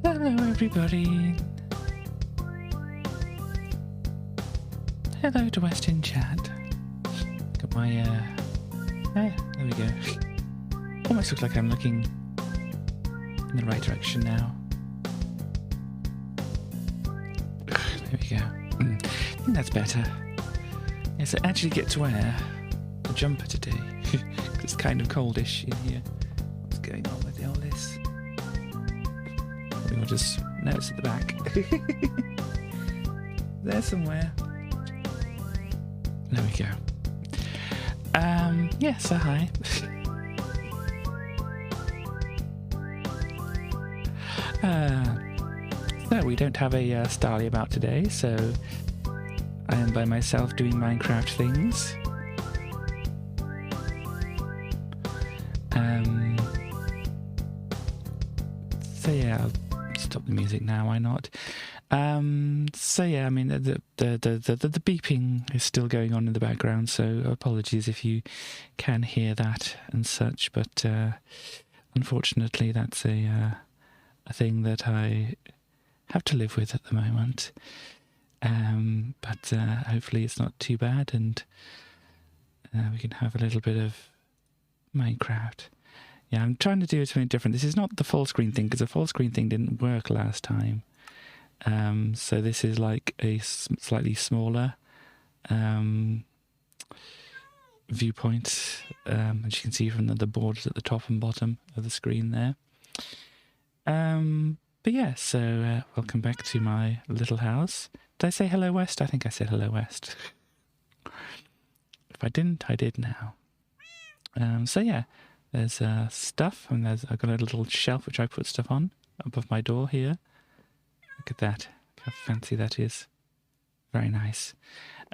Hello everybody. Hello to Western Chat. Got my there we go. Almost looks like I'm looking in the right direction now. There we go. I think that's better. Yes, I actually get to wear a jumper today. It's kind of coldish in here. What's going on with all this? We'll just... No, it's at the back. There somewhere. There we go. Yeah, so hi. So we don't have a Starly about today, so I am by myself doing Minecraft things. So yeah, I'll stop the music now, why not? So yeah, I mean the beeping is still going on in the background, so apologies if you can hear that and such, but unfortunately that's a thing that I have to live with at the moment. But hopefully it's not too bad, and we can have a little bit of Minecraft. Yeah, I'm trying to do something different. This is not the full screen thing, because the full screen thing didn't work last time. So this is like a slightly smaller viewpoint, as you can see from the borders at the top and bottom of the screen there. But yeah, so welcome back to my little house. Did I say hello West? I think I said hello West. If I didn't, I did now. So yeah, there's stuff, and I've got a little shelf which I put stuff on above my door here. Look at that, how fancy that is. Very nice.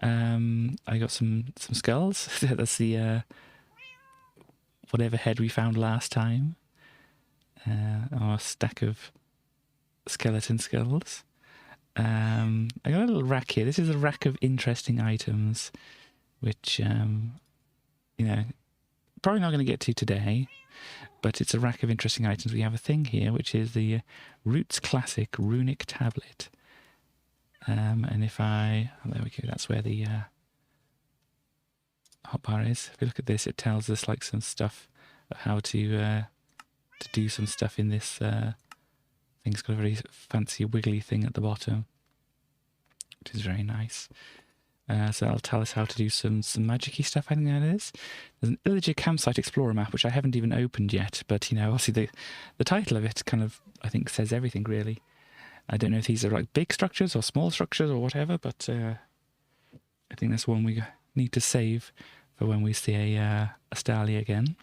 I got some skulls. That's the whatever head we found last time. Or a stack of skeleton skulls. I got a little rack here. This is a rack of interesting items, which you know, probably not going to get to today, but it's a rack of interesting items. We have a thing here which is the Roots Classic Runic Tablet, and if I... oh, there we go, that's where the hotbar is. If you look at this, it tells us like some stuff of how to do some stuff in this thing. It's got a very fancy wiggly thing at the bottom, which is very nice. So that'll tell us how to do some magic-y stuff, I think that is. There's an Illager Campsite Explorer map, which I haven't even opened yet, but, you know, obviously the title of it kind of, I think, says everything, really. I don't know if these are, like, big structures or small structures or whatever, but I think that's one we need to save for when we see a Starly again.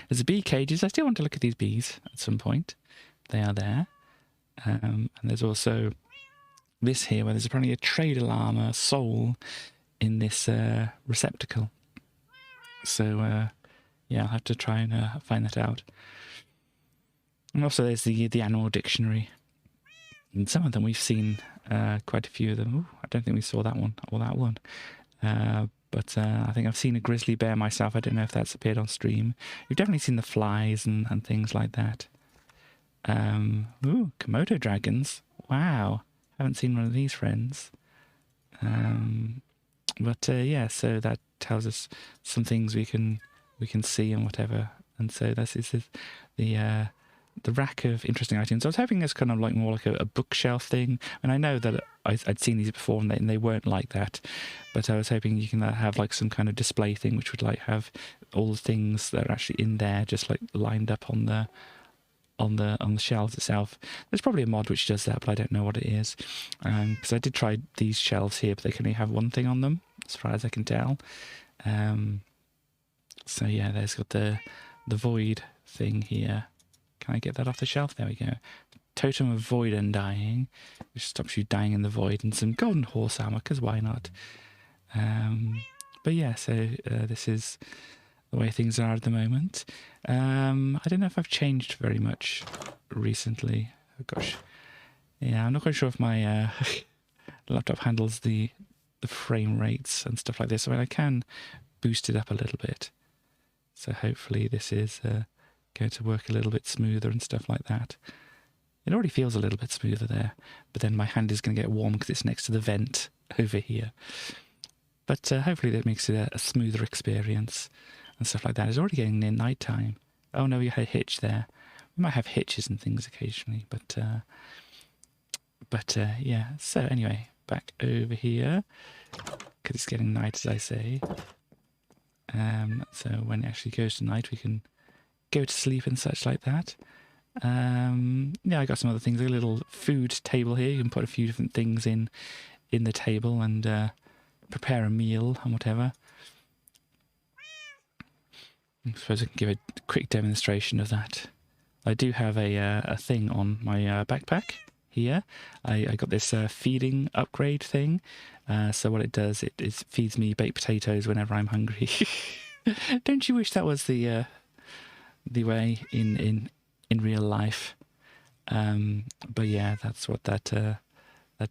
There's the bee cages. I still want to look at these bees at some point. They are there. And there's also... this here, where there's apparently a trader llama soul in this receptacle. So, yeah, I'll have to try and find that out. And also there's the animal dictionary. And some of them we've seen, quite a few of them. Ooh, I don't think we saw that one, or that one. But I think I've seen a grizzly bear myself. I don't know if that's appeared on stream. We've definitely seen the flies and things like that. Ooh, Komodo dragons. Wow. Haven't seen one of these friends. But yeah, so that tells us some things we can see and whatever. And so this is the rack of interesting items. I was hoping it's kind of like more like a bookshelf thing. And I know that I'd seen these before and they weren't like that. But I was hoping you can have like some kind of display thing which would like have all the things that are actually in there just like lined up on the shelves itself. There's probably a mod which does that, but I don't know what it is. Because I did try these shelves here, but they can only have one thing on them, as far as I can tell. So yeah, there's got the void thing here. Can I get that off the shelf? There we go. Totem of Void Undying, which stops you dying in the void, and some golden horse armor, because why not? But yeah, so this is the way things are at the moment. I don't know if I've changed very much recently. Oh gosh. Yeah, I'm not quite sure if my laptop handles the frame rates and stuff like this. I mean, I can boost it up a little bit. So hopefully this is going to work a little bit smoother and stuff like that. It already feels a little bit smoother there, but then my hand is going to get warm because it's next to the vent over here. But hopefully that makes it a smoother experience and stuff like that. It's already getting near night time. Oh no, we had a hitch there. We might have hitches and things occasionally, but yeah. So anyway, back over here, because it's getting night, as I say. So when it actually goes to night, we can go to sleep and such like that. Yeah, I got some other things, a little food table here. You can put a few different things in the table and prepare a meal and whatever. I suppose I can give a quick demonstration of that. I do have a thing on my backpack here. I got this feeding upgrade thing. So what it does, it feeds me baked potatoes whenever I'm hungry. Don't you wish that was the way in real life? But yeah, that's what that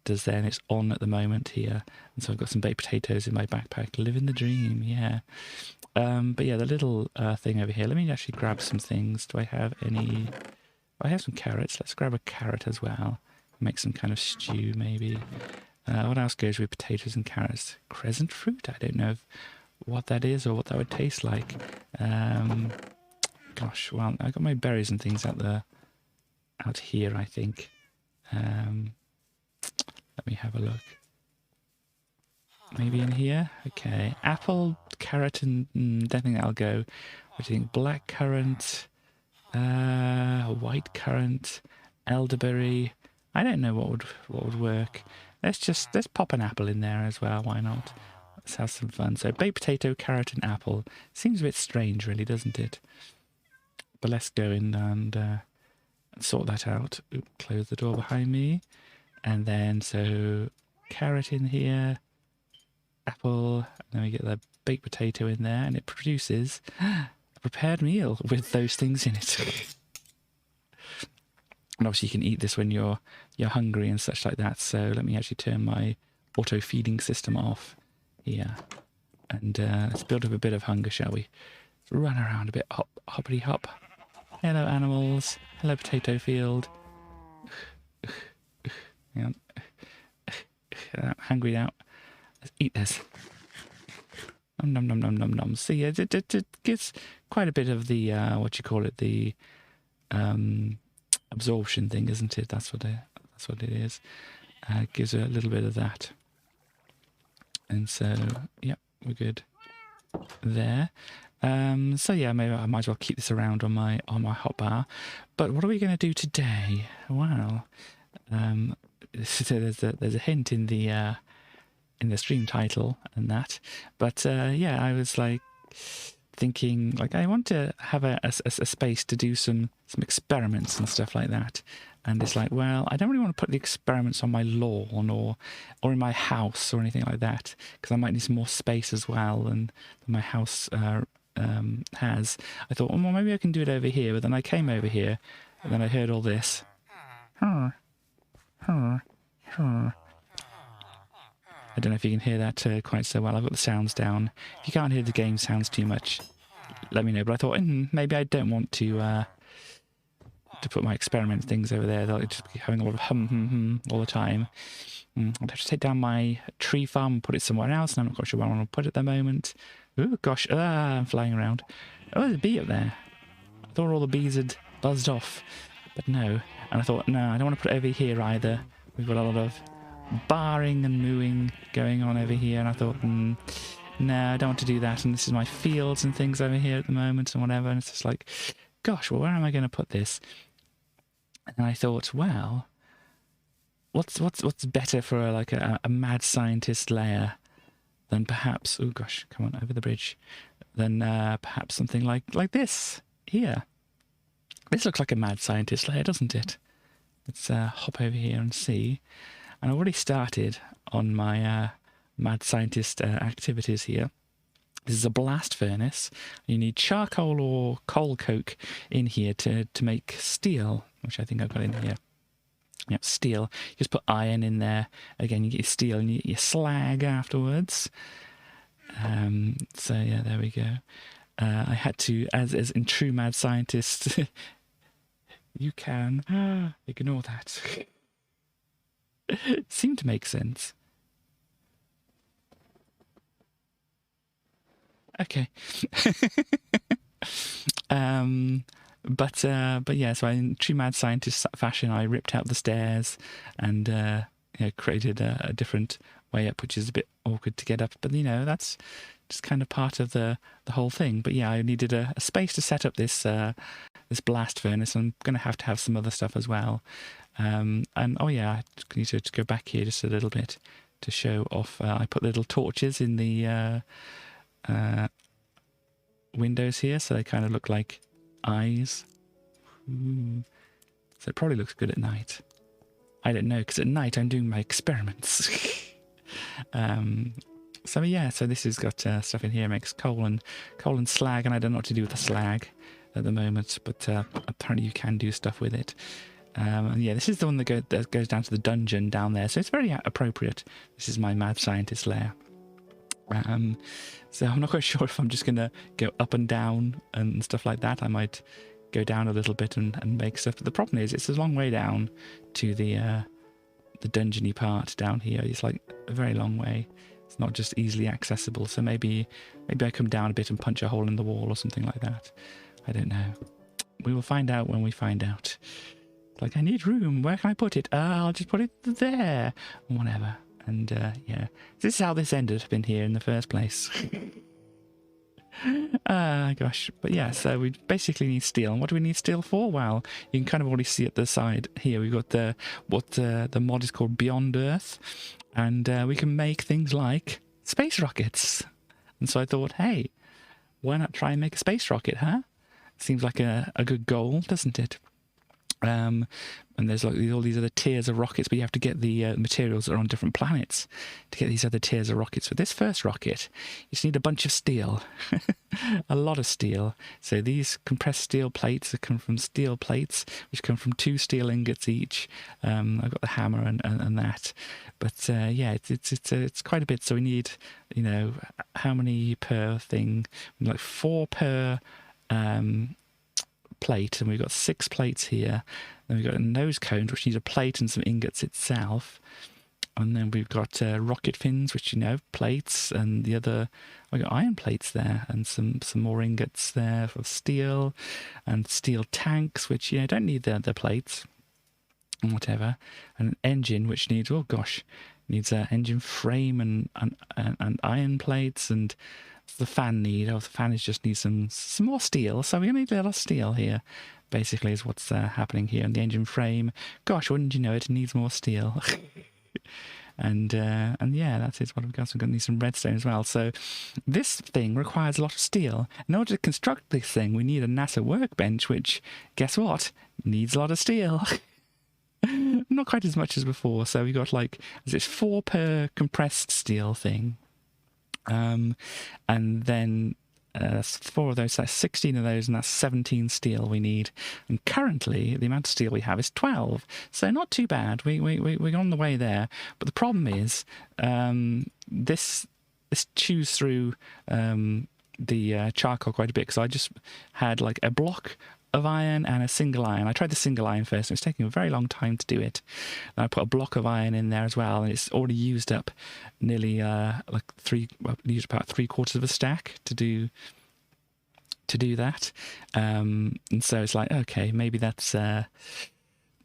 does there, and it's on at the moment here. And so I've got some baked potatoes in my backpack. Living the dream, yeah. But yeah, the little thing over here. Let me actually grab some things. Do I have any? I have some carrots. Let's grab a carrot as well. Make some kind of stew, maybe. What else goes with potatoes and carrots? Crescent fruit? I don't know what that is or what that would taste like. Gosh, well, I got my berries and things out here, I think. Let me have a look. Maybe in here? Okay. Apple, carrot, and don't think that'll go. What do you think? Black currant, white currant, elderberry. I don't know what would work. Let's pop an apple in there as well. Why not? Let's have some fun. So baked potato, carrot, and apple. Seems a bit strange, really, doesn't it? But let's go in and sort that out. Ooh, close the door behind me. And then, so, carrot in here, apple, and then we get the baked potato in there, and it produces a prepared meal with those things in it. And obviously you can eat this when you're hungry and such like that. So let me actually turn my auto feeding system off here. And let's build up a bit of hunger, shall we? Let's run around a bit, hoppity hop. Hello animals, hello potato field. Hang on. Hungry now. Let's eat this. Nom nom nom nom nom. See, it gives quite a bit of the what you call it, the absorption thing, isn't it? That's what it is. It gives a little bit of that. And so, yeah, we're good there. So yeah, maybe I might as well keep this around on my hotbar. But what are we going to do today? Wow. There's a hint in the stream title and that, but yeah, I was like thinking like I want to have a space to do some experiments and stuff like that, and it's like, well, I don't really want to put the experiments on my lawn or in my house or anything like that, because I might need some more space as well than my house has. I thought, well, maybe I can do it over here, but then I came over here and then I heard all this. I don't know if you can hear that quite so well. I've got the sounds down. If you can't hear the game sounds too much, let me know. But I thought maybe I don't want to put my experiment things over there. They'll just be having a lot of hum all the time. I'd have to take down my tree farm and put it somewhere else, and I'm not quite sure where I want to put it at the moment. Oh gosh, I'm flying around. Oh, there's a bee up there. I thought all the bees had buzzed off, but no. And I thought, no, I don't want to put it over here either. We've got a lot of barring and mooing going on over here, and I thought, no, I don't want to do that. And this is my fields and things over here at the moment and whatever. And it's just like, gosh, well, where am I going to put this? And I thought, well, what's better for a mad scientist layer than perhaps, oh gosh, come on, over the bridge, than perhaps something like this here. This looks like a mad scientist layer, doesn't it? Let's hop over here and see. And I already started on my mad scientist activities here. This is a blast furnace. You need charcoal or coal coke in here to make steel, which I think I've got in here. Yep, steel. You just put iron in there. Again, you get your steel and you get your slag afterwards. So yeah, there we go. I had to, as in true mad scientist You can ignore that. Seemed to make sense. Okay. But yeah, so in true mad scientist fashion, I ripped out the stairs and created a different way up, which is a bit awkward to get up. But that's just kind of part of the whole thing. But yeah, I needed a space to set up this this blast furnace. I'm going to have some other stuff as well. And oh yeah, I need to go back here just a little bit to show off. I put little torches in the windows here, so they kind of look like eyes. Ooh. So it probably looks good at night. I don't know, because at night I'm doing my experiments. So yeah, so this has got stuff in here. It makes coal and slag, and I don't know what to do with the slag at the moment, but apparently you can do stuff with it. And yeah, this is the one that goes down to the dungeon down there, so it's very appropriate. This is my mad scientist lair. So I'm not quite sure if I'm just gonna go up and down and stuff like that. I might go down a little bit and make stuff. But the problem is, it's a long way down to the dungeony part down here. It's like a very long way. It's not just easily accessible. So maybe I come down a bit and punch a hole in the wall or something like that. I don't know. We will find out when we find out. Like, I need room. Where can I put it? I'll just put it there. Whatever. And yeah, this is how this ended up in here in the first place. Gosh. But yeah, so we basically need steel. And what do we need steel for? Well, you can kind of already see at the side here, we've got what the mod is called Beyond Earth. And we can make things like space rockets. And so I thought, hey, why not try and make a space rocket, huh? Seems like a good goal, doesn't it? And there's like all these other tiers of rockets, but you have to get the materials that are on different planets to get these other tiers of rockets. For this first rocket, you just need a bunch of steel, a lot of steel. So these compressed steel plates come from steel plates, which come from 2 steel ingots each. I've got the hammer and that, but yeah, it's quite a bit. So we need, how many per thing? Like 4 per plate, and we've got 6 plates here. Then we've got a nose cone, which needs a plate and some ingots itself. And then we've got rocket fins, which plates, and the other, I've got iron plates there, and some more ingots there for steel, and steel tanks, which don't need the plates and whatever. And an engine, which needs needs an engine frame and iron plates, and the fan the fan just needs some more steel. So we need a lot of steel here, basically, is what's happening here. And the engine frame, gosh, wouldn't you know it, needs more steel. and yeah, that is what we've got. So we're going to need some redstone as well. So this thing requires a lot of steel. In order to construct this thing, we need a NASA workbench, which, guess what, needs a lot of steel. Not quite as much as before. So we got like, is it 4 per compressed steel thing? And then that's 4 of those, that's 16 of those, and that's 17 steel we need. And currently, the amount of steel we have is 12, so not too bad. We're on the way there. But the problem is, this chews through the charcoal quite a bit, because I just had like a block of iron and a single iron. I tried the single iron first, and it was taking a very long time to do it. And I put a block of iron in there as well, and it's already used up nearly used about 3/4 of a stack to do that. And so it's like, okay, maybe that's a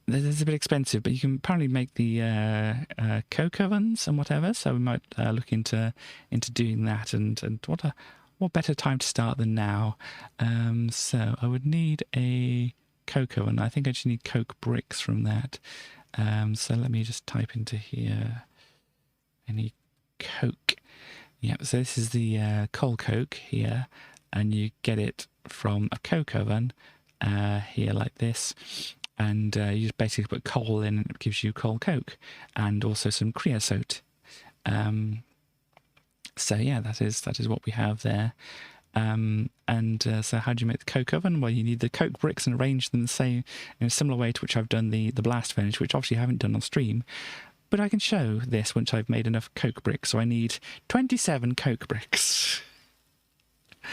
bit expensive, but you can apparently make the coke ovens and whatever. So we might look into doing that. And what better time to start than now? So I would need a coke oven. I think I just need coke bricks from that. So let me just type into here. I need coke. Yeah, so this is the coal coke here, and you get it from a coke oven here like this. And you just basically put coal in, and it gives you coal coke, and also some creosote. So yeah, that is what we have there. So how do you make the coke oven? Well, you need the coke bricks and arrange them the same in a similar way to which I've done the blast furnace, which obviously I haven't done on stream. But I can show this once I've made enough coke bricks. So I need 27 coke bricks.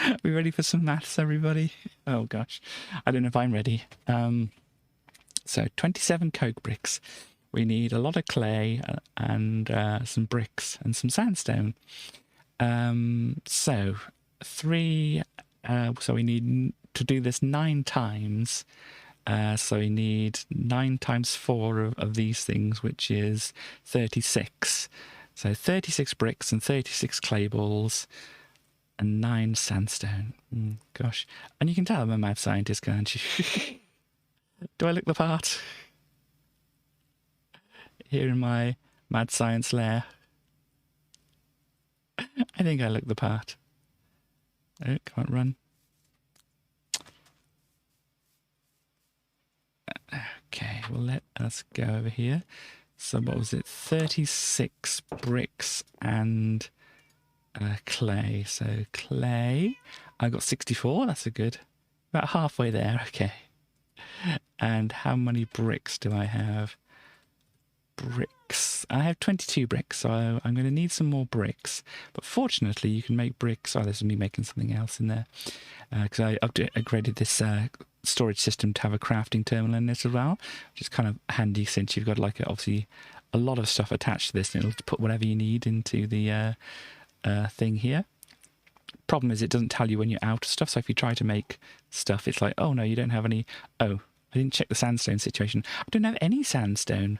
Are we ready for some maths, everybody? Oh gosh, I don't know if I'm ready. So 27 coke bricks. We need a lot of clay and some bricks and some sandstone. So we need to do this 9 times. So we need 9 times 4 of these things, which is 36. So 36 bricks and 36 clay balls and 9 sandstone. Gosh. And you can tell I'm a mad scientist, can't you? Do I look the part? Here in my mad science lair. I think I look the part. Oh, can't run. Okay, well, let us go over here. So what was it? 36 bricks and clay. So clay, I got 64. That's a good. About halfway there. Okay. And how many bricks do I have? Bricks. I have 22 bricks, so I'm going to need some more bricks. But fortunately, you can make bricks. Oh, there's me making something else in there. Because I upgraded this storage system to have a crafting terminal in it as well, which is kind of handy since you've got like obviously a lot of stuff attached to this, and it'll put whatever you need into the thing here. Problem is, it doesn't tell you when you're out of stuff. So if you try to make stuff, it's like, oh no, you don't have any. Oh, I didn't check the sandstone situation. I don't have any sandstone.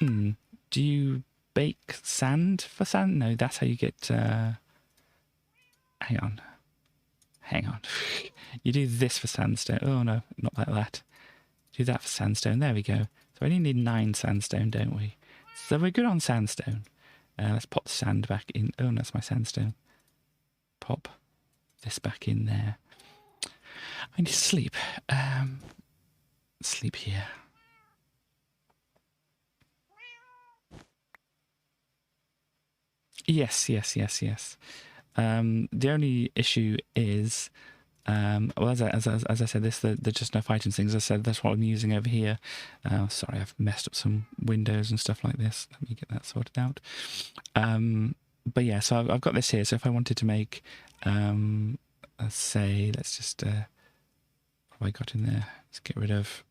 Do you bake sand for sand? No, that's how you get. Hang on. You do this for sandstone. Oh no, not like that. Do that for sandstone. There we go. So we only need 9 sandstone, don't we? So we're good on sandstone. Let's pop the sand back in. Oh, that's my sandstone. Pop this back in there. I need to sleep. Sleep here. Yes. The only issue is, well, as I said, there's just enough items things. As I said, that's what I'm using over here. Sorry, I've messed up some windows and stuff like this. Let me get that sorted out. But yeah, so I've got this here. So if I wanted to make, let's say, let's just, what have I got in there? Let's get rid of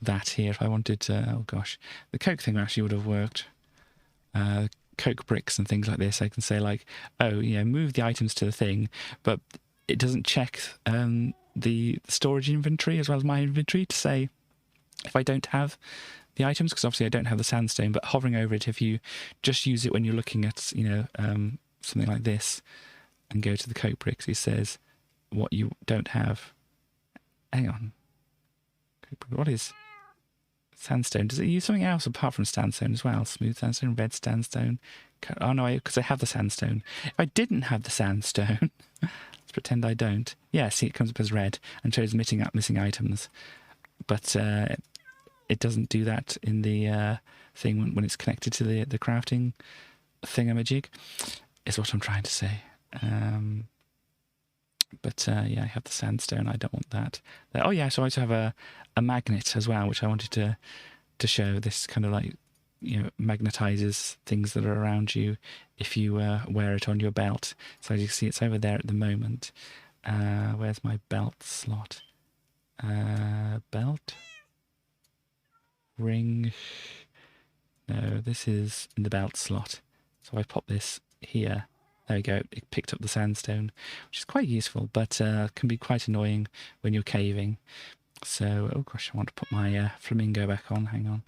that here. If I wanted to, oh gosh, the coke thing actually would have worked. Coke bricks and things like this, I can say like, oh yeah, move the items to the thing, but it doesn't check the storage inventory as well as my inventory to say if I don't have the items, because obviously I don't have the sandstone, but hovering over it, if you just use it when you're looking at, something like this and go to the coke bricks, it says what you don't have. Hang on. What is sandstone? Does it use something else apart from sandstone as well? Smooth sandstone, red sandstone. Oh no, because I have the sandstone. If I didn't have the sandstone, let's pretend I don't. Yeah, see, it comes up as red and shows missing items. But it doesn't do that in the thing when it's connected to the crafting thingamajig, is what I'm trying to say. But yeah, I have the sandstone. I don't want that. Oh yeah, so I also have a magnet as well, which I wanted to show. This kind of like, magnetizes things that are around you if you wear it on your belt. So as you can see, it's over there at the moment. Where's my belt slot? Belt? Ring? No, this is in the belt slot. So I pop this here. There we go, it picked up the sandstone, which is quite useful, but can be quite annoying when you're caving. So, oh gosh, I want to put my flamingo back on, hang on.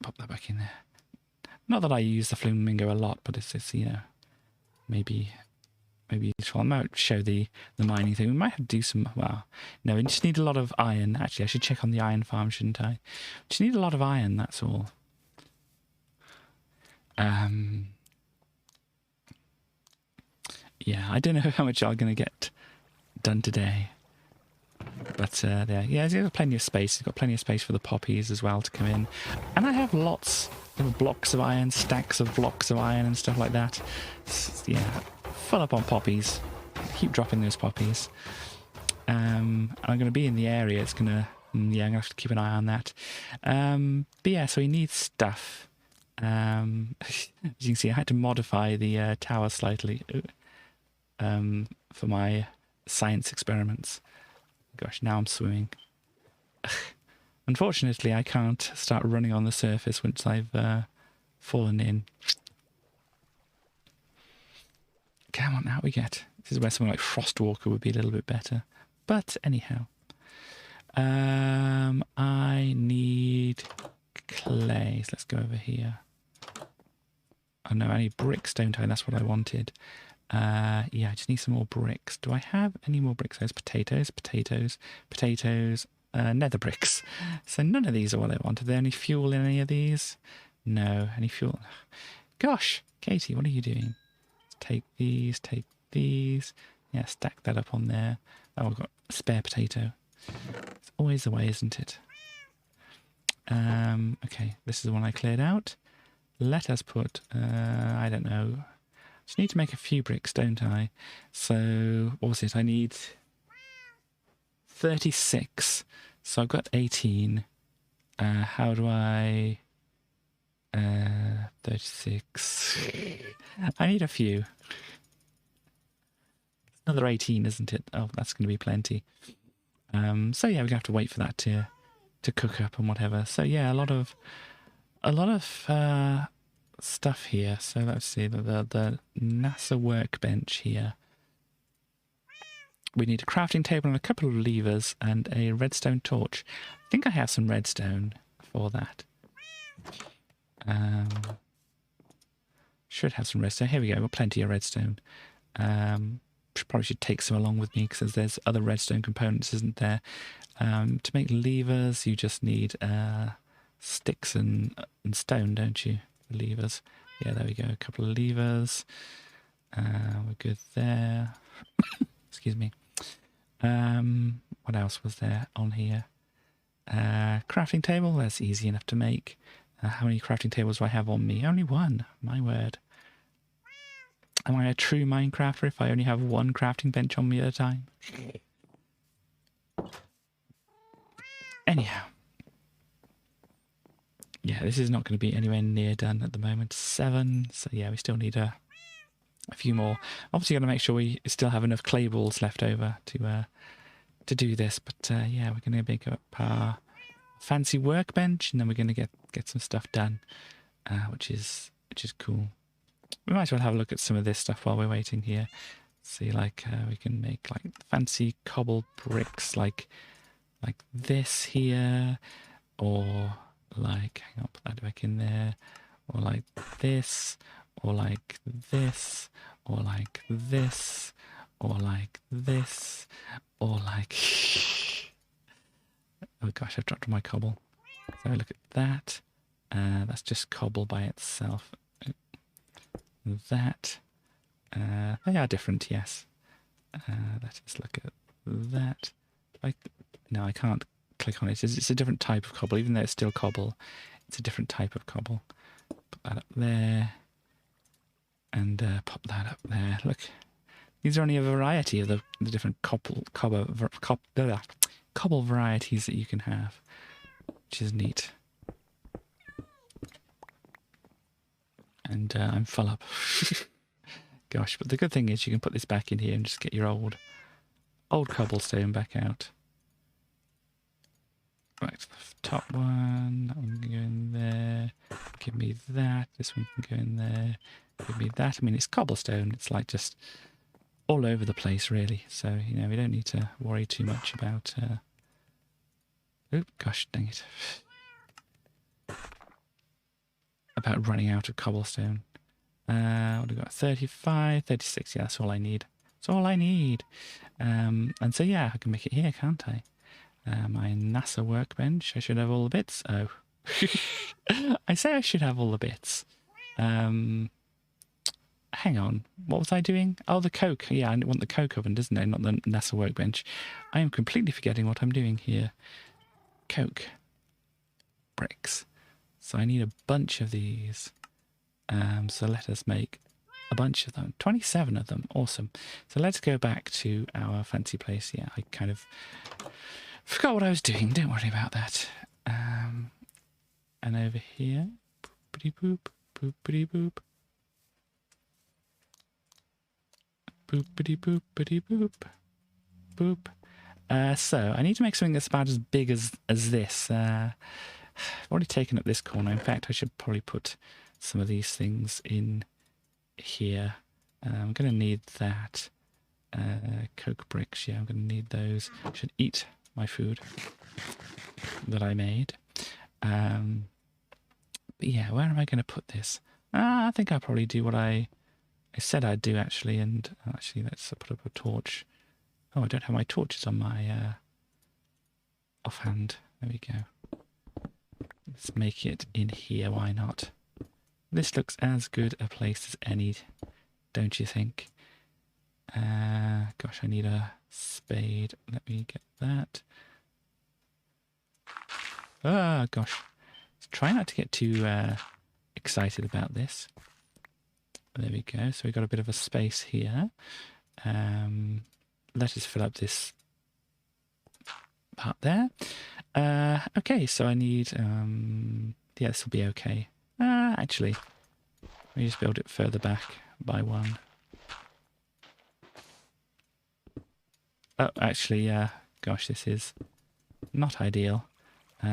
Pop that back in there. Not that I use the flamingo a lot, but it's maybe useful. I might show the mining thing. We might have to do some, well, no, we just need a lot of iron. Actually, I should check on the iron farm, shouldn't I? Just need a lot of iron, that's all. Yeah, I don't know how much I'm going to get done today. But there, yeah, he's got plenty of space. He's got plenty of space for the poppies as well to come in. And I have lots of blocks of iron, stacks of blocks of iron and stuff like that. Yeah, full up on poppies. Keep dropping those poppies. And I'm going to be in the area. It's going to, yeah, I'm going to have to keep an eye on that. But yeah, so he needs stuff. As you can see, I had to modify the tower slightly. For my science experiments. Gosh, now I'm swimming. Unfortunately, I can't start running on the surface once I've fallen in. Come on, out we get. This is where something like Frostwalker would be a little bit better. But anyhow. I need clay. So let's go over here. Oh no, I need bricks, don't I? That's what I wanted. Yeah, I just need some more bricks. Do I have any more bricks? There's potatoes, potatoes, potatoes, nether bricks. So none of these are what I wanted. Are there any fuel in any of these? No, any fuel? Gosh, Katie, what are you doing? Take these, take these. Yeah, stack that up on there. Oh, I've got a spare potato. It's always the way, isn't it? Okay, this is the one I cleared out. Let us put, I don't know. Just need to make a few bricks, don't I? So, what was it? I need 36. So I've got 18. How do I... 36. I need a few. Another 18, isn't it? Oh, that's going to be plenty. So yeah, we're going to have to wait for that to cook up and whatever. So yeah, a lot of stuff here. So let's see, the NASA workbench here. We need a crafting table and a couple of levers and a redstone torch. I think I have some redstone for that. Should have some redstone. Here we go. We've got plenty of redstone. Probably should take some along with me because there's other redstone components, isn't there? To make levers, you just need sticks and stone, don't you? Levers. Yeah, there we go. A couple of levers. We're good there. Excuse me. What else was there on here? Crafting table. That's easy enough to make. How many crafting tables do I have on me? Only one. My word. Am I a true Minecrafter if I only have one crafting bench on me at a time? Anyhow. Yeah, this is not going to be anywhere near done at the moment. 7. So yeah, we still need a few more. Obviously got to make sure we still have enough clay balls left over to do this. But yeah, we're going to make up our fancy workbench and then we're going to get some stuff done, which is cool. We might as well have a look at some of this stuff while we're waiting here. See, like we can make like fancy cobble bricks, like this here, or like hang on, put that back in there, or like this, or like this, or like this, or like this, or like. Oh gosh, I've dropped my cobble. So look at that. That's just cobble by itself. That. They are different, yes. Let us look at that. No, I can't click on it. It's a different type of cobble, even though it's still cobble. It's a different type of cobble. Put that up there. And pop that up there. Look. These are only a variety of the different cobble varieties that you can have, which is neat. And I'm full up. Gosh, but the good thing is you can put this back in here and just get your old cobblestone back out. Right, the top one, that one can go in there. Give me that. This one can go in there. Give me that. I mean, it's cobblestone. It's like just all over the place, really. So, you know, we don't need to worry too much about... Oh, gosh, dang it. About running out of cobblestone. What have we got? 35, 36. Yeah, that's all I need. That's all I need. And so, yeah, I can make it here, can't I? My NASA workbench. I should have all the bits. Oh. I say I should have all the bits. Hang on. What was I doing? Oh, the coke. Yeah, I want the coke oven, doesn't it? Not the NASA workbench. I am completely forgetting what I'm doing here. Coke. Bricks. So I need a bunch of these. So let us make a bunch of them. 27 of them. Awesome. So let's go back to our fancy place. Yeah, I kind of forgot what I was doing. Don't worry about that. And over here. Boopity boop. Boopity boop. Boopity boopity boop. Boop. So I need to make something that's about as big as this. I've already taken up this corner. In fact, I should probably put some of these things in here. I'm going to need that. Coke bricks, yeah, I'm going to need those. I should eat my food that I made. But yeah, where am I going to put this? I think I'll probably do what I said I'd do, actually. And actually, let's put up a torch. Oh, I don't have my torches on my offhand. There we go. Let's make it in here, why not? This looks as good a place as any, don't you think? Gosh, I need a spade. Let me get that. Ah, gosh. Try not to get too excited about this. There we go. So we've got a bit of a space here. Let us fill up this part there. Okay, so I need... yeah, this will be okay. Actually, let me just build it further back by one. Oh, actually, gosh, this is not ideal. We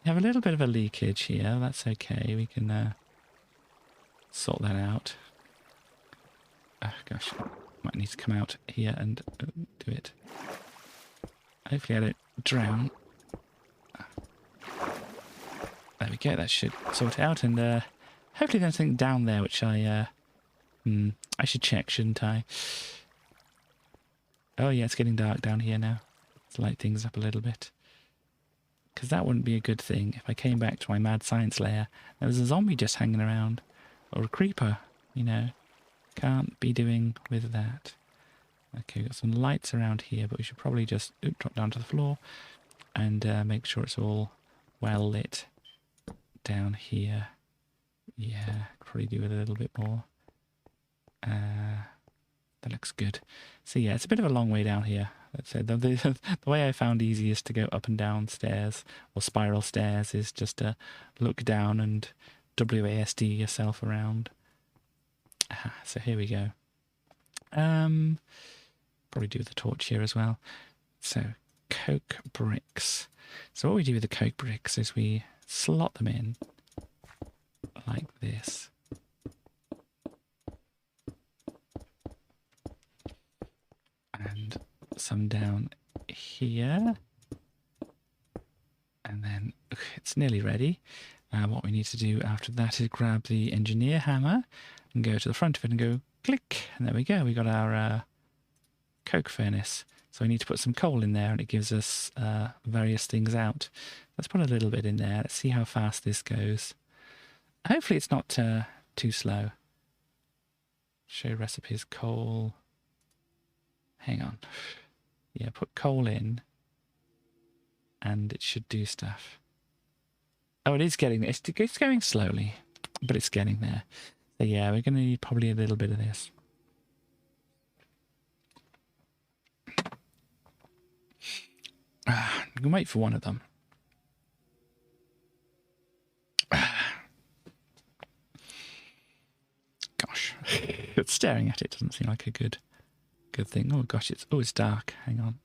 have a little bit of a leakage here. That's okay. We can sort that out. Oh, gosh, might need to come out here and do it. Hopefully I don't drown. There we go. That should sort it out. And hopefully there's something down there which I should check, shouldn't I? Oh yeah, it's getting dark down here now. Let's light things up a little bit. Because that wouldn't be a good thing if I came back to my mad science lair. There was a zombie just hanging around. Or a creeper, you know. Can't be doing with that. Okay, we've got some lights around here, but we should probably just drop down to the floor and make sure it's all well lit down here. Yeah, probably do it a little bit more. That looks good. So yeah, it's a bit of a long way down here. That's it. The way I found easiest to go up and down stairs or spiral stairs is just to look down and WASD yourself around. So here we go. Probably do the torch here as well. So coke bricks. So what we do with the coke bricks is we slot them in like this. And some down here. And then it's nearly ready. What we need to do after that is grab the engineer hammer and go to the front of it and go click. And there we go. We got our coke furnace. So we need to put some coal in there and it gives us various things out. Let's put a little bit in there. Let's see how fast this goes. Hopefully it's not too slow. Show recipes, coal. Hang on. Yeah, put coal in and it should do stuff. Oh, it is getting there. It's going slowly, but it's getting there. So yeah, we're going to need probably a little bit of this. You can wait for one of them. Gosh, staring at it doesn't seem like a good thing. Oh gosh, it's dark. Hang on.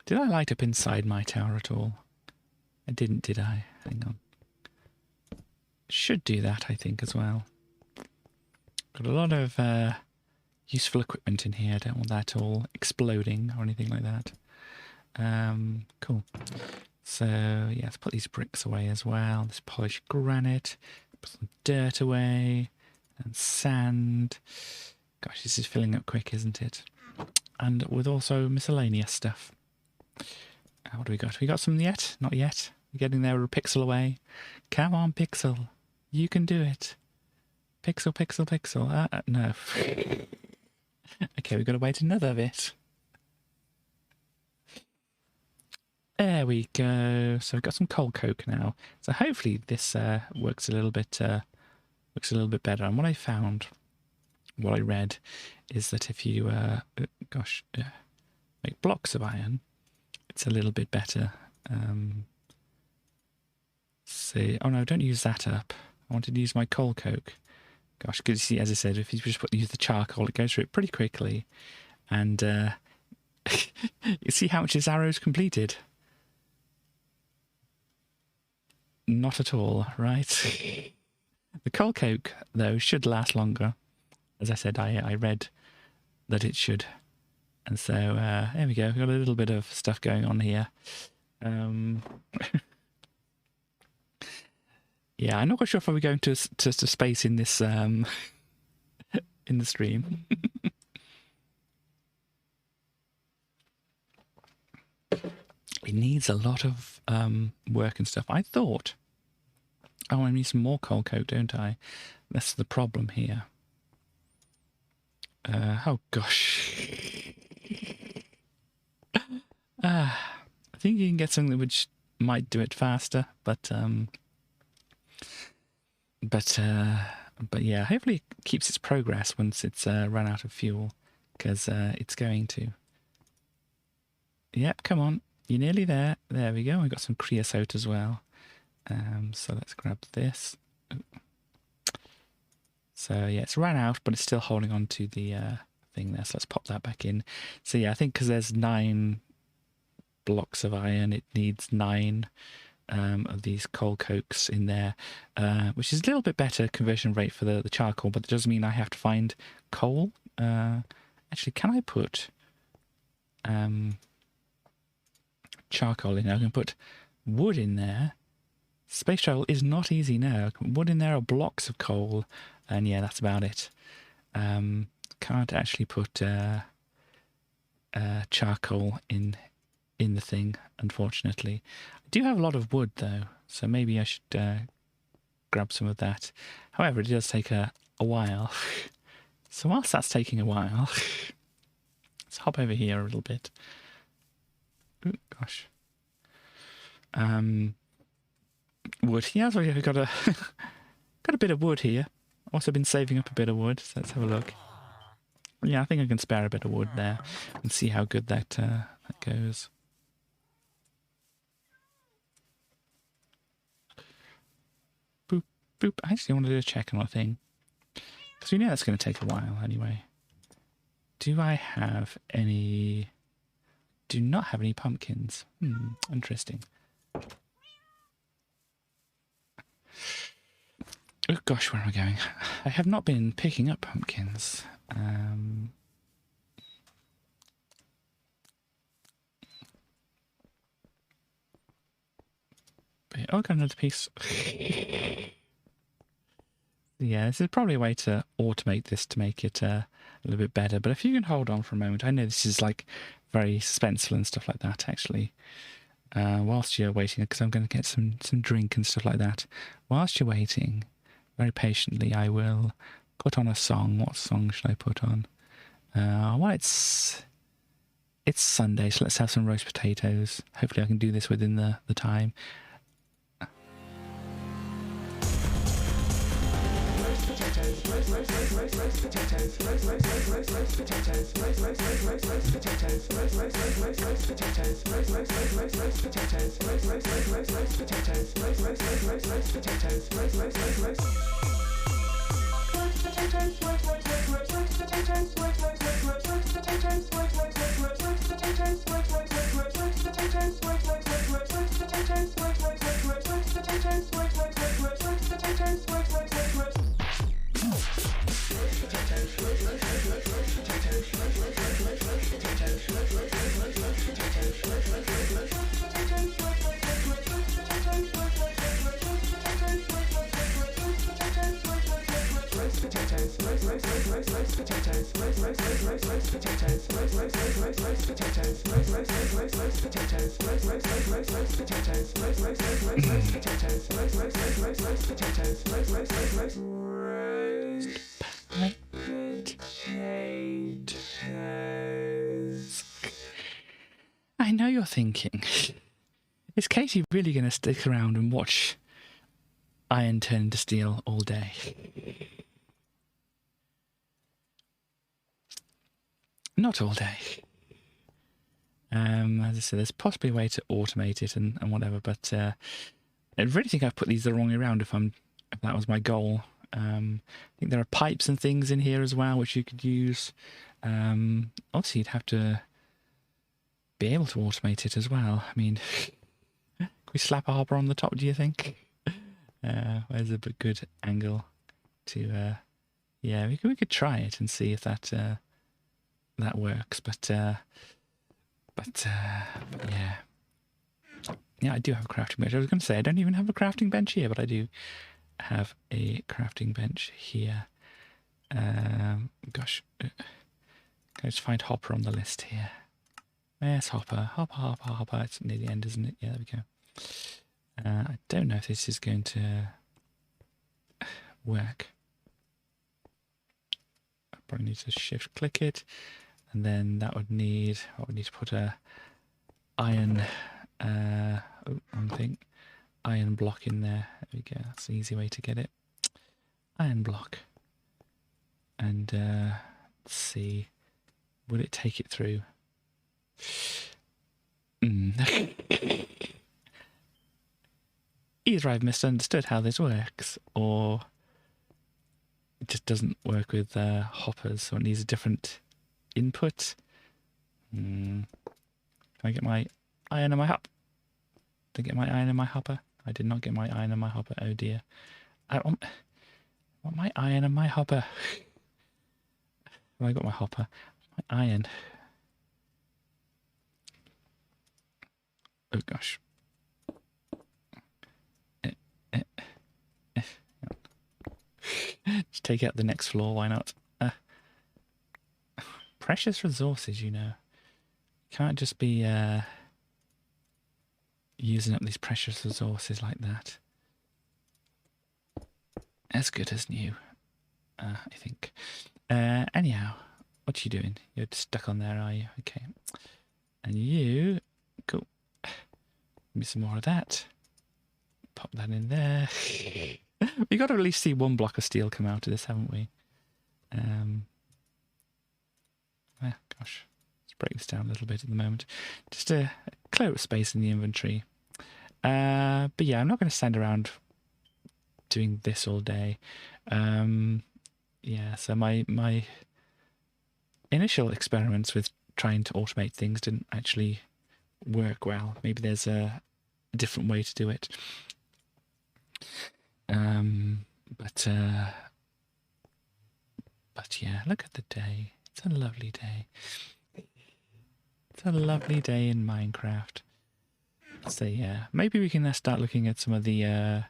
Did I light up inside my tower at all? I didn't, did I? Hang on. Should do that, I think, as well. Got a lot of useful equipment in here. I don't want that all exploding or anything like that. Cool. So, yeah, let's put these bricks away as well. This polished granite. Put some dirt away. And sand. Gosh, this is filling up quick, isn't it? And with also miscellaneous stuff. What do we got? We got some yet? Not yet. We're getting there. We're a pixel away. Come on, Pixel. You can do it. Pixel, Pixel, Pixel. No. Okay, we've got to wait another bit. There we go. So we've got some coal coke now. So hopefully this works a little bit better. And what I found, what I read, is that if you make blocks of iron, it's a little bit better. See, oh no, don't use that up. I wanted to use my coal coke. Gosh, good to see, as I said, if you just use the charcoal, it goes through it pretty quickly. And you see how much his arrow's completed? Not at all, right? The coal coke, though, should last longer. As I said, I read that it should. And so, there we go. We've got a little bit of stuff going on here. Yeah, I'm not quite sure if I'll be going to space in this in the stream. It needs a lot of work and stuff. I thought, oh, I need some more coal coke, don't I? That's the problem here. Oh gosh. I think you can get something which might do it faster, but yeah, hopefully it keeps its progress once it's run out of fuel, because it's going to. Yep, come on. You're nearly there. There we go. We've got some creosote as well. So let's grab this. So yeah, it's ran out, but it's still holding on to the thing there. So let's pop that back in. So yeah, I think because there's 9 blocks of iron, it needs 9 of these coal cokes in there, which is a little bit better conversion rate for the charcoal, but it does mean I have to find coal. Actually, can I put charcoal in there? I can put wood in there. Space travel is not easy now. Wood in there are blocks of coal, and yeah, that's about it. Can't actually put charcoal in the thing, unfortunately. I do have a lot of wood though, so maybe I should grab some of that. However, it does take a while. So whilst that's taking a while, let's hop over here a little bit. Ooh, gosh. Wood. Yeah, so we've got a got a bit of wood here. Also been saving up a bit of wood, so let's have a look. Yeah, I think I can spare a bit of wood there and see how good that goes. Boop, boop. I actually want to do a check on a thing, because we know that's going to take a while anyway. Do I have any... Do not have any pumpkins. Interesting. Oh gosh, where am I going? I have not been picking up pumpkins. But, oh, got another piece. Yeah, this is probably a way to automate this to make it a little bit better. But if you can hold on for a moment, I know this is like very suspenseful and stuff like that, actually. Whilst you're waiting, because I'm going to get some drink and stuff like that. Whilst you're waiting, very patiently, I will put on a song. What song should I put on? Well, it's Sunday, so let's have some roast potatoes. Hopefully I can do this within the time. I know you're thinking, is Katie really going to stick around and watch iron turn into steel all day? Not all day. As I said, there's possibly a way to automate it and whatever, but I really think I've put these the wrong way around if that was my goal. I think there are pipes and things in here as well, which you could use. Obviously, you'd have to be able to automate it as well. I mean, can we slap a hopper on the top, do you think? Where's a good angle to... yeah, we could try it and see if that that works. But yeah. Yeah, I do have a crafting bench. I was going to say, I don't even have a crafting bench here, but I do have a crafting bench here. Gosh. Can I just find Hopper on the list here? Yes, Hopper. Hopper. It's near the end, isn't it? Yeah, there we go. I don't know if this is going to work. I probably need to shift click it. And then that would need... I would need to put a iron... wrong thing. Iron block in there. There we go. That's an easy way to get it. Iron block. And let's see. Will it take it through? Either I've misunderstood how this works, or it just doesn't work with hoppers, so it needs a different input. Can I get my iron in my hop? Did I get my iron in my hopper? I did not get my iron in my hopper. Oh dear. I want my iron in my hopper. Have I got my hopper? My iron. Oh gosh. Just take out the next floor, why not? Precious resources, you know. Can't just be using up these precious resources like that. As good as new, I think. Anyhow, what are you doing? You're stuck on there, are you? Okay. And you... Cool. Give me some more of that. Pop that in there. We got to at least see one block of steel come out of this, haven't we? Gosh. Let's break this down a little bit at the moment. Just to clear up space in the inventory. But yeah, I'm not going to stand around doing this all day. Yeah, so my initial experiments with trying to automate things didn't actually work well. Maybe there's a different way to do it. But yeah, look at the day. It's a lovely day. It's a lovely day in Minecraft. So yeah, maybe we can start looking at some of the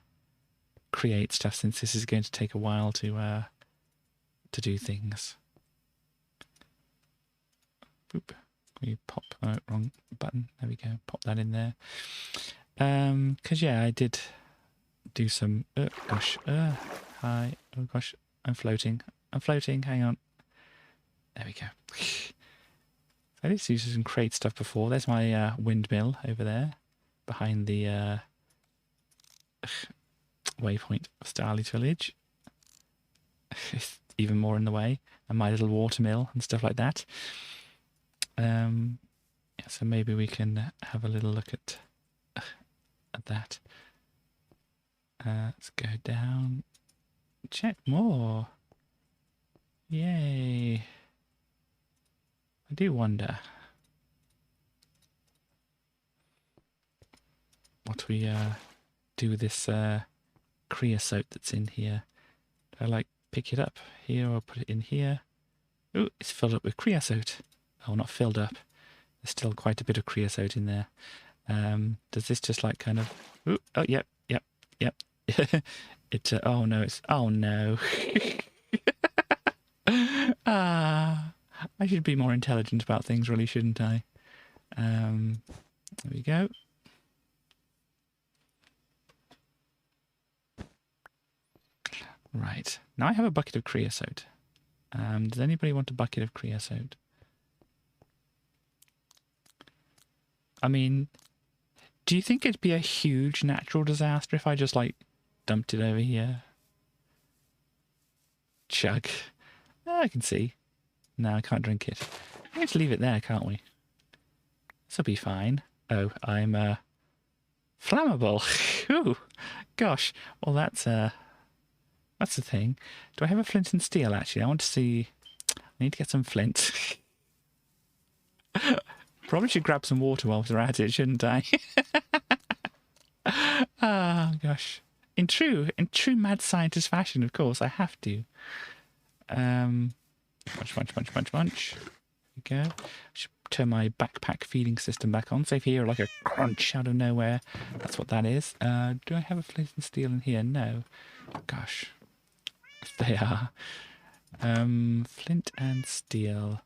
create stuff, since this is going to take a while to do things. Boop. We pop wrong button. There we go. Pop that in there. Because yeah, I did do some. Gosh. Hi. Oh gosh. I'm floating. Hang on. There we go. I did do some crate stuff before. There's my windmill over there, behind the waypoint of Starly's village. It's even more in the way, and my little water mill and stuff like that. Yeah, so maybe we can have a little look at that. Let's go down. Check more. Yay. I do wonder what we do with this creosote that's in here. Do I like pick it up here or put it in here? Oh, it's filled up with creosote. Oh, not filled up. There's still quite a bit of creosote in there. Does this just like kind of... Ooh, oh, yep. It, oh no, it's... Oh no. I should be more intelligent about things, really, shouldn't I? There we go. Right. Now I have a bucket of creosote. Does anybody want a bucket of creosote? I mean, do you think it'd be a huge natural disaster if I just, like, dumped it over here? Chug. I can see. No, I can't drink it. We can just leave it there, can't we? This'll be fine. Oh, I'm flammable. Ooh, gosh. Well, that's That's the thing. Do I have a flint and steel, actually? I want to see... I need to get some flint. Probably should grab some water while we're at it, shouldn't I? Ah, gosh. In true mad scientist fashion, of course, I have to. Munch. There we go. Should turn my backpack feeding system back on. So if you hear like a crunch out of nowhere, that's what that is. Do I have a flint and steel in here? No. Gosh. They are. Flint and steel.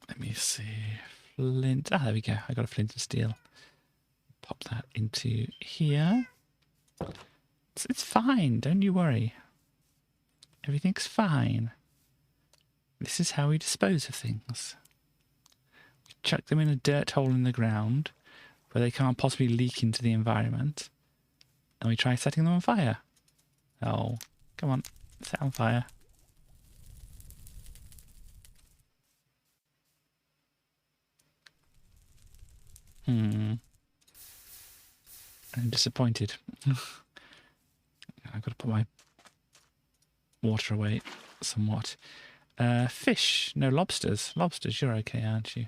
Let me see. Flint. Ah, there we go. I got a flint and steel. Pop that into here. It's fine. Don't you worry. Everything's fine. This is how we dispose of things. We chuck them in a dirt hole in the ground where they can't possibly leak into the environment. And we try setting them on fire. Oh, come on. Set on fire. I'm disappointed. I've got to put my water away somewhat. Fish. No, lobsters. Lobsters, you're okay, aren't you?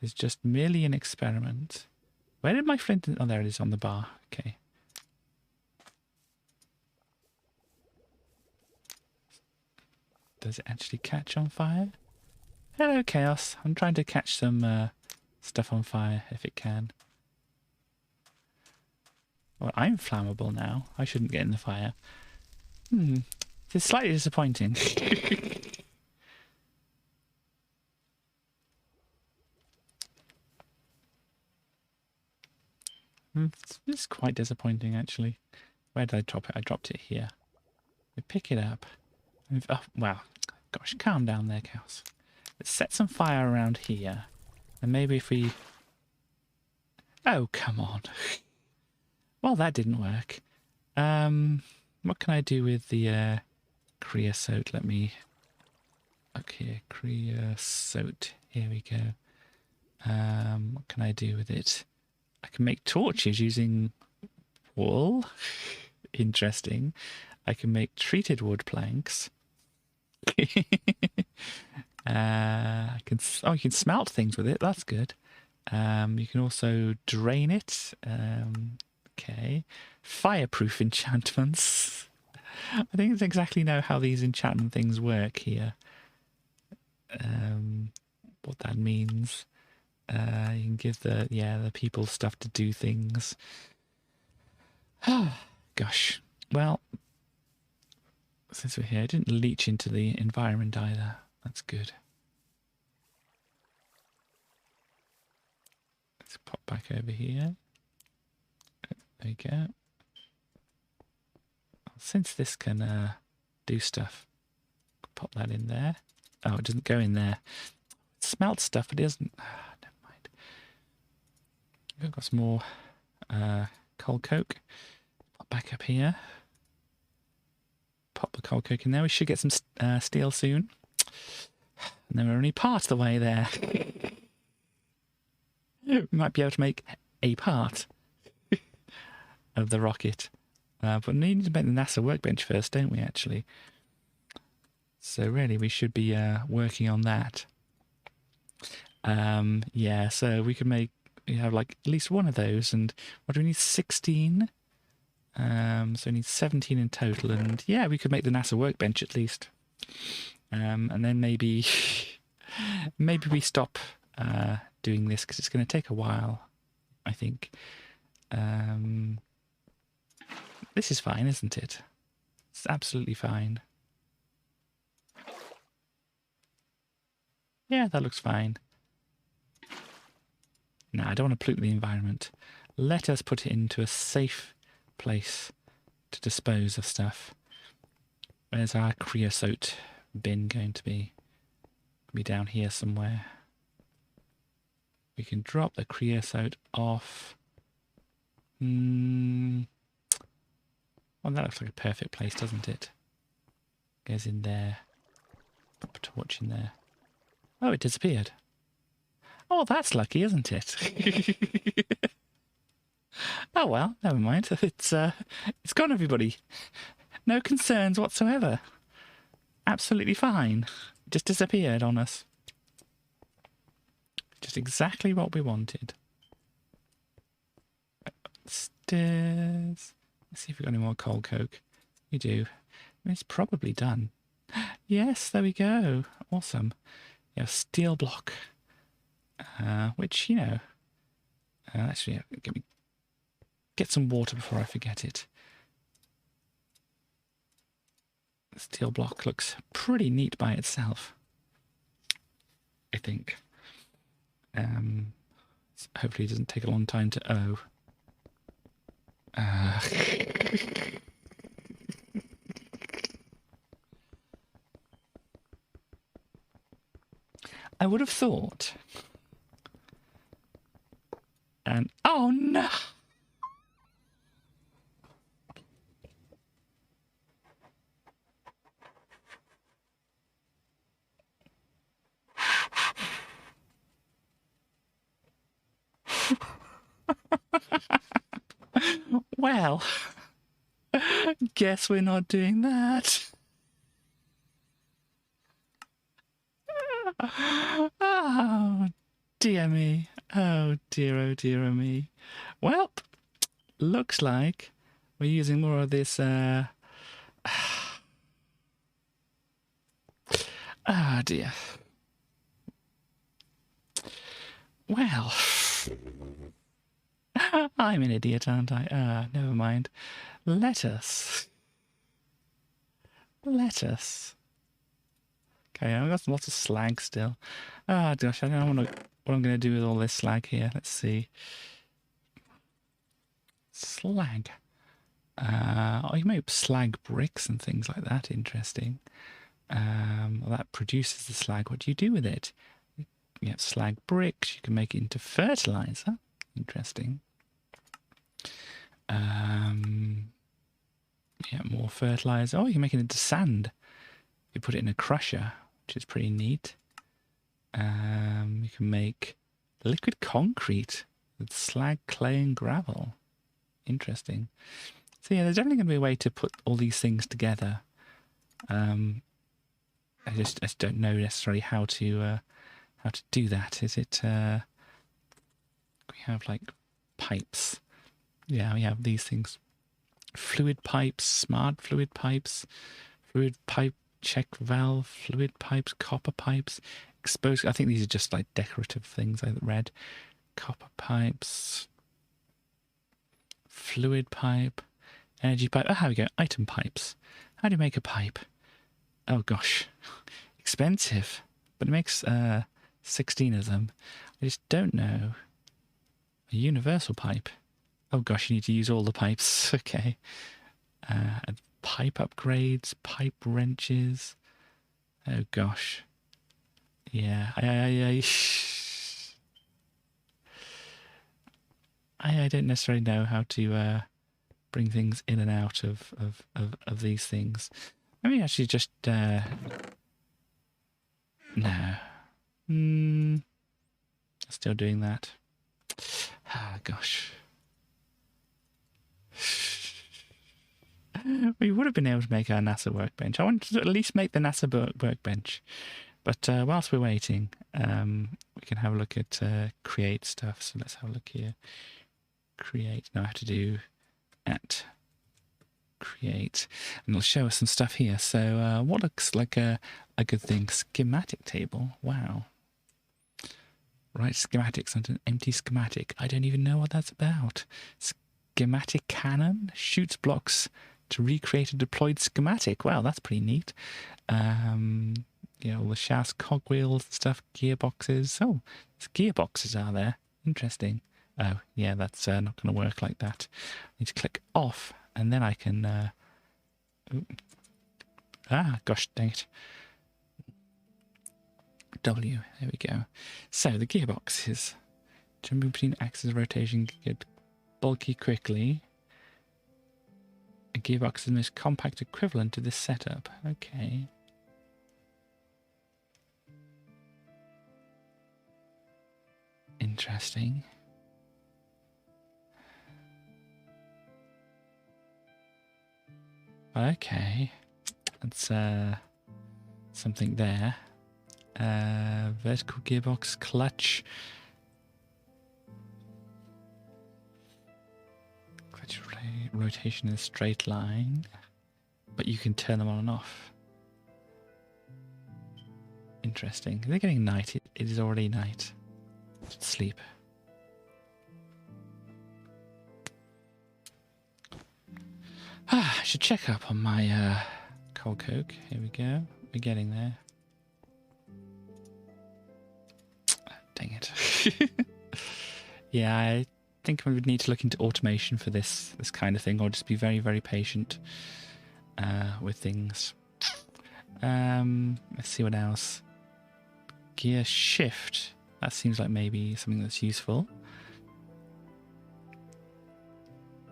It's just merely an experiment. Where did my flint... Oh, there it is on the bar. Okay. Does it actually catch on fire? Hello, Chaos. I'm trying to catch some stuff on fire, if it can. Well, I'm flammable now. I shouldn't get in the fire. It's slightly disappointing. It's quite disappointing, actually. Where did I drop it? I dropped it here. We pick it up. Oh, wow. Gosh, calm down there, Chaos. Let's set some fire around here. And maybe if we... Oh, come on. Well, that didn't work. What can I do with the creosote? Let me... Okay, creosote. Here we go. What can I do with it? I can make torches using wool. Interesting. I can make treated wood planks. I can... Oh, you can smelt things with it. That's good. You can also drain it. Okay. Fireproof enchantments. I don't exactly know how these enchantment things work here. What that means. You can give the people stuff to do things. Gosh. Well, since we're here, it didn't leach into the environment either. That's good. Let's pop back over here. There we go. Since this can do stuff, pop that in there. Oh, it doesn't go in there. It smelts stuff, but it doesn't. Never mind. We've got some more coal coke. Pop back up here. Pop the coal coke in there. We should get some steel soon. And then we're only part of the way there. We might be able to make a part of the rocket. But we need to make the NASA workbench first, don't we, actually? So really, we should be working on that. Yeah, so we could make... We have like at least one of those. And what do we need? 16? So we need 17 in total. And yeah, we could make the NASA workbench at least. And then maybe... maybe we stop doing this because it's going to take a while, I think. This is fine, isn't it? It's absolutely fine. Yeah, that looks fine. No, I don't want to pollute the environment. Let us put it into a safe place to dispose of stuff. Where's our creosote bin going to be? Be down here somewhere. We can drop the creosote off. Well, that looks like a perfect place, doesn't it? Goes in there. Put a torch in there. Oh, it disappeared. Oh, that's lucky, isn't it? Oh well, never mind. It's gone, everybody. No concerns whatsoever. Absolutely fine. Just disappeared on us. Just exactly what we wanted. Stairs. Let's see if we've got any more cold coke. We do. It's probably done. Yes, there we go. Awesome. We have steel block. Which, you know... actually, get some water before I forget it. Steel block looks pretty neat by itself, I think. Hopefully it doesn't take a long time to I would have thought. And oh no! Well, guess we're not doing that. Oh, dear me. Oh, dear, oh, me. Well, looks like we're using more of this, ah, dear. Well, I'm an idiot, aren't I? Never mind. Let us. Okay, I've got lots of slag still. Ah, gosh, I don't know what I'm going to do with all this slag here. Let's see. Slag. Oh, you make slag bricks and things like that. Interesting. Well, that produces the slag. What do you do with it? You have slag bricks. You can make it into fertilizer. Interesting. Yeah, more fertilizer. Oh, you can make it into sand. You put it in a crusher, which is pretty neat. You can make liquid concrete with slag, clay, and gravel. Interesting. So yeah, there's definitely going to be a way to put all these things together. I just don't know necessarily how to do that. Is it? We have like pipes. Yeah, we have these things. Fluid pipes, smart fluid pipes, fluid pipe check valve, fluid pipes, copper pipes, exposed. I think these are just like decorative things I read. Copper pipes, fluid pipe, energy pipe. Oh, here we go. Item pipes. How do you make a pipe? Oh gosh, expensive, but it makes 16 of them. I just don't know. A universal pipe. Oh gosh, you need to use all the pipes. Okay. Pipe upgrades, pipe wrenches. Oh gosh. Yeah, I don't necessarily know how to bring things in and out of these things. Let me actually just no. Still doing that. Ah, gosh. We would have been able to make our NASA workbench. I wanted to at least make the NASA workbench. But whilst we're waiting, we can have a look at create stuff. So let's have a look here. Create. Now I have to do at create. And it'll show us some stuff here. So what looks like a good thing? Schematic table. Wow. Write schematics onto an empty schematic. I don't even know what that's about. Schematic cannon shoots blocks to recreate a deployed schematic. Wow, that's pretty neat. Yeah, all the shafts, cogwheels, stuff, gearboxes. Oh, there's gearboxes are there. Interesting. Oh, yeah, that's not going to work like that. I need to click off, and then I can... gosh dang it. W, there we go. So, the gearboxes. Jumping between axes of rotation can get bulky quickly. A gearbox is the most compact equivalent to this setup. Okay. Interesting. Okay. That's something there. Vertical gearbox, clutch. Clutch rotation in a straight line. But you can turn them on and off. Interesting. They're getting night. It is already night. Sleep. I should check up on my cold Coke. Here we go. We're getting there. Dang it. Yeah, I think we would need to look into automation for this kind of thing, or just be very, very patient with things. Let's see what else. Gear shift. That seems like maybe something that's useful.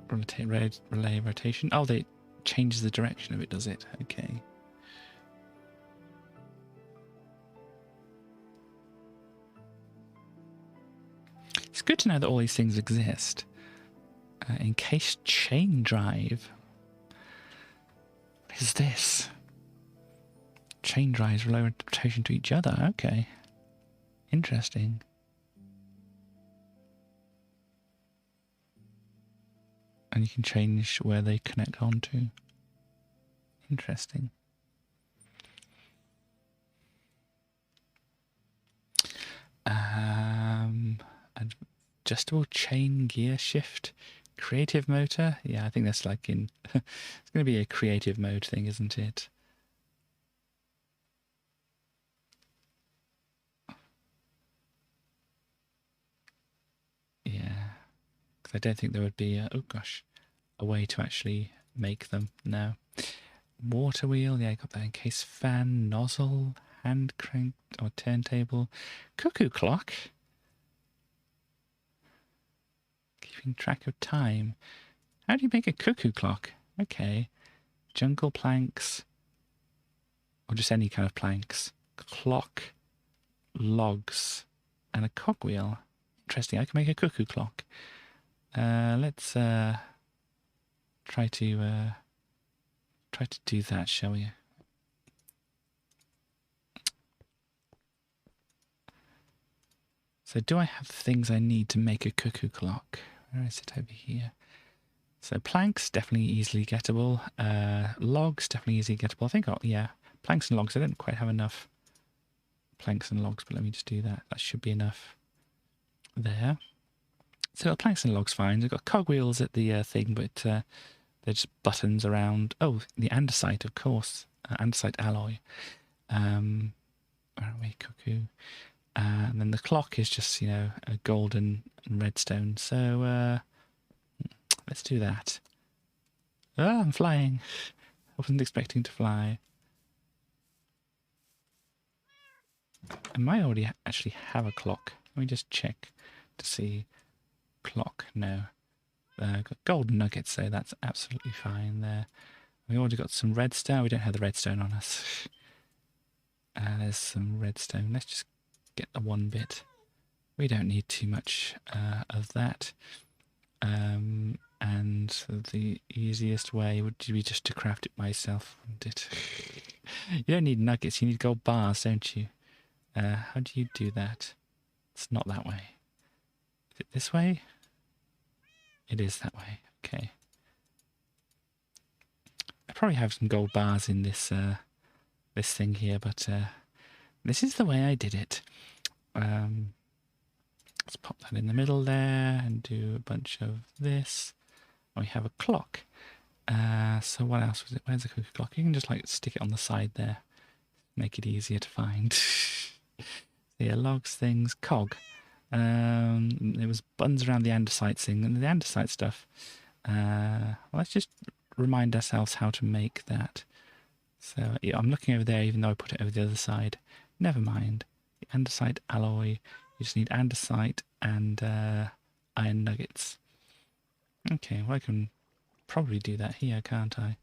Relay rotation. Oh, they changes the direction of it, does it? Okay. It's good to know that all these things exist. Encased chain drive. What is this? Chain drives relay rotation to each other. Okay. Interesting. And you can change where they connect onto. Interesting. Adjustable chain gear shift. Creative motor. Yeah, I think that's like in... it's going to be a creative mode thing, isn't it? Yeah. Because I don't think there would be oh gosh, a way to actually make them. No. Water wheel. Yeah, I got that. Encased fan, nozzle, hand crank or turntable. Cuckoo clock. Keeping track of time. How do you make a cuckoo clock? Okay. Jungle planks. Or just any kind of planks. Clock. Logs. And a cogwheel. Interesting. I can make a cuckoo clock. Let's try to do that, shall we? So do I have things I need to make a cuckoo clock? Where is it over here? So planks, definitely easily gettable. Logs, definitely easily gettable. I think, yeah, planks and logs. I don't quite have enough planks and logs, but let me just do that. That should be enough there. So got planks and logs fine. I've got cogwheels at the thing, but they're just buttons around. Oh, the andesite, of course. Andesite alloy. Where are we? Cuckoo. And then the clock is just, you know, a golden and redstone. So let's do that. Ah, I'm flying. I wasn't expecting to fly. I might already actually have a clock. Let me just check to see. Clock, no. Got golden nuggets, so that's absolutely fine there. We already got some redstone. We don't have the redstone on us. There's some redstone. Let's just get the one bit. We don't need too much of that. And the easiest way would be just to craft it myself, wouldn't it? You don't need nuggets, you need gold bars, don't you? How do you do that? It's not that way. Is it this way? It is that way. Okay. I probably have some gold bars in this this thing here, but this is the way I did it. Let's pop that in the middle there and do a bunch of this. And we have a clock. So what else was it? Where's the cookie clock? You can just like stick it on the side there. Make it easier to find. Yeah, logs, things, cog. There was buttons around the andesite thing, and the andesite stuff. Well, let's just remind ourselves how to make that. So yeah, I'm looking over there, even though I put it over the other side. Never mind. The andesite alloy. You just need andesite and iron nuggets. Okay, well I can probably do that here, can't I?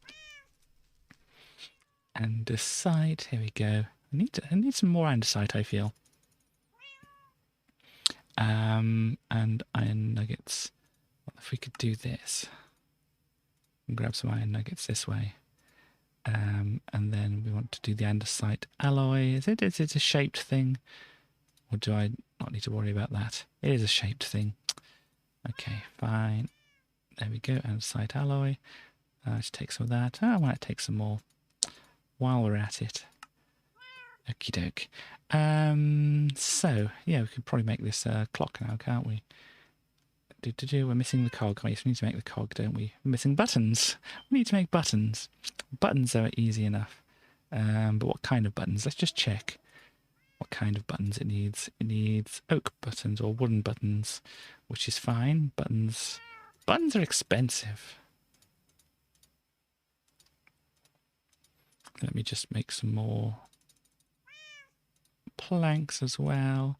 Andesite. Here we go. I need some more andesite, I feel. And iron nuggets. What if we could do this? And grab some iron nuggets this way. And then we want to do the andesite alloy. Is it a shaped thing? Or do I not need to worry about that? It is a shaped thing. Okay, fine. There we go, andesite alloy. Let's take some of that. I might take some more while we're at it. Okie doke. So, yeah, we could probably make this clock now, can't we? We're missing the cog. Oh, yes, we need to make the cog, don't we? We're missing buttons. We need to make buttons. Buttons are easy enough. But what kind of buttons? Let's just check what kind of buttons it needs. It needs oak buttons or wooden buttons, which is fine. Buttons are expensive. Let me just make some more planks as well.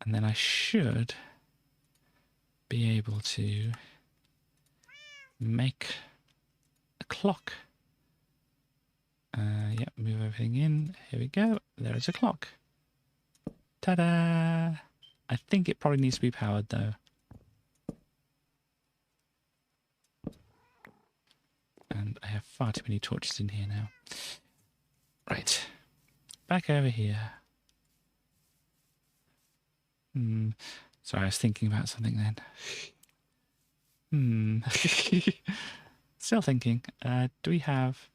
And then I should be able to make a clock. Yep, move everything in. Here we go. There is a clock. Ta-da! I think it probably needs to be powered though. And I have far too many torches in here now. Right. Back over here. Sorry, I was thinking about something then. Still thinking. Do we have...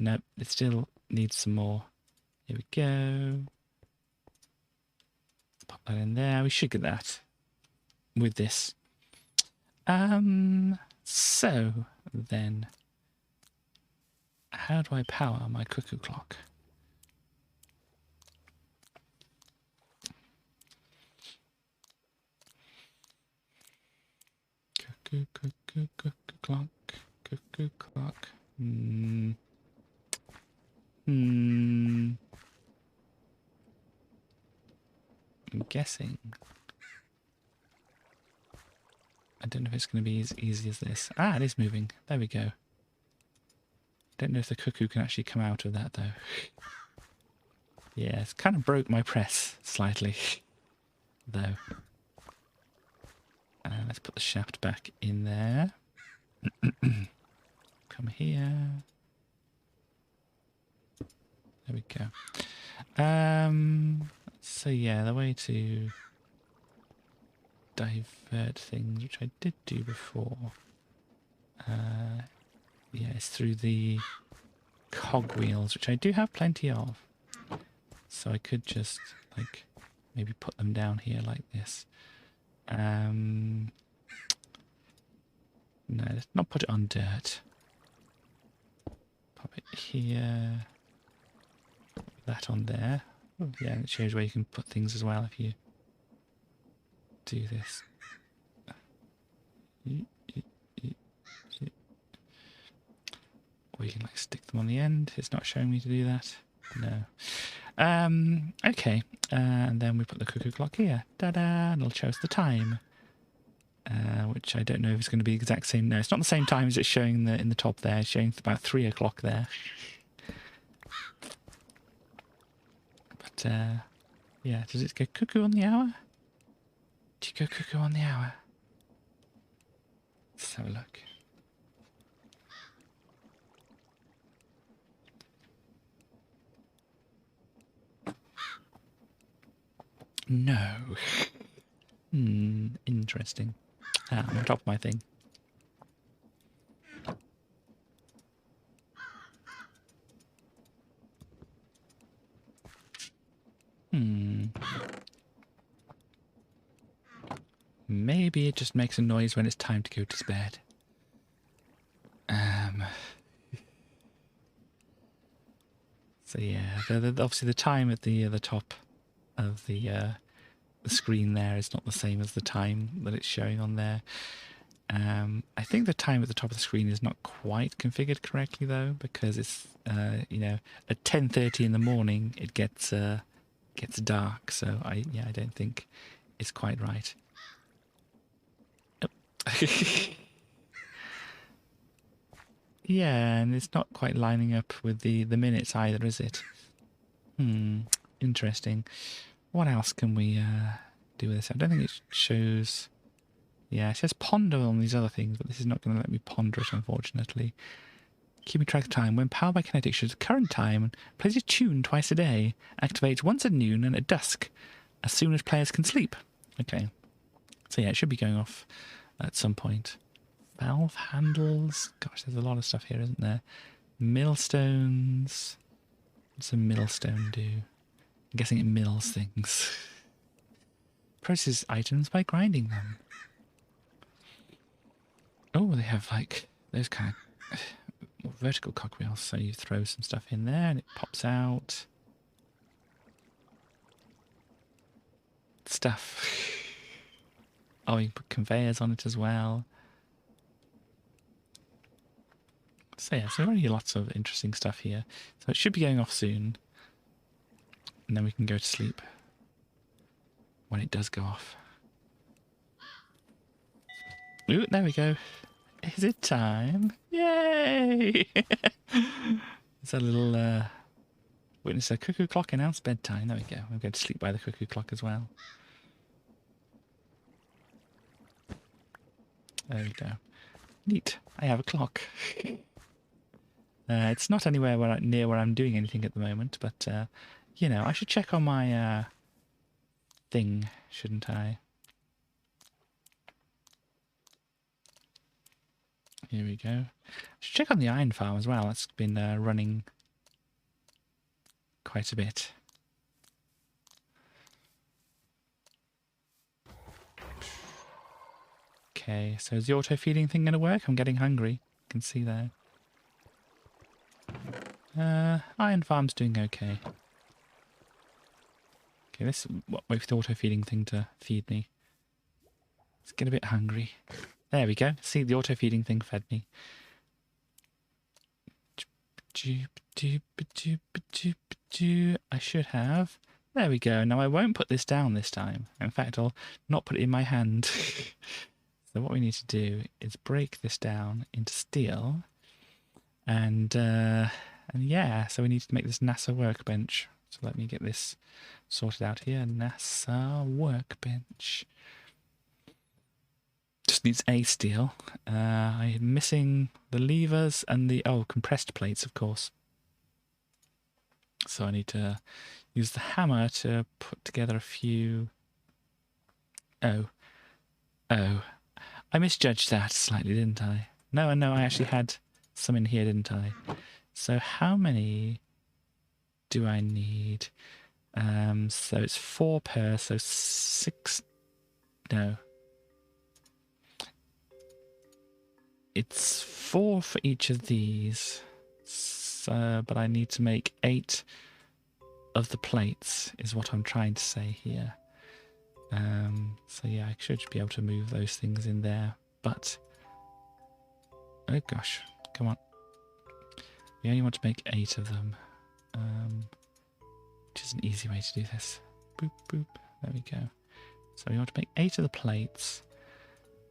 Nope, it still needs some more. Here we go. Pop that in there. We should get that with this. So then, how do I power my cuckoo clock? Cuckoo clock, cuckoo clock. I'm guessing. I don't know if it's going to be as easy as this. Ah, it is moving. There we go. Don't know if the cuckoo can actually come out of that though. Yeah, it's kind of broke my press slightly, though. Let's put the shaft back in there. Come here. There we go. So yeah, the way to divert things, which I did do before, yeah, it's through the cogwheels, which I do have plenty of. So I could just, like, maybe put them down here like this. No, let's not put it on dirt. Pop it here. Put that on there. Oh, yeah, it shows where you can put things as well if you do this. Or you can like stick them on the end. It's not showing me to do that. No. Okay. And then we put the cuckoo clock here. Ta-da! And it'll show us the time. Which I don't know if it's going to be the exact same. No, it's not the same time as it's showing in the top there. It's showing about 3 o'clock there. But, yeah, does it go cuckoo on the hour? Do you go cuckoo on the hour? Let's have a look. No. Interesting. I'm on top of my thing. Maybe it just makes a noise when it's time to go to bed. So yeah, obviously the time at the top of the screen there is not the same as the time that it's showing on there. I think the time at the top of the screen is not quite configured correctly though, because it's you know, at 10:30 in the morning it gets dark. So I don't think it's quite right. Oh. Yeah, and it's not quite lining up with the minutes either, is it? Interesting. What else can we do with this? I don't think it shows... Yeah, it says ponder on these other things, but this is not going to let me ponder it, unfortunately. Keeping track of time. When powered by kinetic, shows the current time and plays a tune twice a day. Activates once at noon and at dusk, as soon as players can sleep. Okay. So yeah, it should be going off at some point. Valve handles. Gosh, there's a lot of stuff here, isn't there? Millstones. What's a millstone do? I'm guessing it mills things. Process items by grinding them. Oh, they have like those kind of vertical cogwheels. So you throw some stuff in there and it pops out. Stuff. Oh, you can put conveyors on it as well. So yeah, so already lots of interesting stuff here. So it should be going off soon. And then we can go to sleep when it does go off. Ooh, there we go. Is it time? Yay! It's a little witness a cuckoo clock announced bedtime. There we go. I'm going to sleep by the cuckoo clock as well. There we go. Neat. I have a clock. It's not anywhere near where I'm doing anything at the moment, but you know, I should check on my thing, shouldn't I? Here we go. I should check on the iron farm as well. That's been running quite a bit. Okay, so is the auto-feeding thing going to work? I'm getting hungry. You can see there. Iron farm's doing okay. Okay, let's wait for the auto-feeding thing to feed me. Let's get a bit hungry. There we go. See, the auto-feeding thing fed me. I should have. There we go. Now I won't put this down this time. In fact, I'll not put it in my hand. So what we need to do is break this down into steel. And yeah, so we need to make this NASA workbench. So let me get this sorted out here. NASA workbench. Just needs a steel. I'm missing the levers and the compressed plates, of course. So I need to use the hammer to put together a few. Oh, I misjudged that slightly, didn't I? No, I actually had some in here, didn't I? So how many do I need? So it's 4 per, so 6. No. It's 4 for each of these. So, but I need to make 8 of the plates, is what I'm trying to say here. So yeah, I should be able to move those things in there. But, oh gosh, come on. We only want to make 8 of them. Which is an easy way to do this. Boop, boop. There we go. So we want to make 8 of the plates.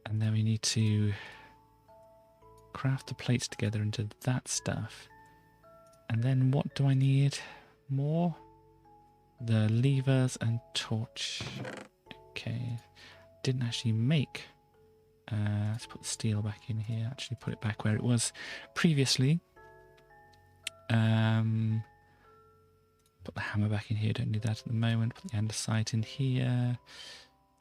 And then we need to craft the plates together into that stuff. And then what do I need more? The levers and torch. Okay. Didn't actually make. Let's put the steel back in here. Actually put it back where it was previously. Put the hammer back in here. Don't need that at the moment. Put the andesite in here.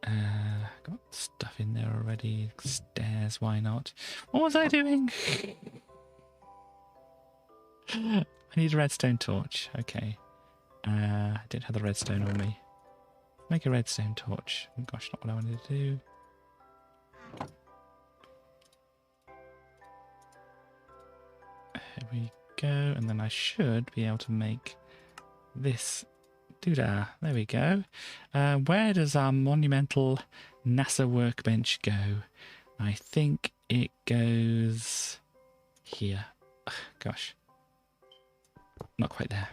Got stuff in there already. Stairs, why not? What was I doing? I need a redstone torch. Okay. I didn't have the redstone on me. Make a redstone torch. Oh, gosh, not what I wanted to do. Here we go. And then I should be able to make this doodah. There we go. Where does our monumental NASA workbench go? I think it goes here. Ugh, gosh. Not quite there.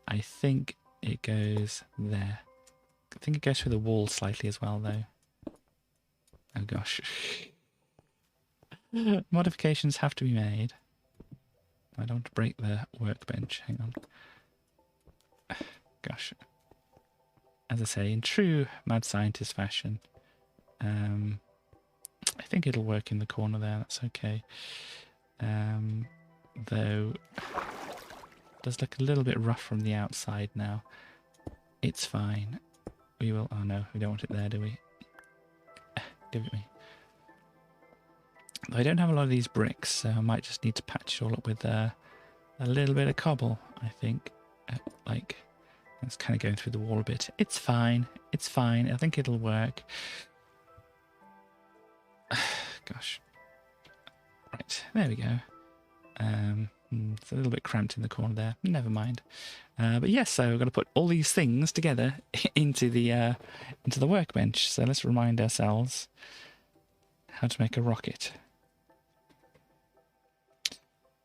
I think it goes there. I think it goes through the wall slightly as well, though. Oh, gosh. Modifications have to be made. I don't want to break the workbench. Hang on. Gosh. As I say, in true mad scientist fashion, I think it'll work in the corner there. That's okay. though it does look a little bit rough from the outside now. It's fine. We will... Oh no, we don't want it there, do we? Give it me. I don't have a lot of these bricks, so I might just need to patch it all up with a little bit of cobble, I think. Like, it's kind of going through the wall a bit. It's fine. It's fine. I think it'll work. Gosh. Right, there we go. It's a little bit cramped in the corner there. Never mind. But yes, so we're going to put all these things together into the workbench. So let's remind ourselves how to make a rocket.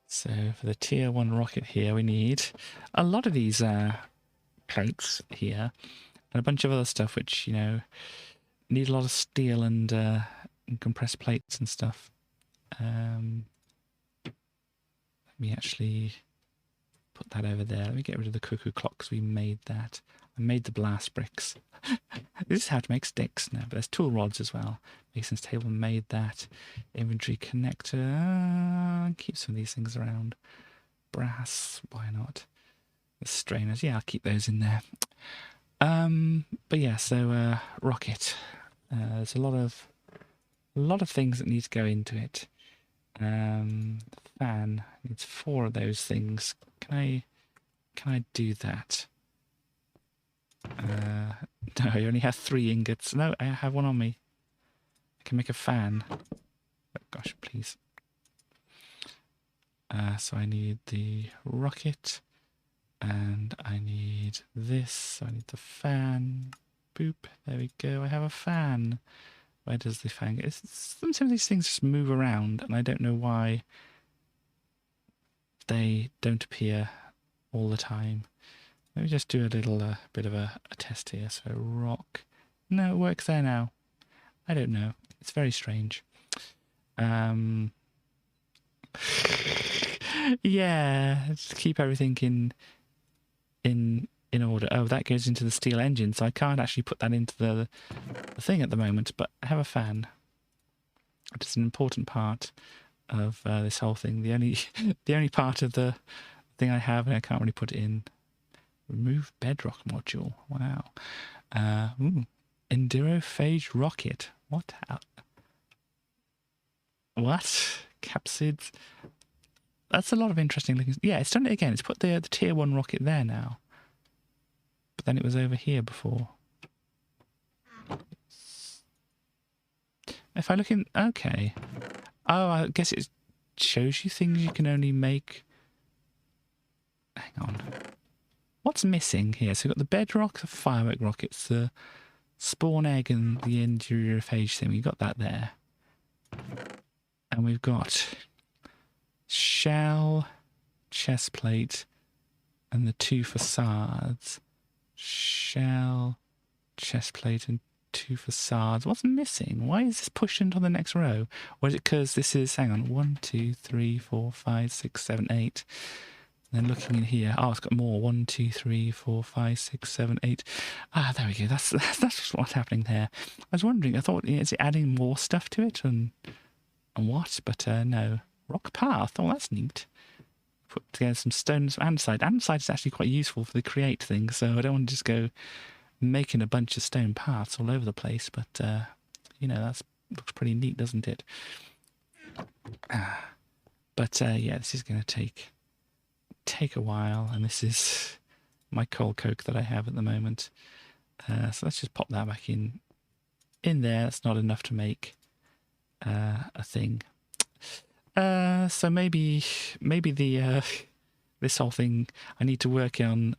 So for the tier 1 rocket here, we need a lot of these plates here and a bunch of other stuff which, you know, need a lot of steel and compressed plates and stuff. Let me actually put that over there. Let me get rid of the cuckoo clock because we made that. I made the blast bricks. This is how to make sticks now, but there's tool rods as well. Mason's table made that. Inventory connector. Keep some of these things around. Brass, why not? The strainers, yeah, I'll keep those in there. But yeah, so rocket. There's a lot of things that need to go into it. Fan needs 4 of those things. Can I do that? No, I only have 3 ingots. No, I have one on me. I can make a fan. Oh gosh, please. So I need the rocket, and I need this. So I need the fan. Boop. There we go. I have a fan. Where does the fan go? Sometimes these things just move around, and I don't know why they don't appear all the time. Let me just do a little bit of a test here. So rock. No, it works there now. I don't know. It's very strange. Yeah, just keep everything in order. Oh, that goes into the steel engine, so I can't actually put that into the thing at the moment, but I have a fan. It's an important part of this whole thing. The only part of the thing I have, and I can't really put it in. Remove bedrock module. Wow. Endurophage rocket. What? What? Capsids. That's a lot of interesting looking. Yeah, it's done it again. It's put the tier 1 rocket there now. But then it was over here before. If I look in... Okay. Oh, I guess it shows you things you can only make... Hang on. What's missing here? So we've got the bedrock, the firework rockets, the spawn egg, and the endurophage thing. We've got that there. And we've got shell, chest plate, and the 2 facades. Shell, chest plate, and 2 facades. What's missing? Why is this pushed into the next row? Or is it because this is, hang on, 1, 2, 3, 4, 5, 6, 7, 8. And then looking in here, oh, it's got more. 1, 2, 3, 4, 5, 6, 7, 8. Ah, there we go. That's what's happening there. I was wondering, I thought, is it adding more stuff to it and what? But no. Rock path. Oh, that's neat. Put together some stones and andesite. Andesite is actually quite useful for the create thing, so I don't want to just go making a bunch of stone paths all over the place, but, you know, that looks pretty neat, doesn't it? But, yeah, this is going to take a while, and this is my cold coke that I have at the moment. So let's just pop that back in there. That's not enough to make a thing. So maybe the this whole thing, I need to work on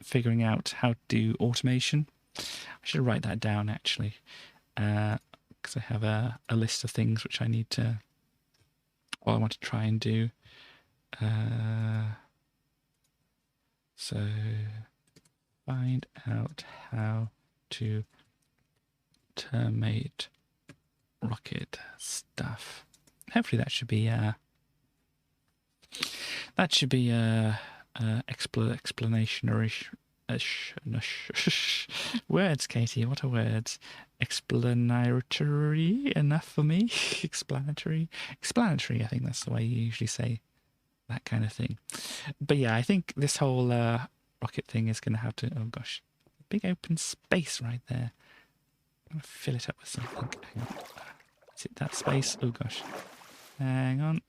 figuring out how to do automation. I should write that down actually, because I have a list of things which I need to, well, I want to try and do. So find out how to automate rocket stuff. Hopefully that should be explanation-ish. Words, Katie, what are words? Explanatory enough for me? Explanatory, I think that's the way you usually say that kind of thing. But yeah, I think this whole rocket thing is going to have to, oh gosh, big open space right there. I'm going to fill it up with something. Hang on. Is it that space? Oh gosh. Hang on.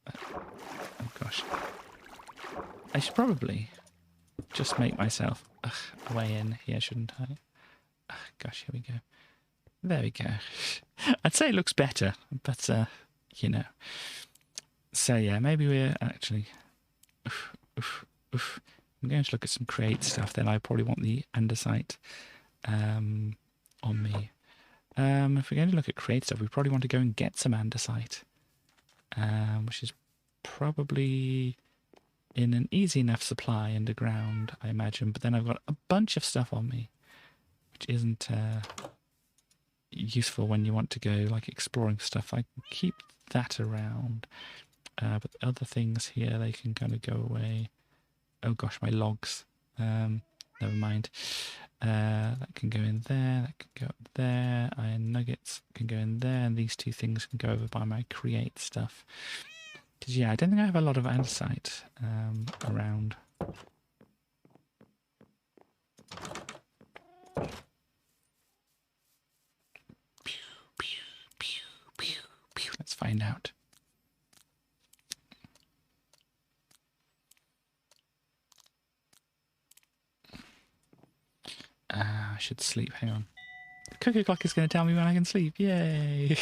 Oh gosh. I should probably just make myself a way in here, shouldn't I? Gosh, here we go. There we go. I'd say it looks better, but you know. So yeah, maybe we're actually... I'm going to look at some create stuff, then I probably want the andesite on me. If we're going to look at create stuff, we probably want to go and get some andesite, which is probably in an easy enough supply underground, I imagine. But then I've got a bunch of stuff on me, which isn't useful when you want to go like exploring stuff. I can keep that around. But other things here, they can kind of go away. Oh gosh, my logs. Never mind. That can go in there. That can go up there. Iron nuggets can go in there. And these two things can go over by my create stuff. Because yeah, I don't think I have a lot of andesite around. Let's find out. I should sleep. Hang on. The Cuckoo Clock is going to tell me when I can sleep. Yay!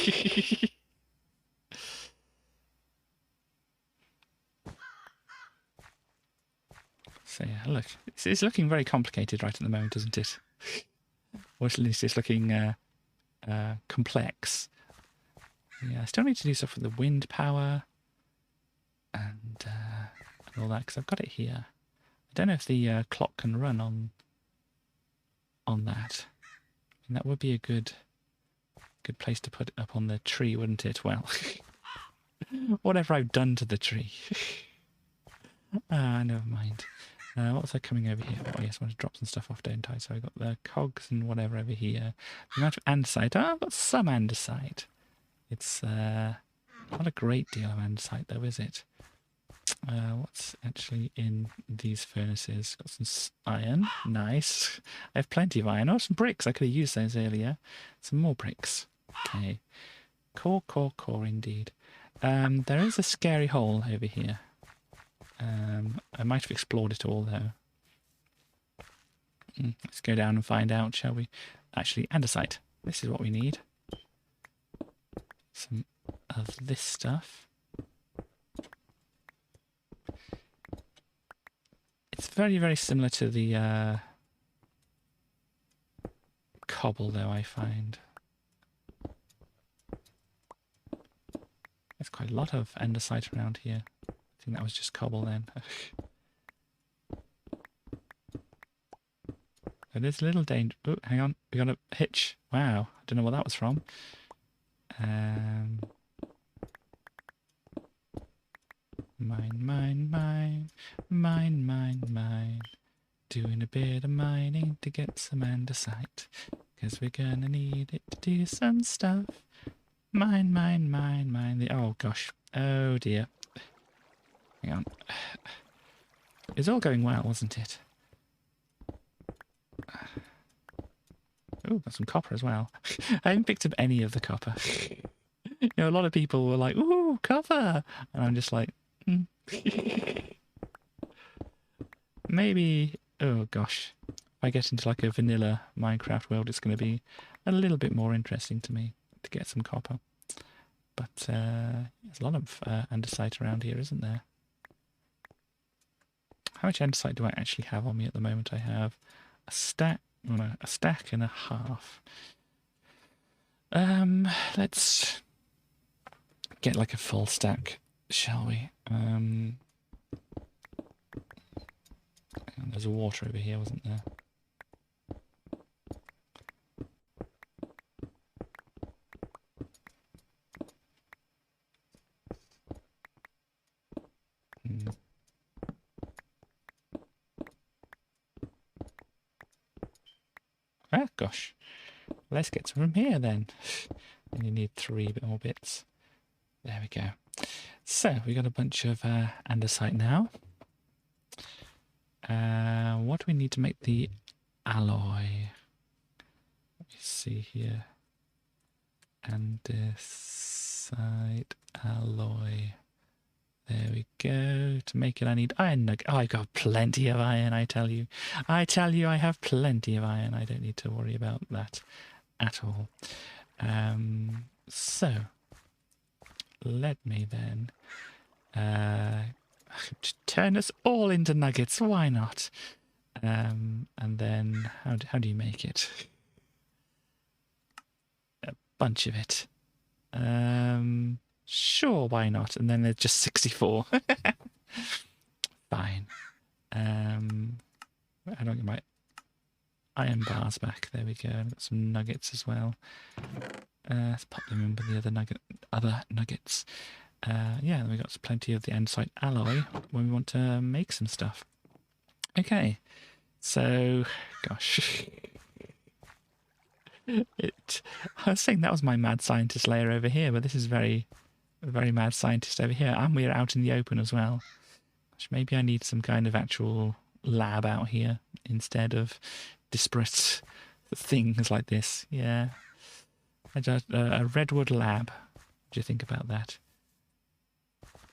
So yeah, look. It's looking very complicated right at the moment, isn't it? Or at least it's looking complex. Yeah, I still need to do stuff with the wind power and all that, because I've got it here. I don't know if the clock can run on that. And that would be a good place to put it up on the tree, wouldn't it? Well, whatever I've done to the tree. Never mind. What was I coming over here? Oh yes, I want to drop some stuff off, don't I? So I've got the cogs and whatever over here. The amount of andesite. Oh, I've got some andesite. It's not a great deal of andesite though, is it? What's actually in these furnaces? Got some iron. Nice. I have plenty of iron. Oh, some bricks. I could have used those earlier. Some more bricks. Okay. Core indeed. There is a scary hole over here. I might have explored it all though. Let's go down and find out, shall we? Actually, andesite. This is what we need. Some of this stuff. It's very, very similar to the cobble, though, I find. There's quite a lot of andesite around here. I think that was just cobble then. It is a little dangerous. Oh, hang on. We got a hitch. Wow. I don't know what that was from. Mine. Doing a bit of mining to get some andesite. Because we're gonna need it to do some stuff. Mine. Oh gosh. Oh dear. Hang on. It's all going well, wasn't it? Oh, got some copper as well. I haven't picked up any of the copper. You know, a lot of people were like, ooh, copper! And I'm just like, maybe, oh gosh, if I get into like a vanilla Minecraft world, it's going to be a little bit more interesting to me to get some copper. But there's a lot of andesite around here, isn't there? How much andesite do I actually have on me at the moment? I have a stack, well, no, a stack and a half. Let's get like a full stack, shall we? There's a water over here, wasn't there? Ah, gosh. Let's get some from here then. And you need 3 more bits. There we go. So we got a bunch of andesite now. What do we need to make the alloy? Let me see here. Andesite alloy. There we go. To make it, I need iron nugget. Oh, I got plenty of iron, I tell you. I tell you, I have plenty of iron. I don't need to worry about that at all. So, let me then turn us all into nuggets. Why not? And then, how do you make it? A bunch of it. Sure, why not? And then there's just 64. Fine. I don't get my iron bars back. There we go. I've got some nuggets as well. Let's pop them in with the other nuggets. Yeah, we got plenty of the andesite alloy when we want to make some stuff. Okay, so gosh, I was saying that was my mad scientist layer over here, but this is very mad scientist over here, and we're out in the open as well. Gosh, maybe I need some kind of actual lab out here instead of disparate things like this. Yeah, a redwood lab. What do you think about that?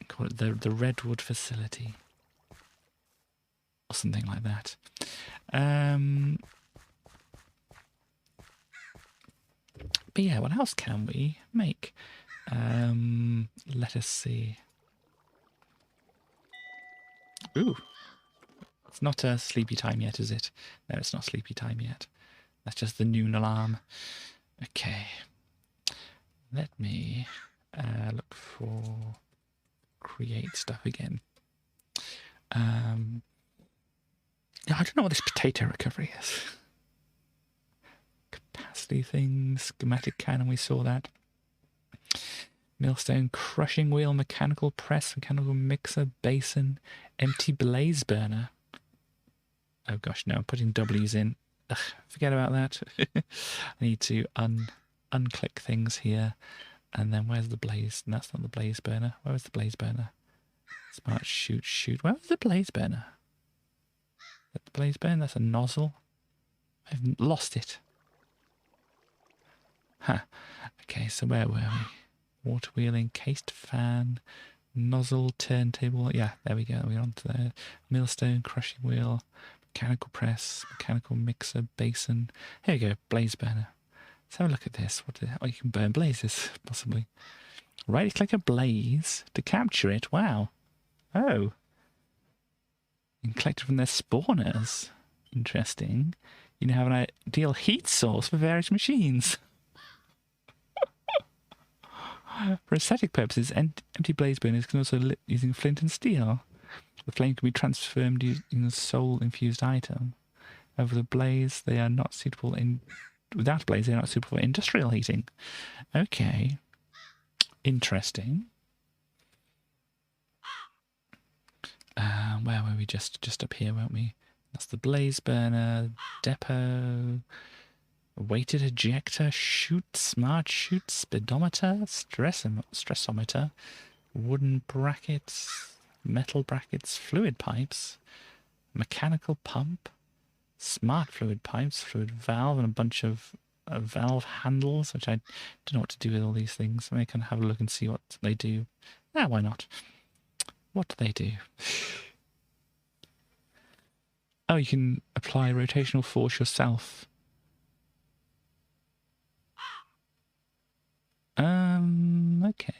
Call it the redwood facility or something like that. But yeah, what else can we make? Let us see. Ooh, it's not a sleepy time yet, is it? No, it's not sleepy time yet. That's just the noon alarm. Okay, let me look for create stuff again. Yeah, I don't know what this potato recovery is. Capacity things, schematic cannon, we saw that. Millstone crushing wheel, mechanical press, mechanical mixer, basin, empty blaze burner. Oh gosh, no, I'm putting W's in. Ugh, forget about that. I need to unclick things here. And then where's the blaze? That's not the blaze burner. Where was the blaze burner? Smart shoot. Where was the blaze burner? Is that the blaze burner? That's a nozzle. I've lost it. Huh. Okay, so where were we? Water wheel, encased fan, nozzle, turntable. Yeah, there we go. We're on to the millstone, crushing wheel, mechanical press, mechanical mixer, basin. Here we go, blaze burner. Let's have a look at this. Oh, you can burn blazes, possibly. Right click a blaze to capture it. Wow. Oh. You can collect it from their spawners. Interesting. You now have an ideal heat source for various machines. For aesthetic purposes, empty blaze burners can also lit using flint and steel. The flame can be transformed using a soul-infused item. Over the blaze, they are not suitable without a blaze, they are not suitable for industrial heating. Okay. Interesting. Where were we? Just up here, weren't we? That's the blaze burner, depot, weighted ejector, smart chute, speedometer, stressometer, wooden brackets, metal brackets, fluid pipes, mechanical pump, smart fluid pipes, fluid valve, and a bunch of valve handles, which I don't know what to do with all these things. I may kind of have a look and see what they do. Why not? What do they do? Oh, you can apply rotational force yourself. Okay.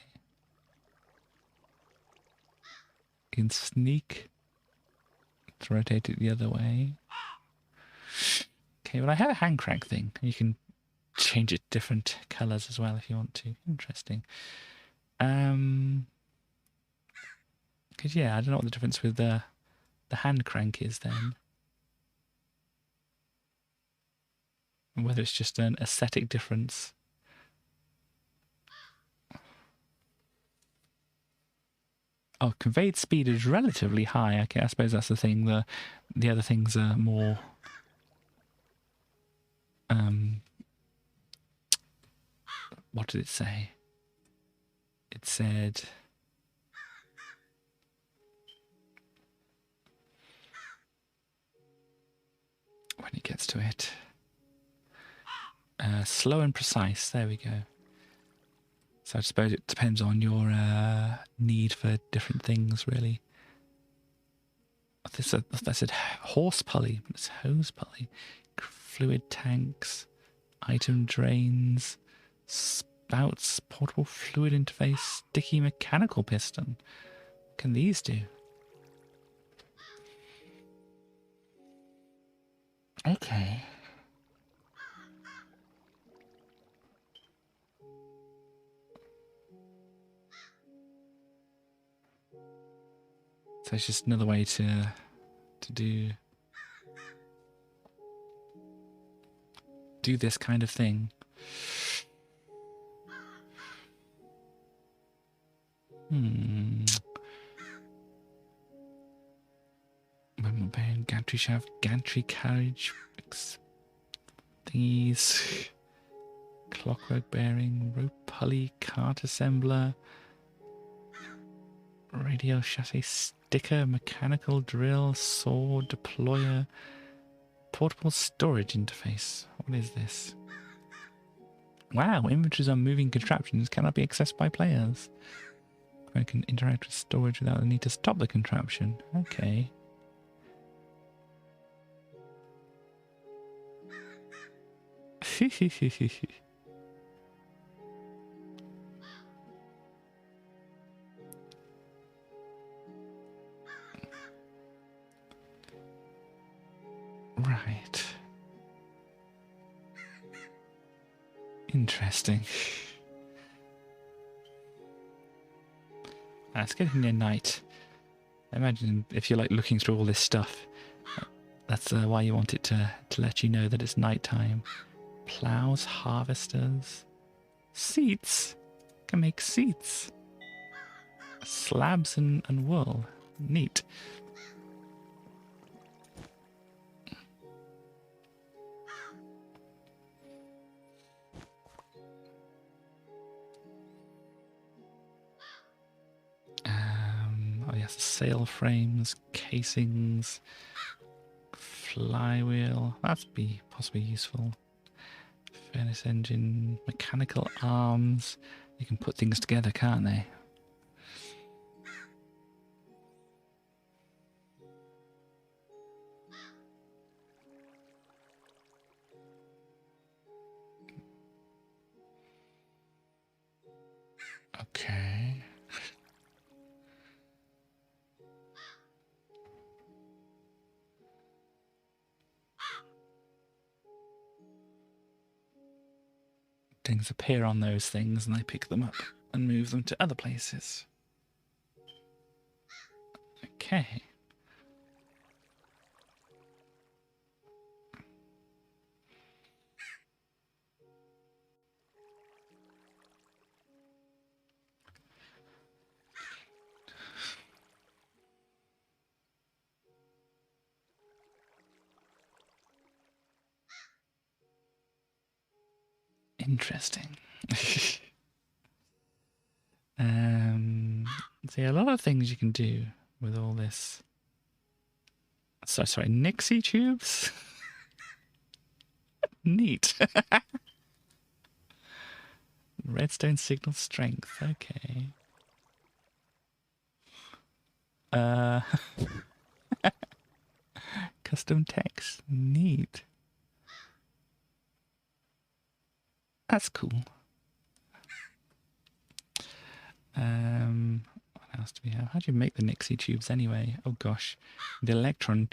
You can sneak to rotate it the other way. Okay, well I have a hand crank thing. You can change it different colours as well if you want to. Interesting. Because yeah, I don't know what the difference with the hand crank is then. And whether it's just an aesthetic difference. Oh, conveyed speed is relatively high. Okay, I suppose that's the thing. The other things are more what did it say? It said when it gets to it. Slow and precise. There we go. So I suppose it depends on your need for different things, really. I said horse pulley, but it's hose pulley. Fluid tanks, item drains, spouts, portable fluid interface, sticky mechanical piston. What can these do? Okay. So it's just another way to do this kind of thing. Gantry shaft, gantry carriage, thingies, clockwork bearing, rope pulley, cart assembler, radial chassis sticker, mechanical drill, saw, deployer, portable storage interface. What is this? Wow, inventories on moving contraptions cannot be accessed by players. I can interact with storage without the need to stop the contraption. Okay. Right. Interesting. It's getting near night. Imagine if you're like looking through all this stuff. That's why you want it to let you know that it's nighttime. Plows, harvesters, seats. Can make seats. Slabs and wool. Neat. Oh yes, sail frames, casings, flywheel. That'd be possibly useful. Furnace engine, mechanical arms. You can put things together, can't they? Okay. Things appear on those things and I pick them up and move them to other places. Okay. Interesting. See, a lot of things you can do with all this. So, sorry, Nixie tubes? Neat. Redstone signal strength, okay. Custom text, neat. That's cool. What else do we have? How do you make the Nixie tubes anyway? Oh gosh. The electron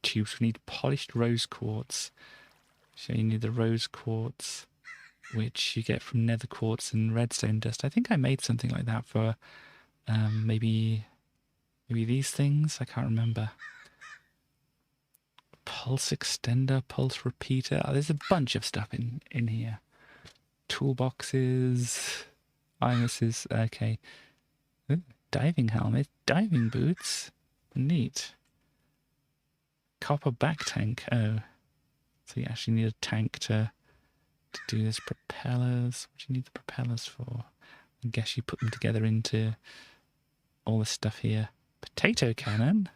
tubes, we need polished rose quartz. So you need the rose quartz, which you get from nether quartz and redstone dust. I think I made something like that for maybe these things. I can't remember. Pulse extender, pulse repeater. Oh, there's a bunch of stuff in here. Toolboxes, irises. Okay. Ooh, diving helmet, diving boots. Neat. Copper back tank. Oh, so you actually need a tank to do this. Propellers. What do you need the propellers for? I guess you put them together into all this stuff here. Potato cannon.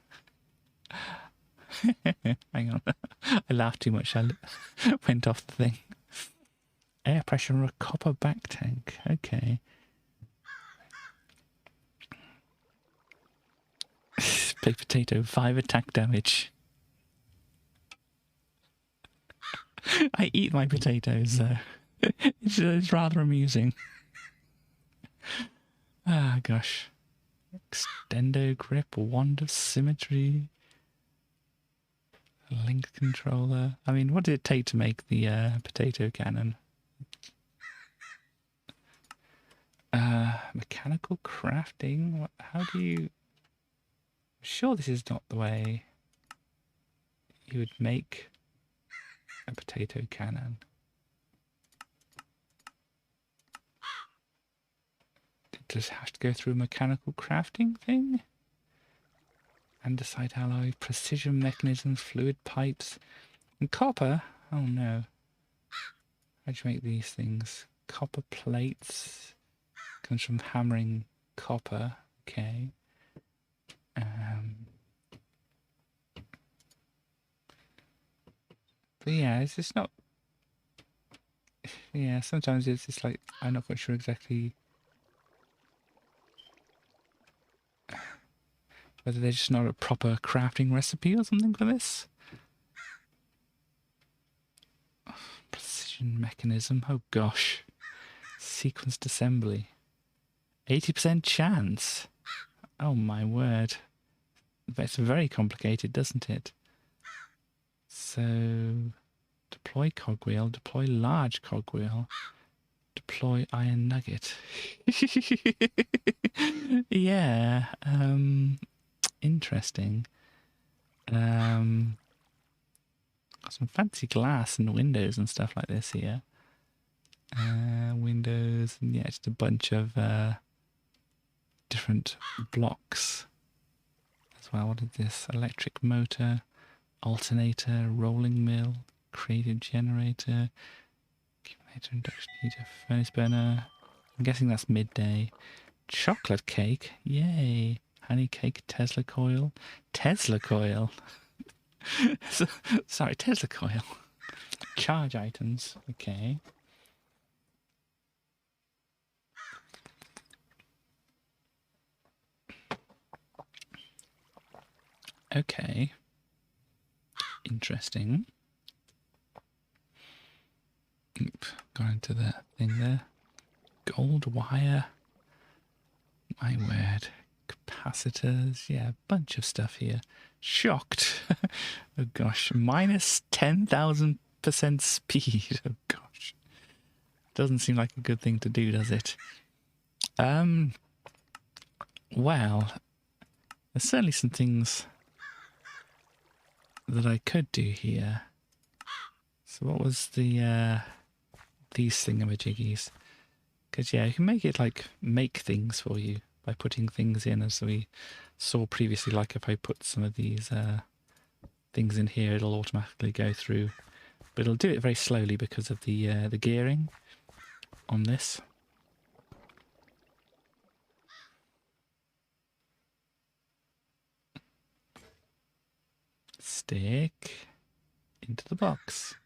Hang on. I laughed too much. I went off the thing. Air pressure on a copper back tank. Okay. Baked potato, 5 attack damage. I eat my potatoes, so it's rather amusing. Ah, gosh. Extendo grip, wand of symmetry, link controller. I mean, what did it take to make the potato cannon? Mechanical crafting? What, how do you... I'm sure this is not the way you would make a potato cannon. It does have to go through a mechanical crafting thing? Andesite alloy, precision mechanisms, fluid pipes, and copper? Oh no. How'd you make these things? Copper plates. Comes from hammering copper. Okay. But yeah, it's just not... Yeah, sometimes it's just like, I'm not quite sure exactly whether there's just not a proper crafting recipe or something for this. Precision mechanism. Oh gosh. Sequenced assembly. 80% chance. Oh my word. That's very complicated, doesn't it? So, deploy cogwheel, deploy large cogwheel, deploy iron nugget. Yeah, interesting. Got some fancy glass and windows and stuff like this here. Windows, and yeah, just a bunch of different blocks as well. What is this? Electric motor, alternator, rolling mill, creative generator, accumulator, induction heater, furnace burner. I'm guessing that's midday. Chocolate cake, yay! Honey cake, Tesla coil. Tesla coil. Sorry, Tesla coil. Charge items. Okay. Okay. Interesting. Oop, got into that thing there. Gold wire. My word. Capacitors. Yeah, a bunch of stuff here. Shocked. Oh gosh. Minus 10,000% speed. Oh gosh. Doesn't seem like a good thing to do, does it? Well, there's certainly some things that I could do here. So what was the these thingamajiggies? Because yeah, you can make it like make things for you by putting things in, as we saw previously. Like if I put some of these things in here, it'll automatically go through, but it'll do it very slowly because of the gearing on this. Stick into the box.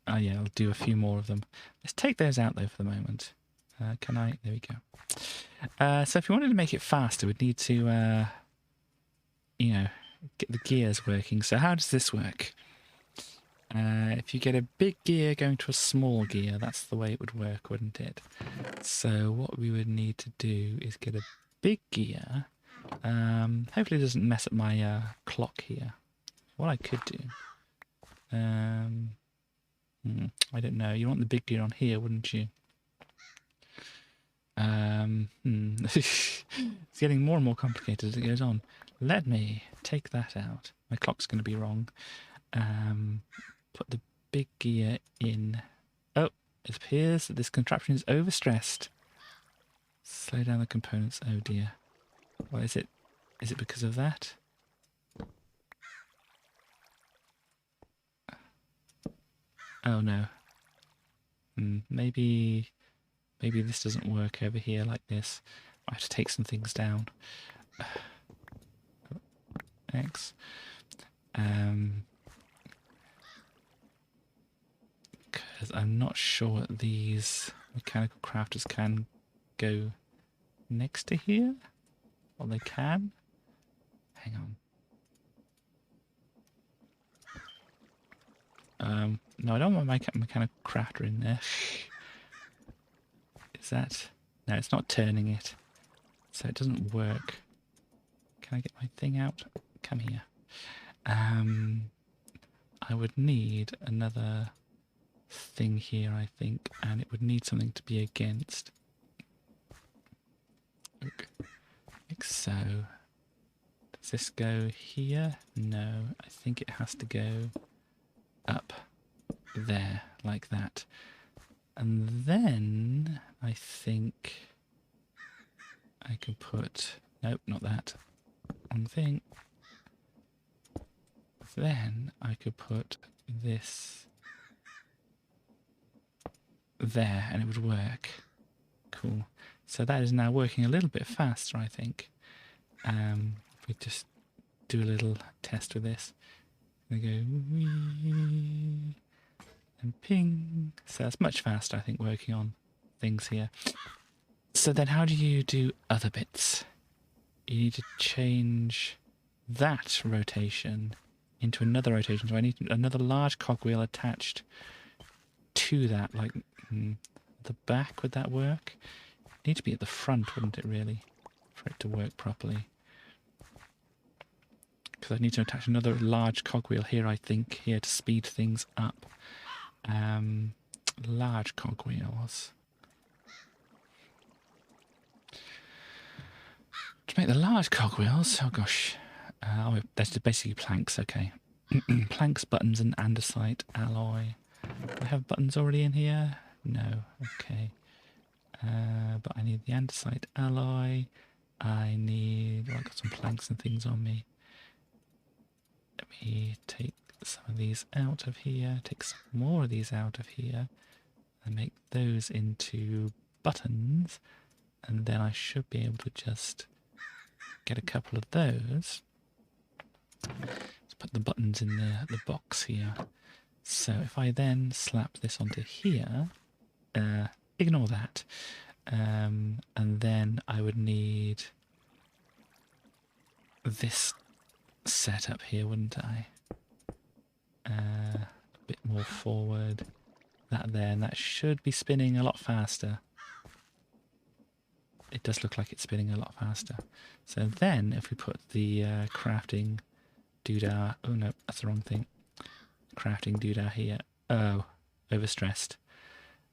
Oh yeah, I'll do a few more of them. Let's take those out though for the moment. Can I? There we go. So if you wanted to make it faster, we'd need to, you know, get the gears working. So how does this work? If you get a big gear going to a small gear, that's the way it would work, wouldn't it? So what we would need to do is get a big gear. Hopefully it doesn't mess up my clock here. What I could do... I don't know. You want the big gear on here, wouldn't you? It's getting more and more complicated as it goes on. Let me take that out. My clock's going to be wrong. Put the big gear in. Oh, it appears that this contraption is overstressed. Slow down the components. Oh dear. What is it? Is it because of that? Oh no. Maybe this doesn't work over here like this. I have to take some things down. X. Because I'm not sure that these mechanical crafters can go next to here. Well, they can. Hang on. No, I don't want my mechanical crafter in there. Is that... No, it's not turning it. So it doesn't work. Can I get my thing out? Come here. I would need another thing here, I think, and it would need something to be against. Look, like so. Does this go here? No, I think it has to go up there, like that. And then I think I can put... Nope, not that. Wrong thing. Then I could put this there and it would work. Cool. So that is now working a little bit faster, I think. If we just do a little test with this. We go wee and ping. So that's much faster, I think, working on things here. So then how do you do other bits? You need to change that rotation into another rotation. So I need another large cogwheel attached to that, like the back. Would that work? It'd need to be at the front, wouldn't it, really, for it to work properly? Because I need to attach another large cogwheel here, I think, here to speed things up. Large cogwheels. To make the large cogwheels, oh gosh, that's basically planks, okay. Planks, buttons, and andesite alloy. Do I have buttons already in here? No, okay. But I need the andesite alloy. I need... Well, I've got some planks and things on me. Let me take some of these out of here, take some more of these out of here, and make those into buttons. And then I should be able to just get a couple of those. Let's put the buttons in the box here. So if I then slap this onto here, ignore that, and then I would need this setup here, wouldn't I? A bit more forward, that there, and that should be spinning a lot faster. It does look like it's spinning a lot faster. So then if we put the crafting doodah... Oh no, that's the wrong thing. Crafting doodah here. Oh, overstressed.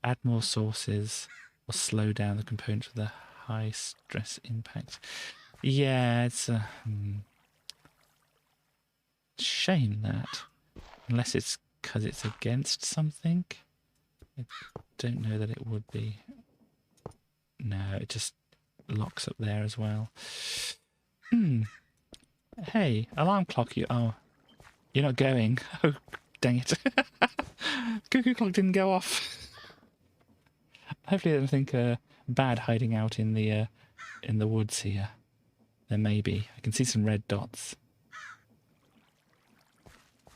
Add more sources or slow down the components with a high stress impact. Yeah, it's a shame that. Unless it's because it's against something. I don't know that it would be. No, it just locks up there as well. Hey, alarm clock, you... Oh, you're not going. Oh, dang it. Cuckoo clock didn't go off. Hopefully I don't think bad hiding out in the woods here. There may be. I can see some red dots.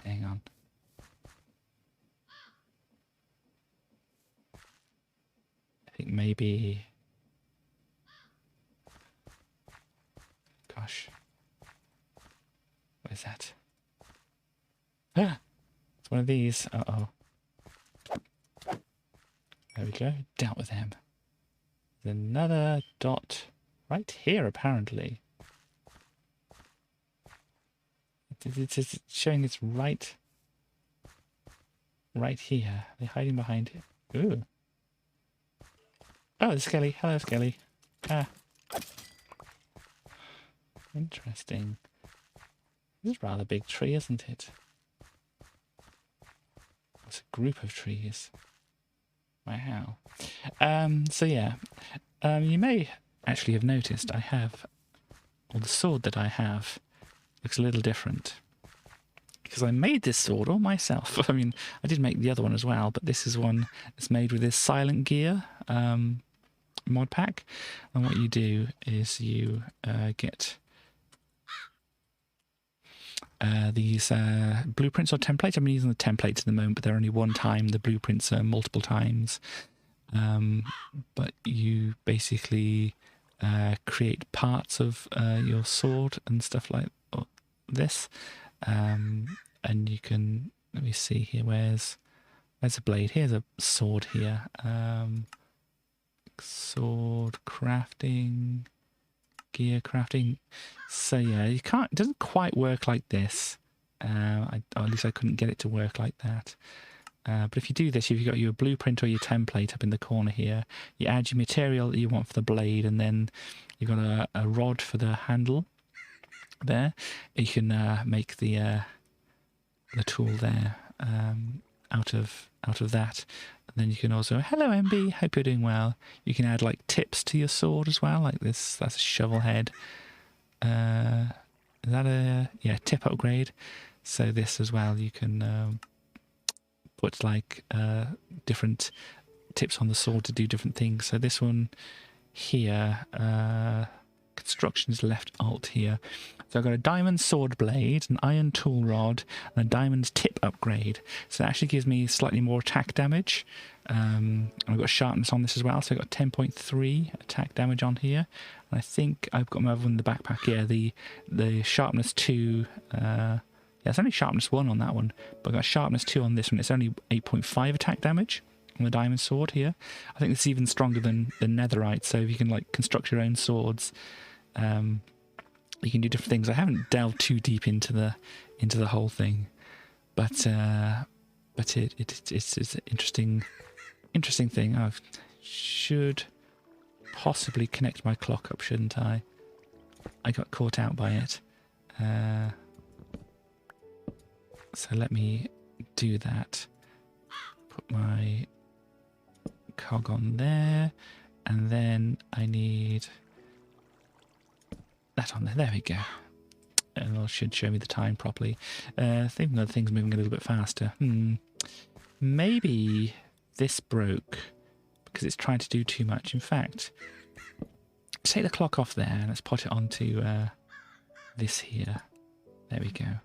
Hang on. I think maybe... Gosh. What is that? Ah! It's one of these. Uh-oh. There we go. Dealt with them. There's another dot right here, apparently. It's showing it's right here. They're hiding behind it. Ooh. Oh, the Skelly. Hello, Skelly. Ah. Interesting. This is a rather big tree, isn't it? It's a group of trees. Wow. So yeah, you may actually have noticed I have, or the sword that I have looks a little different. Because I made this sword all myself. I mean, I did make the other one as well, but this is one that's made with this Silent Gear mod pack. And what you do is you get... these blueprints or templates. I'm using the templates at the moment, but they're only one time. The blueprints are multiple times. But you basically create parts of your sword and stuff like this. And you can, let me see here, where's a blade? Here's a sword here. Sword crafting, gear crafting. So yeah, you can't, it doesn't quite work like this. Or at least I couldn't get it to work like that. But if you do this, you've got your blueprint or your template up in the corner here. You add your material that you want for the blade, and then you've got a rod for the handle there. You can make the tool there out of that. And then you can also, hello MB, hope you're doing well. You can add like tips to your sword as well, like this. That's a shovel head. Is that a tip upgrade? So this as well, you can put like different tips on the sword to do different things. So this one here, construction is left alt here. So I've got a diamond sword blade, an iron tool rod, and a diamond tip upgrade. So that actually gives me slightly more attack damage. And I've got sharpness on this as well, so I've got 10.3 attack damage on here. And I think I've got my other one in the backpack. Yeah, the sharpness 2. Yeah, it's only sharpness 1 on that one, but I've got sharpness 2 on this one. It's only 8.5 attack damage on the diamond sword here. I think this is even stronger than netherite. So if you can like construct your own swords, you can do different things. I haven't delved too deep into the whole thing, but it's an interesting thing. I should possibly connect my clock up, shouldn't I? I got caught out by it. So let me do that. Put my cog on there, and then I need that on there. There we go. And it should show me the time properly. Even though the thing's moving a little bit faster. Maybe this broke because it's trying to do too much. In fact, take the clock off there and let's put it onto this here. There we go.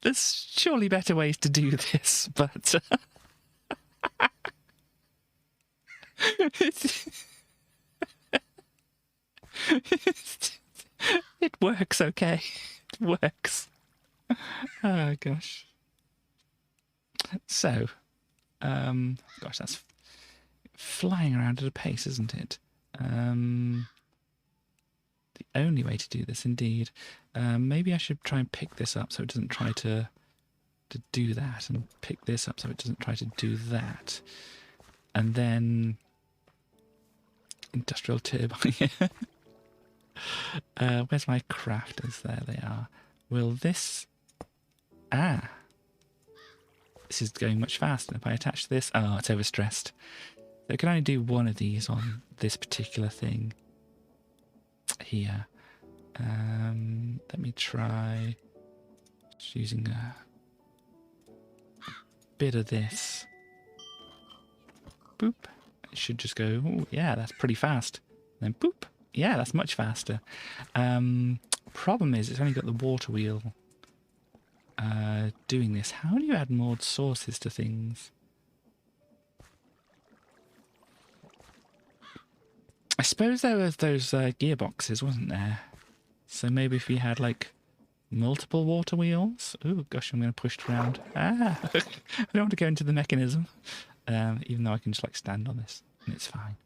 There's surely better ways to do this, but it works okay. It works. Oh gosh. So, gosh, that's flying around at a pace, isn't it? The only way to do this, indeed. Maybe I should try and pick this up so it doesn't try to do that, and pick this up so it doesn't try to do that. And then industrial turbine. Where's my crafters? There they are. Will this... Ah! This is going much faster. If I attach this... Oh, it's overstressed. So I can only do one of these on this particular thing here. Let me try just using a bit of this. Boop. It should just go, ooh, yeah, that's pretty fast. And then boop. Yeah, that's much faster. Problem is, it's only got the water wheel doing this. How do you add more sources to things? I suppose there was those gearboxes, wasn't there? So maybe if you had like multiple water wheels. Oh gosh, I'm going to push it around. Ah, I don't want to go into the mechanism, even though I can just like stand on this and it's fine.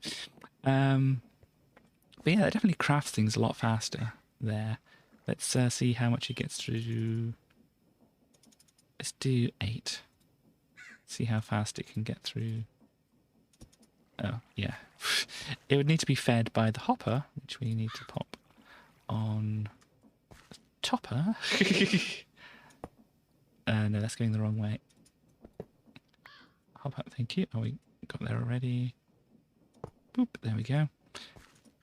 But yeah, it definitely crafts things a lot faster there. Let's see how much it gets through. Let's do 8. See how fast it can get through. Oh, yeah. It would need to be fed by the hopper, which we need to pop on the topper. No, that's going the wrong way. Hop up, thank you. Oh, we got there already. Boop, there we go.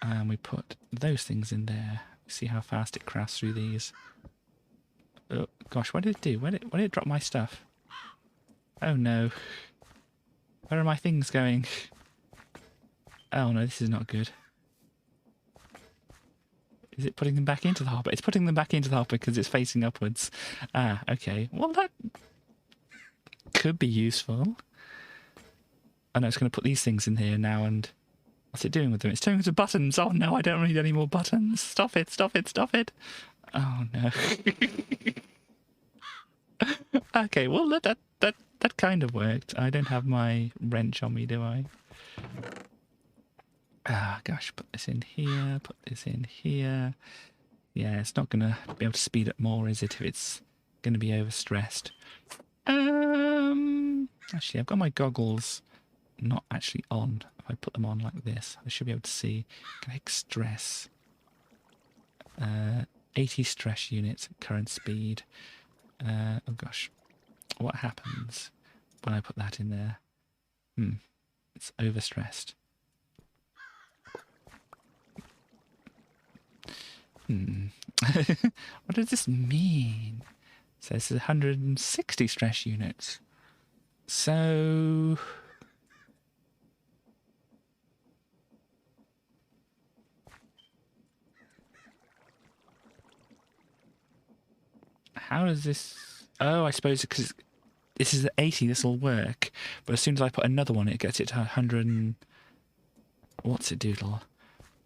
And we put those things in there. See how fast it crafts through these. Oh, gosh, what did it do? Where did it drop my stuff? Oh, no. Where are my things going? Oh, no, this is not good. Is it putting them back into the hopper? It's putting them back into the hopper because it's facing upwards. Ah, okay. Well, that could be useful. I know it's going to put these things in here now, and what's it doing with them? It's turning into buttons. Oh no, I don't need any more buttons. Stop it, stop it, stop it. Oh no. Okay, well that kind of worked. I don't have my wrench on me, do I? Ah, gosh, put this in here, put this in here. Yeah, it's not going to be able to speed up more, is it, if it's going to be overstressed? Actually, I've got my goggles not actually on. If I put them on like this, I should be able to see. Connect stress. 80 stress units at current speed. Oh gosh, what happens when I put that in there? It's overstressed. What does this mean? It says 160 stress units. So how does this... Oh, I suppose because this is at 80, this will work. But as soon as I put another one, it gets it to 100 and... What's it doodle?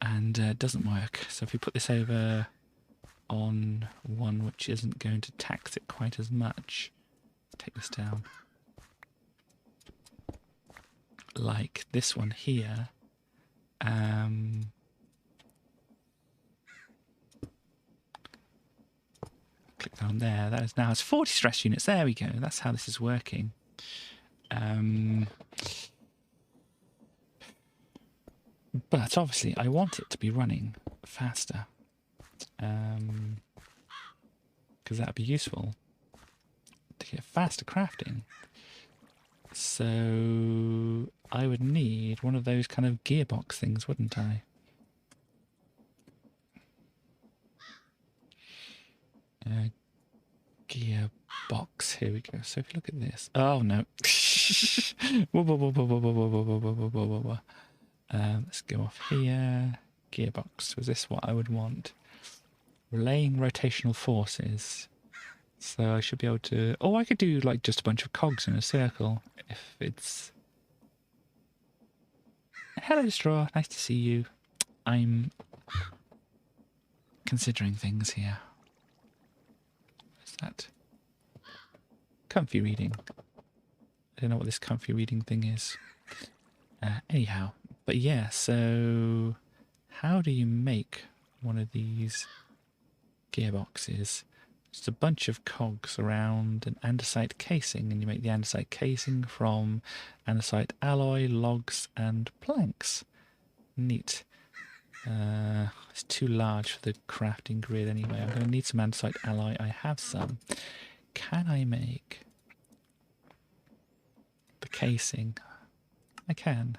And it doesn't work. So if we put this over on one which isn't going to tax it quite as much, take this down. Like this one here. Click that on there. That is now has 40 stress units. There we go. That's how this is working. But obviously I want it to be running faster. Because that would be useful to get faster crafting. So I would need one of those kind of gearbox things, wouldn't I? Gearbox. Here we go. So if you look at this. Oh no. Let's go off here. Gearbox. Was this what I would want? Relaying rotational forces. So I should be able to... Oh, I could do like just a bunch of cogs in a circle if it's... Hello, Straw. Nice to see you. I'm considering things here. What's that? Comfy reading. I don't know what this comfy reading thing is. Anyhow. But yeah, so how do you make one of these gearboxes? Just a bunch of cogs around an andesite casing, and you make the andesite casing from andesite alloy, logs, and planks. Neat. It's too large for the crafting grid anyway. I'm going to need some andesite alloy. I have some. Can I make the casing? I can.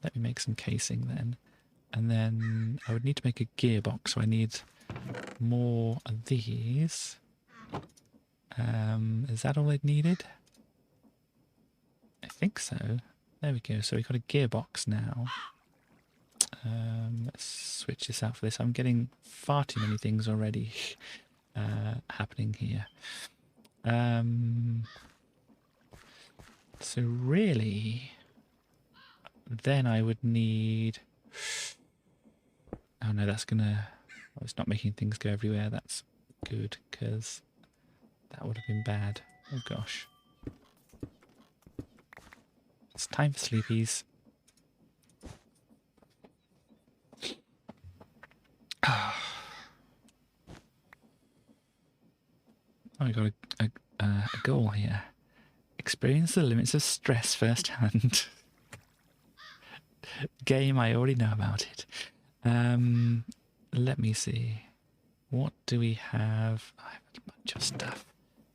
Let me make some casing then. And then I would need to make a gearbox, so I need more of these. Is that all it needed? I think so. There we go. So we've got a gearbox now. Let's switch this out for this. I'm getting far too many things already happening here. So really, then I would need... Oh no, that's gonna... Oh, it's not making things go everywhere. That's good, because that would have been bad. Oh gosh. It's time for sleepies. Oh, I got a goal here. Experience the limits of stress firsthand. Game, I already know about it. Let me see. What do we have? I have a bunch of stuff.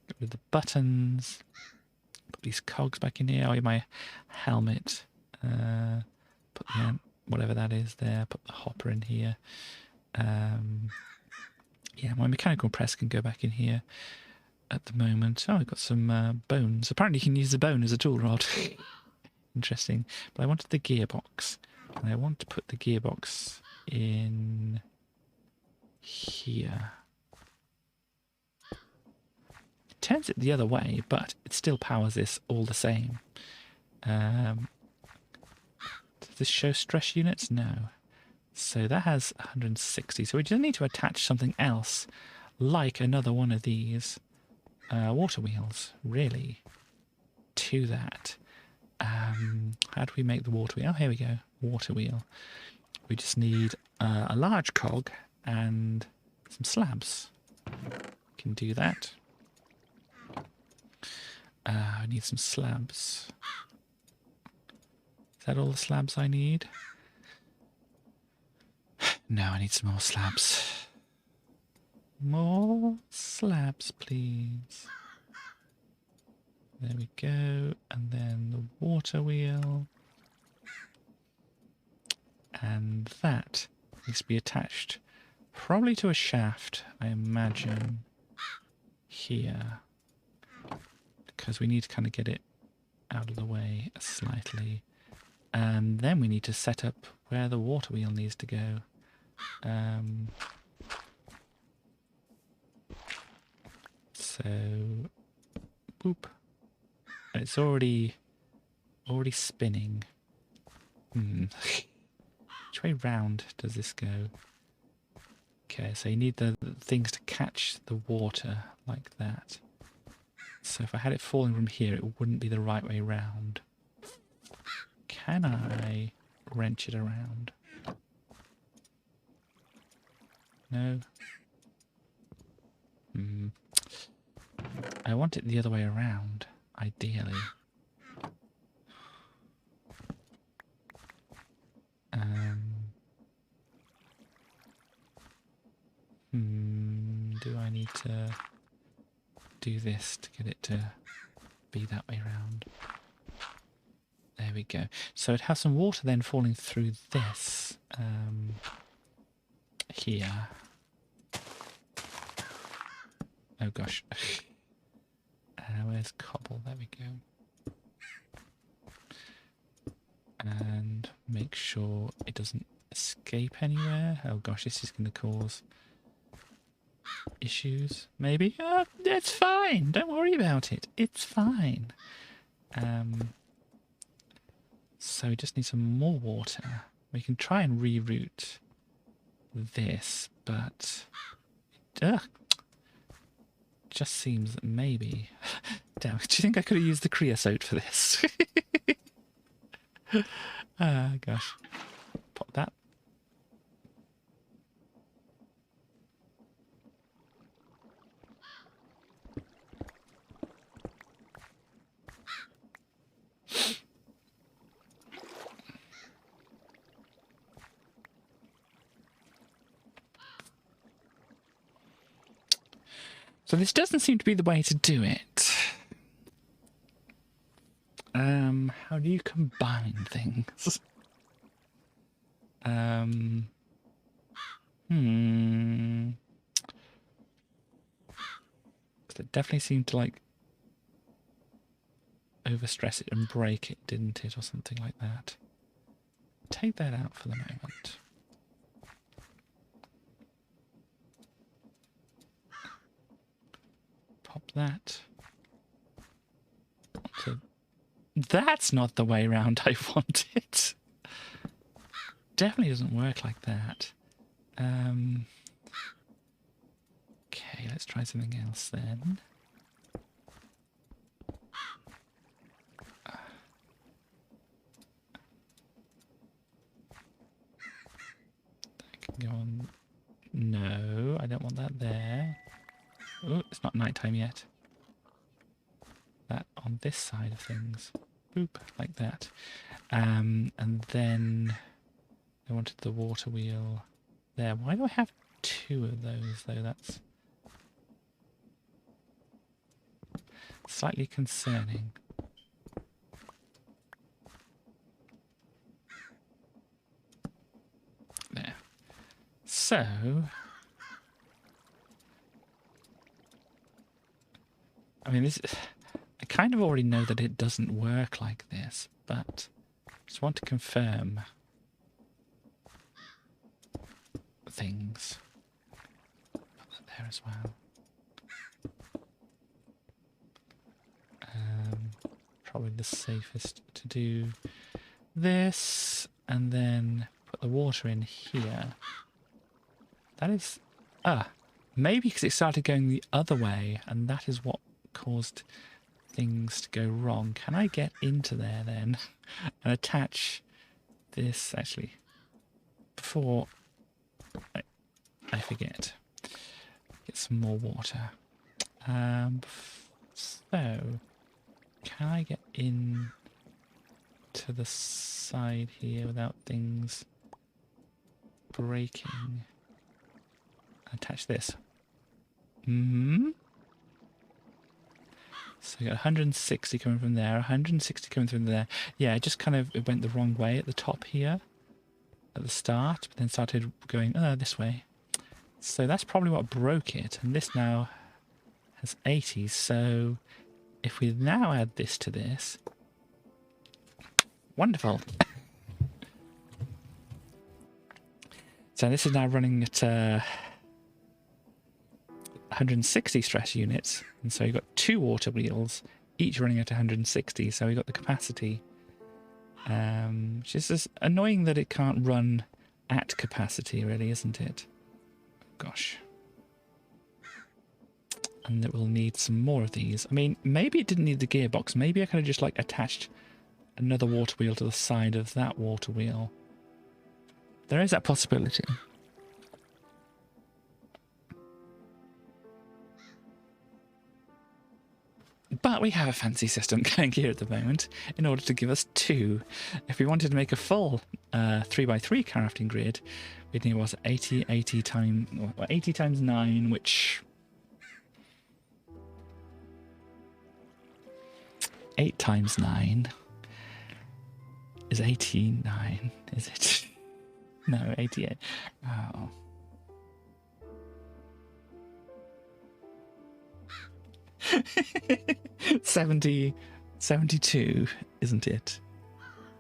Get rid of the buttons. Put these cogs back in here. Oh, my helmet. Put the whatever that is there. Put the hopper in here. Yeah, my mechanical press can go back in here at the moment. Oh, I've got some bones. Apparently you can use the bone as a tool rod. Interesting. But I wanted the gearbox. And I want to put the gearbox in here. It turns it the other way, but it still powers this all the same. Does this show stress units? No. So that has 160. So we just need to attach something else, like another one of these water wheels, really, to that. How do we make the water wheel? Oh, here we go. Water wheel. We just need a large cog and some slabs. Can do that. I need some slabs. Is that all the slabs I need? No, I need some more slabs. More slabs, please. There we go. And then the water wheel. And that needs to be attached probably to a shaft, I imagine, here. Because we need to kind of get it out of the way slightly. And then we need to set up where the water wheel needs to go. So, boop. It's already spinning. Which way round does this go? Okay, so you need the things to catch the water like that. So if I had it falling from here, it wouldn't be the right way round. Can I wrench it around? No. I want it the other way around, ideally. Do I need to do this to get it to be that way around? There we go. So it has some water then falling through this here. Oh gosh. Where's cobble? There we go. And make sure it doesn't escape anywhere. Oh gosh, this is going to cause issues, maybe? It's fine. Don't worry about it. It's fine. So we just need some more water. We can try and reroute this, but it just seems that maybe... Damn, do you think I could have used the creosote for this? Gosh. Pop that. So this doesn't seem to be the way to do it. How do you combine things? It definitely seemed to like overstress it and break it, didn't it, or something like that. Take that out for the moment. Pop that. So that's not the way round I want it. Definitely doesn't work like that. Okay, let's try something else then. That can go on. No, I don't want that there. Oh, it's not nighttime yet. That on this side of things. Boop, like that. And then I wanted the water wheel there. Why do I have two of those though? That's slightly concerning. There. So I mean, I kind of already know that it doesn't work like this, but I just want to confirm things. as well. Probably the safest to do this, and then put the water in here. That is... maybe because it started going the other way, and that is what caused things to go wrong. Can I get into there then and attach this, actually, before I forget? Get some more water. So, can I get in to the side here without things breaking? Attach this. So you got 160 coming from there, 160 coming from there. Yeah, it just kind of it went the wrong way at the top here, at the start, but then started going this way. So that's probably what broke it. And this now has 80. So if we now add this to this, wonderful. So this is now running at 160 stress units, and so you've got 2 water wheels, each running at 160, so we've got the capacity. Which is just annoying that it can't run at capacity, really, isn't it? Gosh. And that we'll need some more of these. I mean, maybe it didn't need the gearbox. Maybe I could have just, like, attached another water wheel to the side of that water wheel. There is that possibility. But we have a fancy system going here at the moment in order to give us 2. If we wanted to make a full 3x3 crafting grid, we'd need 80 times 9, which 8 times 9 is 89, is it? No, 88. Oh. 72, isn't it?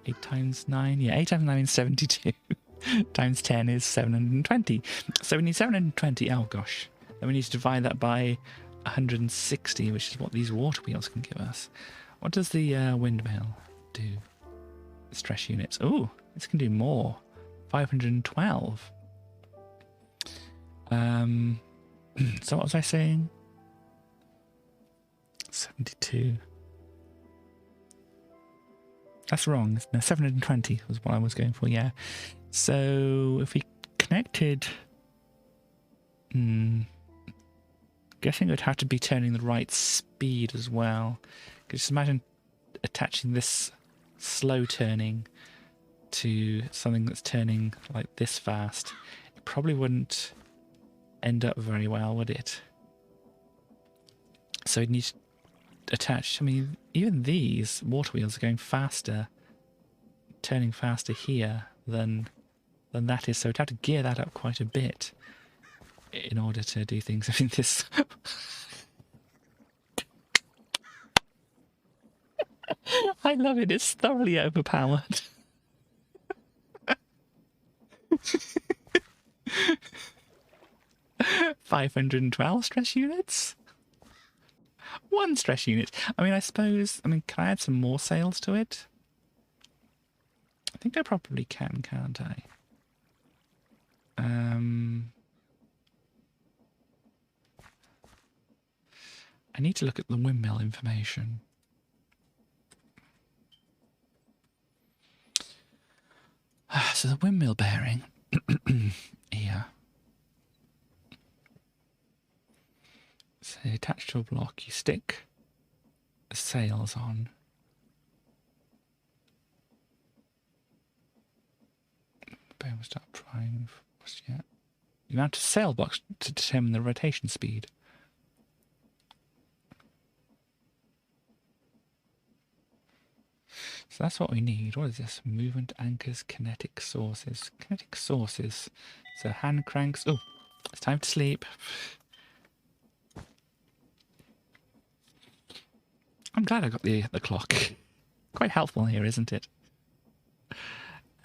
8 times 9? Yeah, 8 times 9 is 72. Times 10 is 720. So we need 720. Oh, gosh. Then we need to divide that by 160, which is what these water wheels can give us. What does the windmill do? Stress units. Oh, this can do more. 512. So what was I saying? 72. That's wrong. No, 720 was what I was going for, yeah. So if we connected... guessing it would have to be turning the right speed as well. Just imagine attaching this slow turning to something that's turning like this fast. It probably wouldn't end up very well, would it? So you'd need to attach, I mean, even these water wheels are going faster, turning faster here than that is, so we'd have to gear that up quite a bit in order to do things. I mean, this... I love it, it's thoroughly overpowered. $512 stress units? 1 stress unit. I mean, I suppose... I mean, can I add some more sails to it? I think I probably can, can't I? I need to look at the windmill information. So the windmill bearing here. So attached to a block, you stick the sails on. Bearing will start trying. Yeah. You mount a sail box to determine the rotation speed. So that's what we need. What is this? Movement anchors, kinetic sources. Kinetic sources. So hand cranks. Oh, it's time to sleep. I'm glad I got the clock. Quite helpful here, isn't it?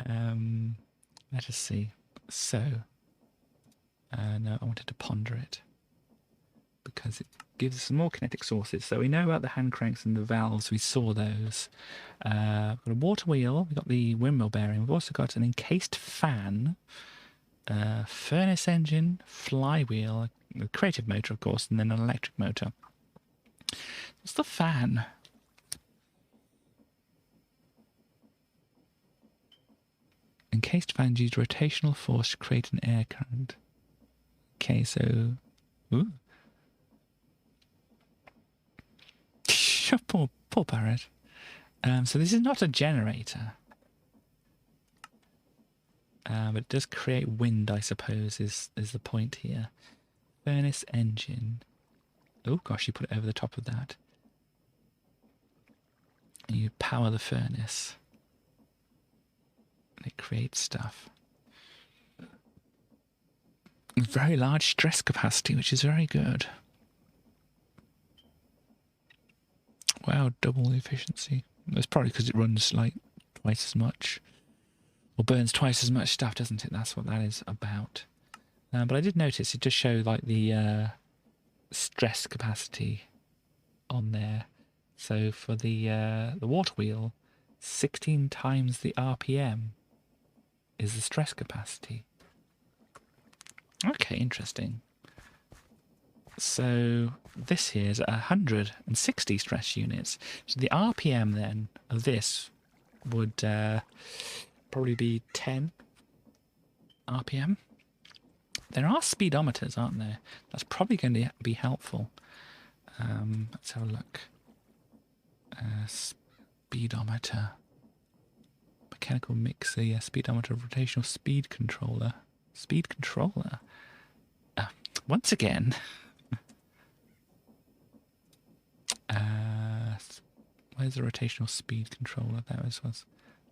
Let us see. So, no, I wanted to ponder it. because it gives us some more kinetic sources. So we know about the hand cranks and the valves. We saw those. We've got a water wheel. We've got the windmill bearing. We've also got an encased fan, furnace engine, flywheel, a creative motor, of course, and then an electric motor. What's the fan? Encased fan used rotational force to create an air current. Okay, so... Ooh. poor parrot. So this is not a generator. But it does create wind, I suppose, is the point here. Furnace engine. Oh gosh, you put it over the top of that. And you power the furnace. And it creates stuff. Very large stress capacity, which is very good. Wow, double the efficiency. It's probably because it runs like twice as much. Or burns twice as much stuff, doesn't it? That's what that is about. But I did notice it does show like the stress capacity on there. So for the water wheel, 16 times the RPM is the stress capacity. Okay, interesting. So this here is 160 stress units. So the RPM then of this would probably be 10 RPM. There are speedometers, aren't there? That's probably going to be helpful. Let's have a look. Speedometer. Mechanical mixer, yeah, speedometer, rotational speed controller. Speed controller. Once again. Where's the rotational speed controller? There it was. Let's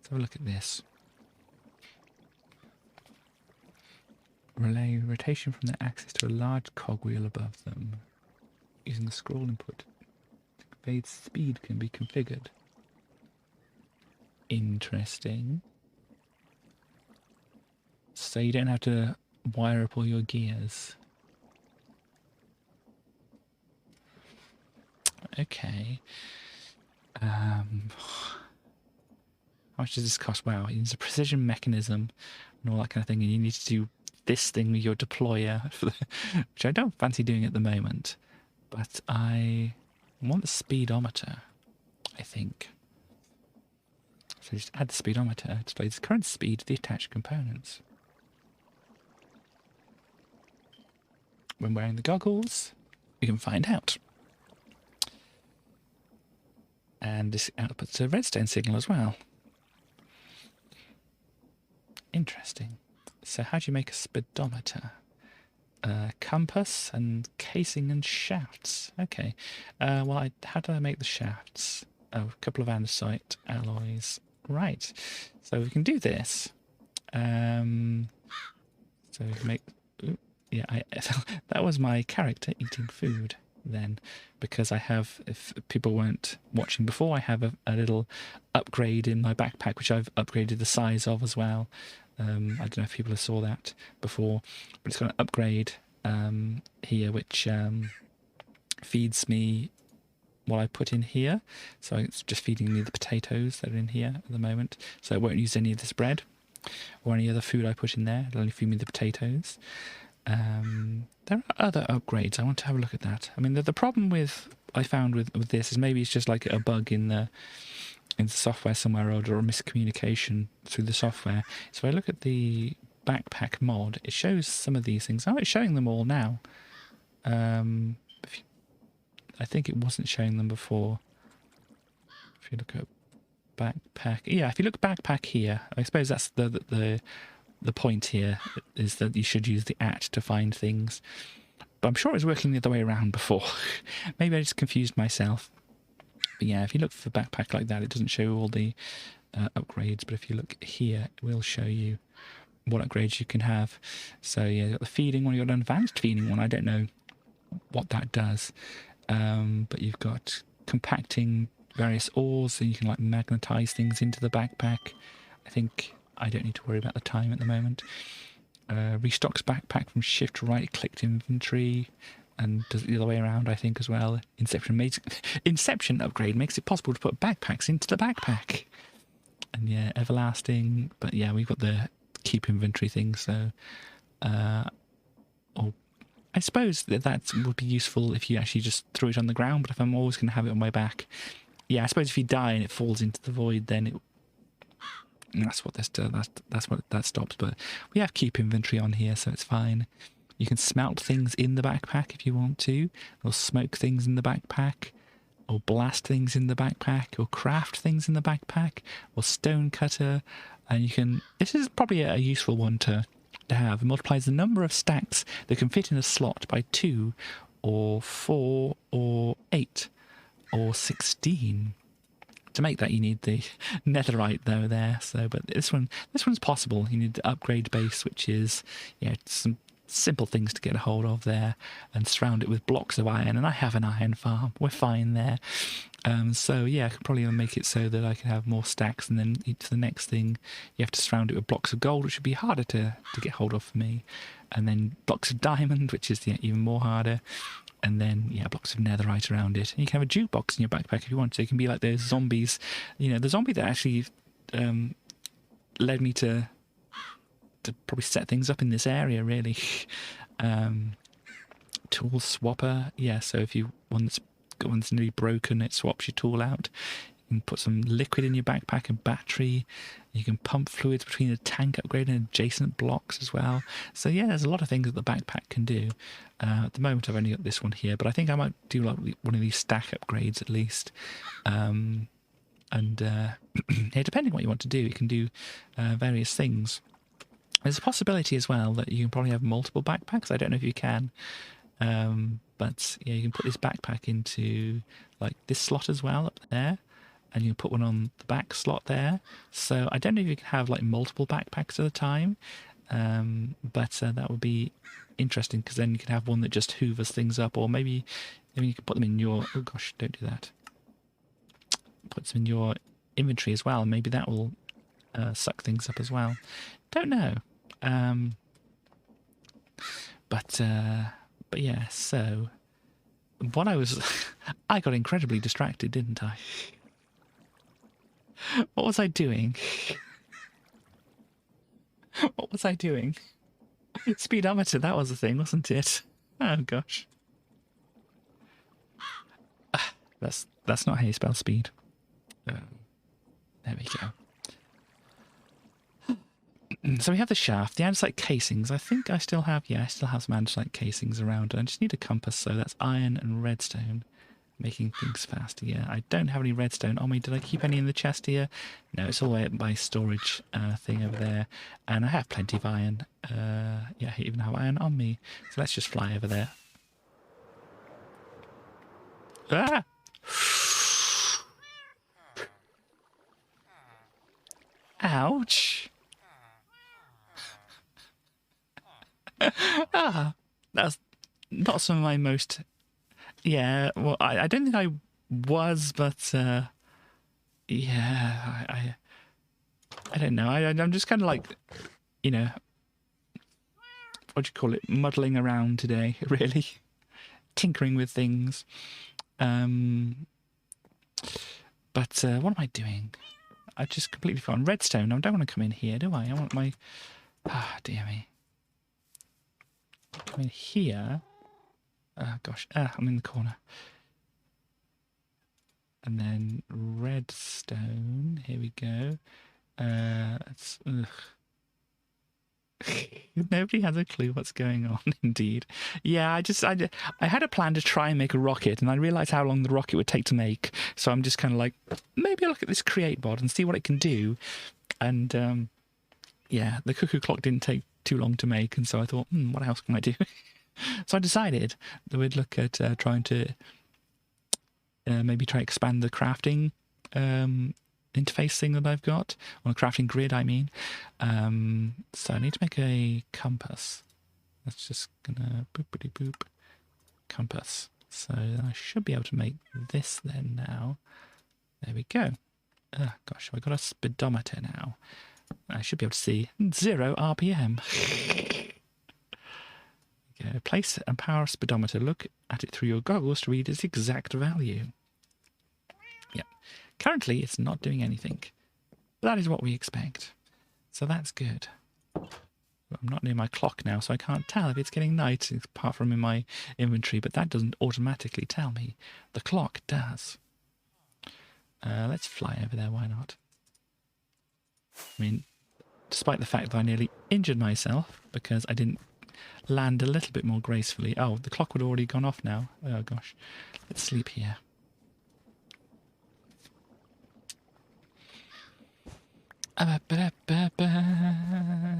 have a look at this. Relay rotation from the axis to a large cogwheel above them. Using the scroll input, the conveyed speed can be configured. Interesting. So you don't have to wire up all your gears. Okay. How much does this cost? Wow, it's a precision mechanism and all that kind of thing, and you need to do this thing with your deployer, which I don't fancy doing at the moment. But I want the speedometer, I think. So just add the speedometer, displays the current speed of the attached components. When wearing the goggles, we can find out. And this outputs a redstone signal as well. Interesting. So how do you make a speedometer? Compass and casing and shafts. Okay. Well, how do I make the shafts? Oh, a couple of andesite alloys. Right. So we can do this. So we can make... Ooh, yeah, that was my character eating food then, because I have, if people weren't watching before, I have a little upgrade in my backpack, which I've upgraded the size of as well. I don't know if people saw that before, but it's got an upgrade here, which feeds me what I put in here. So it's just feeding me the potatoes that are in here at the moment. So it won't use any of this bread or any other food I put in there. It'll only feed me the potatoes. There are other upgrades. I want to have a look at that. I mean, the problem I found with this is maybe it's just like a bug in the software somewhere, or a miscommunication through the software. So if I look at the backpack mod, it shows some of these things. Oh, it's showing them all now. I think it wasn't showing them before. If you look at backpack, yeah, if you look backpack here, I suppose that's the point here, is that you should use the @ to find things. But I'm sure it was working the other way around before. Maybe I just confused myself. But yeah, if you look for backpack like that, it doesn't show all the upgrades. But if you look here, it will show you what upgrades you can have. So yeah, you've got the feeding one, you've got an advanced feeding one. I don't know what that does. But you've got compacting various ores, so you can like magnetize things into the backpack. I think I don't need to worry about the time at the moment. Restocks backpack from shift right clicked inventory. and does it the other way around, I think, as well. Inception upgrade makes it possible to put backpacks into the backpack. And yeah, everlasting. But yeah, we've got the keep inventory thing, so or I suppose that would be useful if you actually just threw it on the ground, but if I'm always going to have it on my back, yeah, I suppose if you die and it falls into the void, then that's what that's what that stops. But we have keep inventory on here, so it's fine. You can smelt things in the backpack if you want to, or smoke things in the backpack, or blast things in the backpack, or craft things in the backpack, or stone cutter. And you can, this is probably a useful one to have. It multiplies the number of stacks that can fit in a slot by 2 or 4 or 8 or 16. To make that you need the netherite though there. So, but this one's possible. You need the upgrade base, which is some simple things to get a hold of there, and surround it with blocks of iron. And I have an iron farm. We're fine there. So yeah, I could probably make it so that I can have more stacks, and then to the next thing you have to surround it with blocks of gold, which would be harder to get hold of for me, and then blocks of diamond, which is even more harder, and then blocks of netherite around it. And you can have a jukebox in your backpack if you want to. It can be like those zombies, the zombie that actually led me to probably set things up in this area, really. Tool swapper, so if you one's nearly broken, it swaps your tool out. You can put some liquid in your backpack and battery. You can pump fluids between the tank upgrade and adjacent blocks as well. So yeah, there's a lot of things that the backpack can do. At the moment I've only got this one here, but I think I might do like one of these stack upgrades at least. Depending on what you want to do, you can do various things. There's a possibility as well that you can probably have multiple backpacks. I don't know if you can. But yeah, you can put this backpack into like this slot as well up there, and you can put one on the back slot there. So I don't know if you can have like multiple backpacks at a time, but that would be interesting, because then you can have one that just hoovers things up, or maybe you can put them in your, oh gosh, don't do that. Put them in your inventory as well, and maybe that will suck things up as well. Don't know. But yeah, so what I got incredibly distracted, didn't I? What was I doing? What was I doing? Speedometer, that was the thing, wasn't it? Oh gosh. That's not how you spell speed. There we go. So we have the shaft, the andesite casings. I think I still have some andesite casings around. I just need a compass, so that's iron and redstone, making things faster. Yeah, I don't have any redstone on me. Did I keep any in the chest here? No, it's all the way up my storage thing over there. And I have plenty of iron. I even have iron on me. So let's just fly over there. Ah! Ouch! That's not some of my most... Yeah, well, I don't think I was, but... I don't know. I'm just kind of like, what do you call it? Muddling around today, really. Tinkering with things. But what am I doing? I just completely forgotten. Redstone. I don't want to come in here, do I? I want my... dear me. Come in here. Gosh, I'm in the corner. And then redstone. Here we go. Nobody has a clue what's going on, indeed. Yeah, I had a plan to try and make a rocket, and I realised how long the rocket would take to make. So I'm just kind of like, maybe I'll look at this create mod and see what it can do. And the Cuckoo Clock didn't take too long to make, and so I thought, what else can I do? So I decided that we'd look at trying to maybe try expand the crafting interface thing that I've got, on a crafting grid, I mean. So I need to make a compass. That's just gonna boopity-boop compass. So I should be able to make this then now. There we go. Gosh, I've got a speedometer now. I should be able to see 0 RPM. Go. Place a power speedometer. Look at it through your goggles to read its exact value. Yep. Currently, it's not doing anything. That is what we expect. So that's good. I'm not near my clock now, so I can't tell if it's getting night, apart from in my inventory, but that doesn't automatically tell me. The clock does. Let's fly over there, why not? I mean, despite the fact that I nearly injured myself because I didn't land a little bit more gracefully. Oh, the clock would have already gone off now. Oh gosh. Let's sleep here.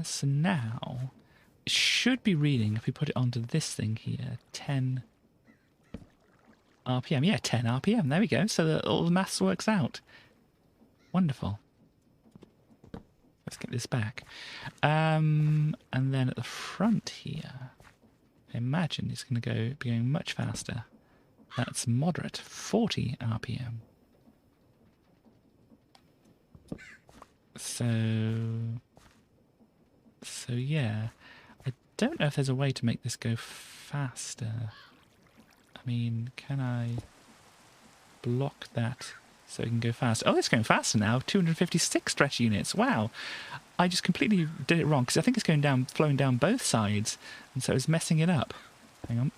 So now, it should be reading, if we put it onto this thing here, 10 RPM. Yeah, 10 RPM. There we go. So that all the maths works out. Wonderful. Let's get this back. And then at the front here, I imagine it's going to be going much faster. That's moderate, 40 RPM. So yeah, I don't know if there's a way to make this go faster. I mean, can I block that so it can go faster? Oh, it's going faster now. 256 stretch units. Wow. I just completely did it wrong because I think it's going down, flowing down both sides, and so it's messing it up. Hang on.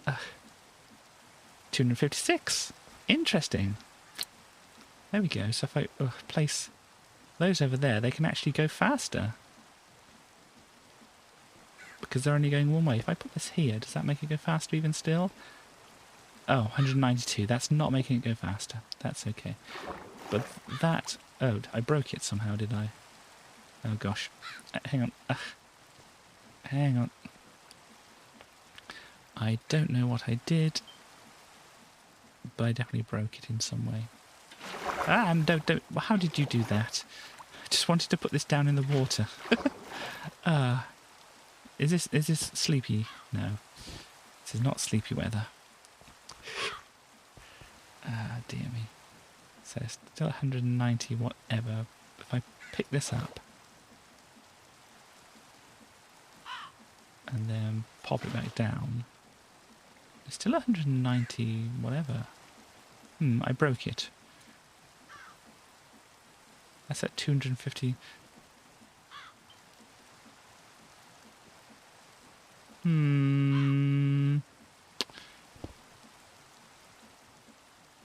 256. Interesting. There we go. So if I place those over there, they can actually go faster because they're only going one way. If I put this here, does that make it go faster even still? Oh, 192. That's not making it go faster. That's okay. But that... Oh, I broke it somehow, did I? Oh, gosh. Hang on. Hang on. I don't know what I did, but I definitely broke it in some way. Don't. How did you do that? I just wanted to put this down in the water. Is this sleepy? No. This is not sleepy weather. Dear me. So it's still 190 whatever. If I pick this up and then pop it back down, it's still 190 whatever. I broke it. That's at 250.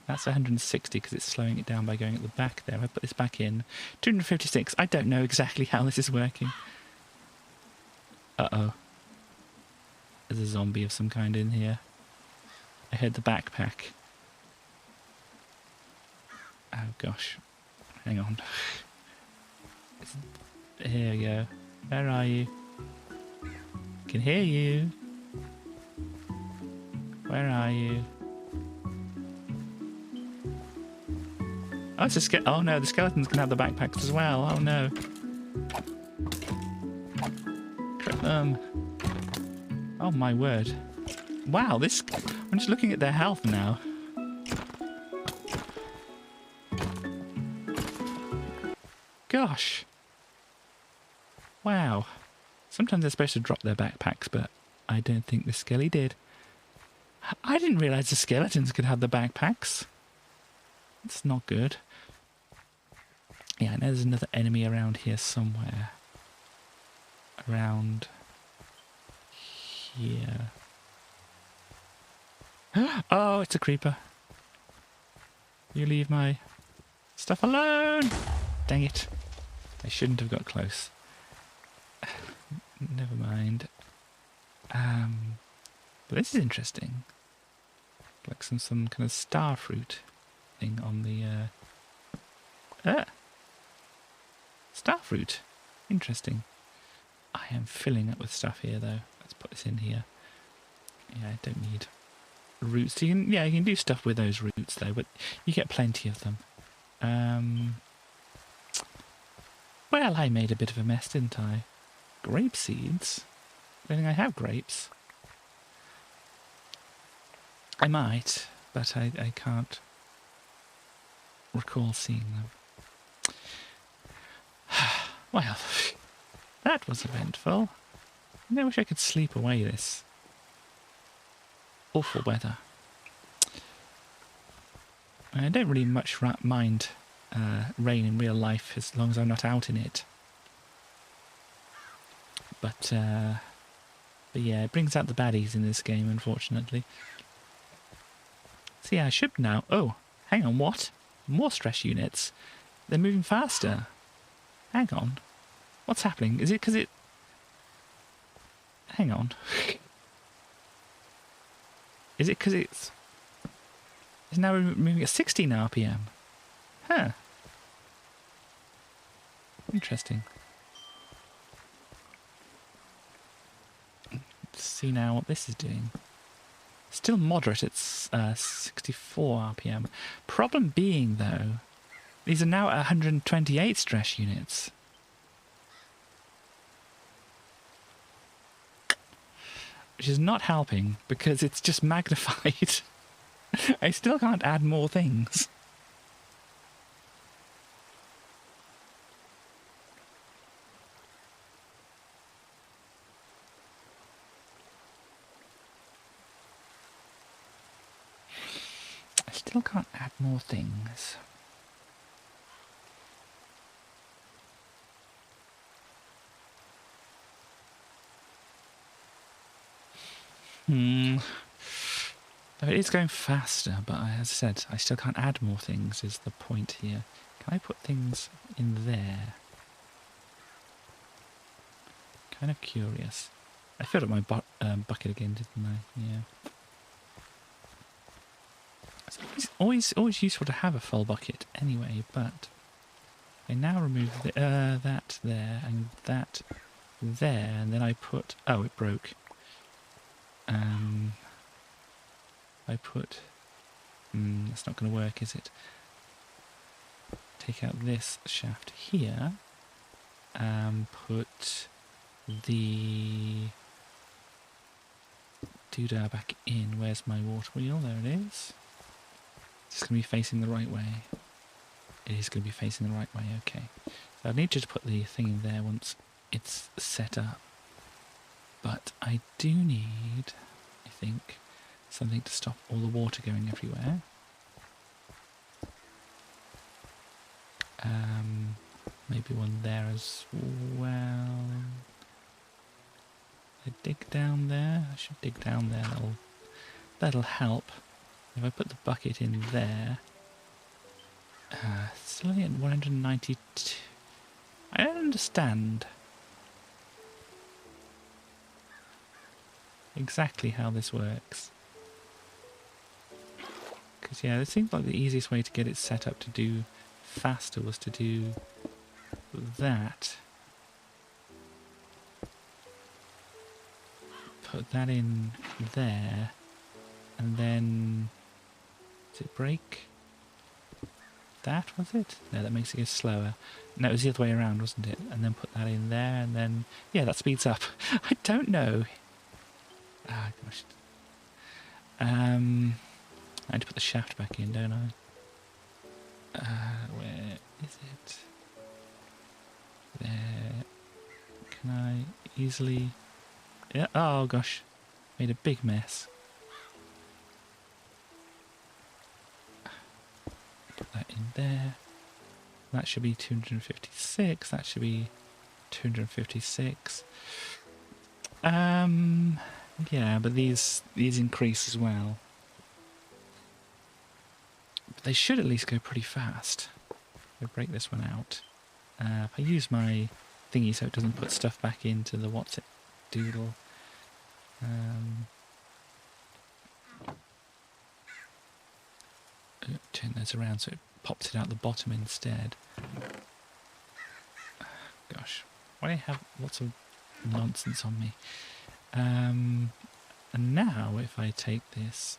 That's 160 because it's slowing it down by going at the back there. I put this back in. 256. I don't know exactly how this is working. Uh-oh. There's a zombie of some kind in here. I heard the backpack. Oh, gosh. Hang on. Here we go. Where are you? I can hear you. Where are you? Oh, it's a oh no, the skeletons can have the backpacks as well. Oh no. Trip them. Oh my word. Wow, this... I'm just looking at their health now. Gosh. Wow. Sometimes they're supposed to drop their backpacks, but I don't think the skelly did. I didn't realise the skeletons could have the backpacks. That's not good. Yeah, I know there's another enemy around here somewhere. Around here. Oh, it's a creeper. You leave my stuff alone! Dang it. I shouldn't have got close. Never mind. But this is interesting. Like some kind of star fruit thing on the starfruit. Interesting. I am filling up with stuff here though. Let's put this in here. Yeah, I don't need roots. You can do stuff with those roots though, but you get plenty of them. Well, I made a bit of a mess, didn't I? Grape seeds? I don't think I have grapes. I might, but I can't recall seeing them. Well, that was eventful. I wish I could sleep away this Awful weather. I don't really much mind rain in real life as long as I'm not out in it. But yeah, it brings out the baddies in this game, unfortunately. So yeah, I should now... Oh, hang on, what? More stress units? They're moving faster. Hang on. What's happening? Is it because it... Hang on. Is it because it's now moving at 16 RPM? Huh. Interesting. Let's see now what this is doing. Still moderate, it's 64 RPM. Problem being, though, these are now at 128 stress units. Which is not helping, because it's just magnified. I still can't add more things. I still can't add more things. It is going faster, but as I said, I still can't add more things is the point here. Can I put things in there? Kind of curious. I filled up my bucket again, didn't I? Yeah. It's always useful to have a full bucket anyway, but I now remove that there and that there, and then I put... Oh, it broke. I put... that's not going to work, is it? Take out this shaft here, and put the doodah back in. Where's my water wheel? There it is. It's going to be facing the right way. It is going to be facing the right way, okay. So I need you to put the thing in there once it's set up. But I do need, I think, something to stop all the water going everywhere. Maybe one there as well. I dig down there. I should dig down there. That'll help. If I put the bucket in there, still only at 192. I don't understand exactly how this works. Because yeah, it seems like the easiest way to get it set up to do faster was to do that. Put that in there, and then... Did it break? That, was it? No, that makes it go slower. No, it was the other way around, wasn't it? And then put that in there, and then... Yeah, that speeds up. I don't know. Ah, gosh. I had to put the shaft back in, don't I? Where is it? There. Can I easily... Yeah, oh gosh. Made a big mess. Put that in there. That should be 256. That should be 256. Yeah, but these increase as well. But they should at least go pretty fast. I'll break this one out. If I use my thingy so it doesn't put stuff back into the what's it doodle. Turn those around so it pops it out the bottom instead. Gosh, why do I have lots of nonsense on me? And now if I take this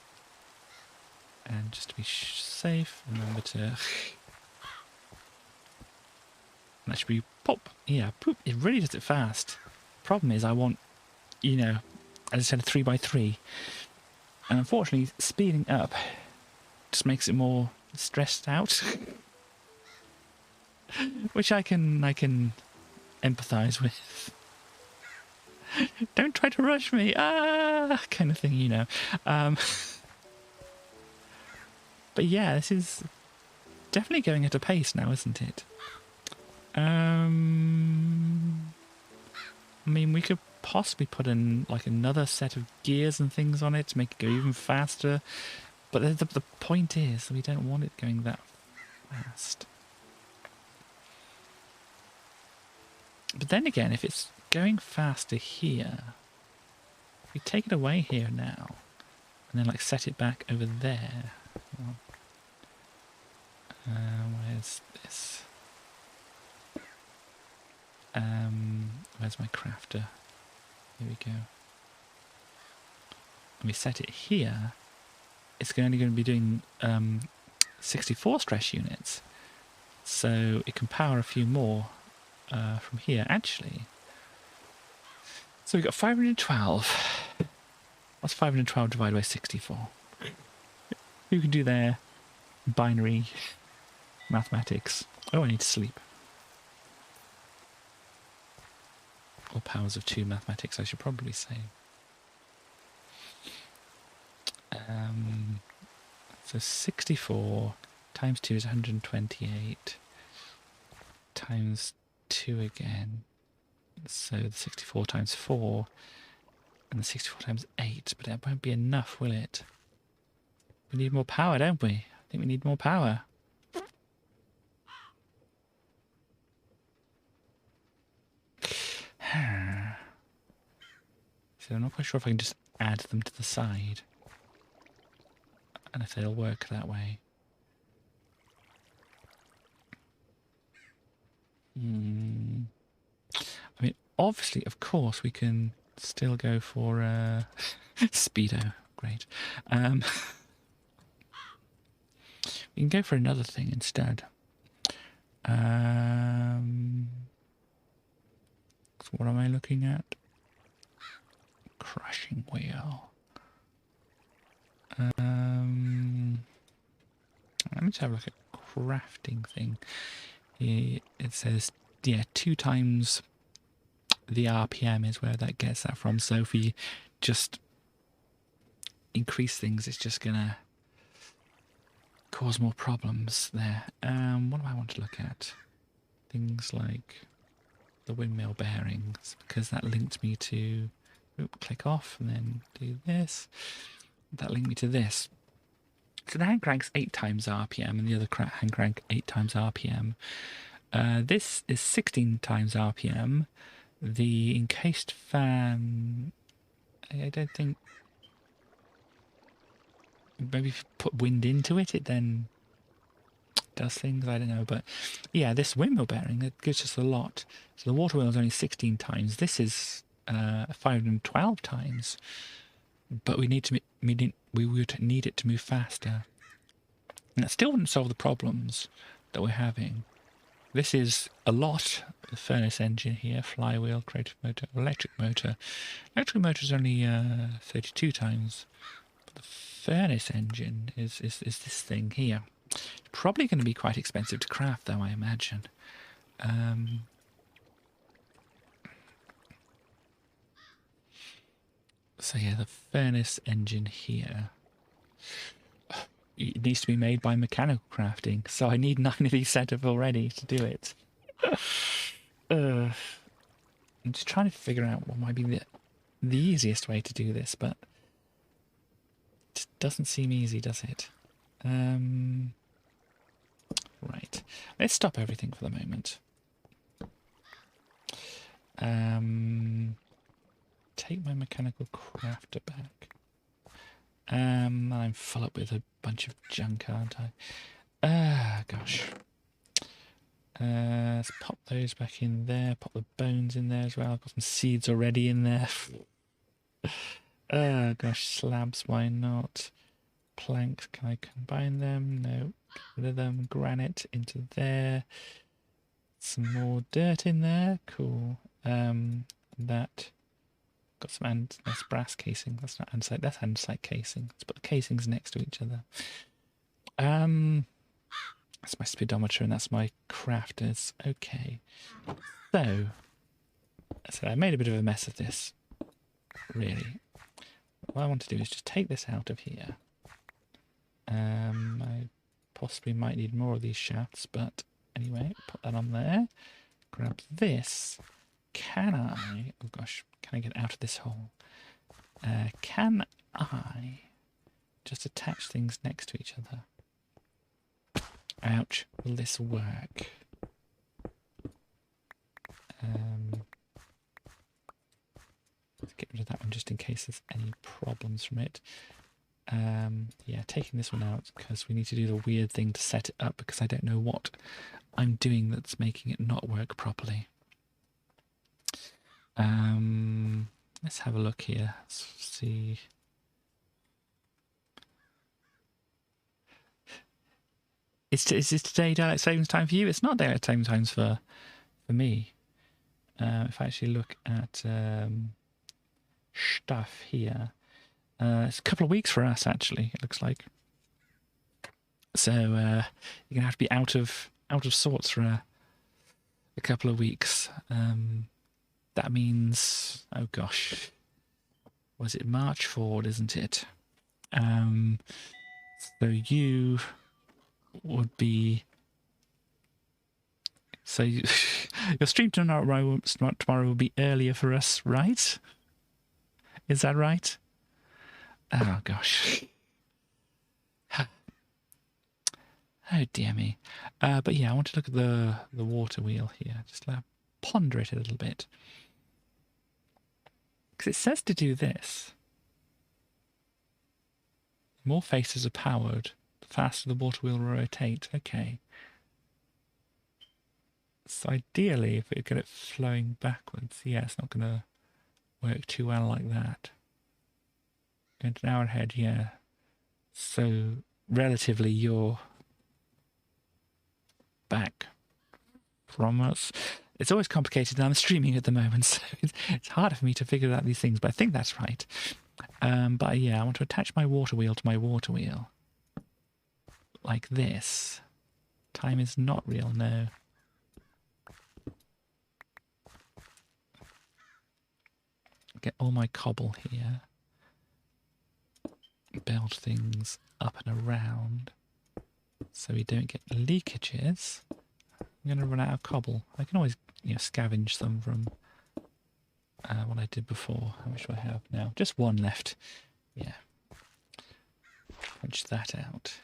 and just to be safe, remember to... That should be pop. Yeah, poop. It really does it fast. Problem is I want, you know, as I said, a 3x3. And unfortunately, speeding up just makes it more stressed out. Which I can empathise with. Don't try to rush me. Ah, kind of thing, you know. But yeah, this is definitely going at a pace now, isn't it? I mean, we could possibly put in like another set of gears and things on it to make it go even faster. But the point is, we don't want it going that fast. But then again, if it's going faster here, if we take it away here now, and then like set it back over there. Where's this? Where's my crafter? Here we go. And we set it here. It's only going to be doing 64 stress units, so it can power a few more from here actually. So we've got 512. What's 512 divided by 64? Who can do their binary mathematics? Oh, I need to sleep. Or powers of 2 mathematics, I should probably say. So 64 times 2 is 128 times 2 again. So the 64 times 4 and the 64 times 8, but that won't be enough, will it? We need more power, don't we? I think we need more power. So I'm not quite sure if I can just add them to the side and if they'll work that way. I mean, obviously, of course, we can still go for Speedo. Great. We can go for another thing instead. So what am I looking at? Crushing wheel. Let me just have a look at crafting thing. It says, yeah, 2 times the RPM is where that gets that from. So if we just increase things, it's just gonna cause more problems there. What do I want to look at? Things like the windmill bearings, because that linked me to click off and then do this. That linked me to this. So the hand crank's 8 times RPM and the other hand crank 8 times RPM. This is 16 times RPM. The encased fan, I don't think, maybe if you put wind into it, it then does things, I don't know. But yeah, this windmill bearing, it gives us a lot. So the water wheel is only 16 times. This is 512 times. But we would need it to move faster. And that still wouldn't solve the problems that we're having. This is a lot. The furnace engine here, flywheel, creative motor, electric motor. Electric motor is only 32 times. But the furnace engine is this thing here. It's probably going to be quite expensive to craft, though, I imagine. So yeah, the furnace engine here, it needs to be made by mechanical crafting, so I need 9 of these set up already to do it. I'm just trying to figure out what might be the easiest way to do this, but it doesn't seem easy, does it? Right, let's stop everything for the moment. Take my mechanical crafter back. I'm full up with a bunch of junk, aren't I? Gosh. Let's pop those back in there. Pop the bones in there as well. I've got some seeds already in there. Gosh, slabs, why not? Planks, can I combine them? No. Get rid of them. Granite into there. Some more dirt in there. Cool. That. Got some that's brass casing. That's not andesite. That's andesite casing. Let's put the casings next to each other. That's my speedometer and that's my crafters. Okay. So I made a bit of a mess of this. really. What I want to do is just take this out of here. I possibly might need more of these shafts, but anyway, put that on there. Grab this. Can I... Oh gosh, can I get out of this hole? Can I just attach things next to each other? Ouch. Will this work? Let's get rid of that one just in case there's any problems from it. Yeah, taking this one out because we need to do the weird thing to set it up because I don't know what I'm doing that's making it not work properly. Let's have a look here. Let's see. Is this today daylight savings time for you? It's not daylight savings times for me. If I actually look at stuff here, it's a couple of weeks for us actually. It looks like. So you're gonna have to be out of sorts for a couple of weeks. That means, oh gosh, was it March forward, isn't it? So you would be. So your stream tomorrow will be earlier for us, right? Is that right? Oh gosh. Oh dear me. But yeah, I want to look at the water wheel here. Just ponder it a little bit. Because it says to do this. The more faces are powered, the faster the water wheel will rotate. Okay. So ideally, if we get it flowing backwards, yeah, it's not going to work too well like that. Going to an hour ahead, yeah. So relatively, you're back from us. It's always complicated, and I'm streaming at the moment, so it's harder for me to figure out these things, but I think that's right. But yeah, I want to attach my water wheel to my water wheel. Like this. Time is not real, no. Get all my cobble here. Build things up and around so we don't get leakages. I'm going to run out of cobble. I can always, scavenge some from what I did before. How much do I have now? Just one left. Yeah. Punch that out.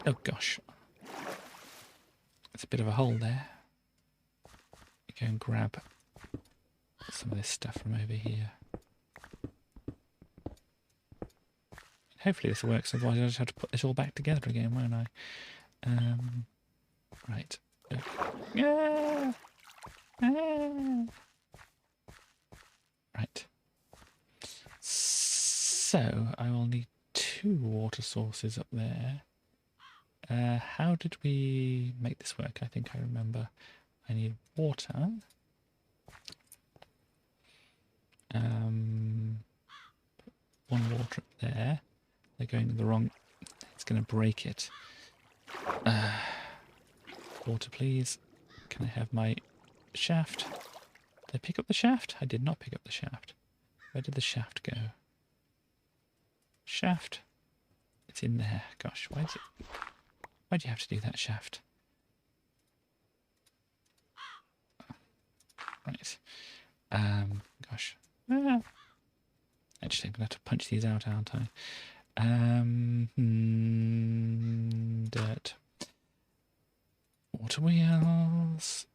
Oh gosh. There's a bit of a hole there. Go and grab some of this stuff from over here. Hopefully this works, otherwise I'll just have to put this all back together again, won't I? Right. Yeah. Right. So I will need 2 water sources up there. How did we make this work? I think I remember. I need water. One water up there. They're going the wrong. It's going to break it. Water, please. Can I have my shaft? Did I pick up the shaft? I did not pick up the shaft. Where did the shaft go? Shaft. It's in there. Gosh, why'd you have to do that, shaft? Right. Gosh. Actually, I'm going to have to punch these out, aren't I? Dirt. Water wheels.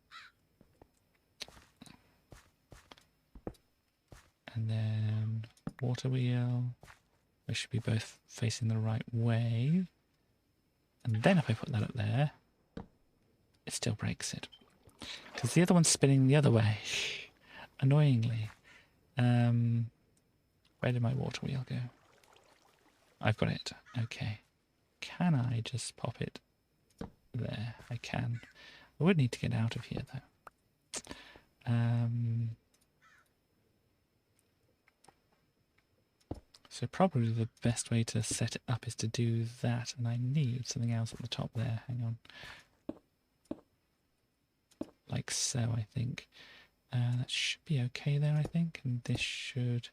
And then water wheel. They should be both facing the right way. And then if I put that up there, it still breaks it. Because the other one's spinning the other way. Annoyingly. Where did my water wheel go? I've got it. Okay. Can I just pop it there? I can. I would need to get out of here though. So probably the best way to set it up is to do that, and I need something else at the top there. Hang on. like so, I think. That should be okay there, I think. And this should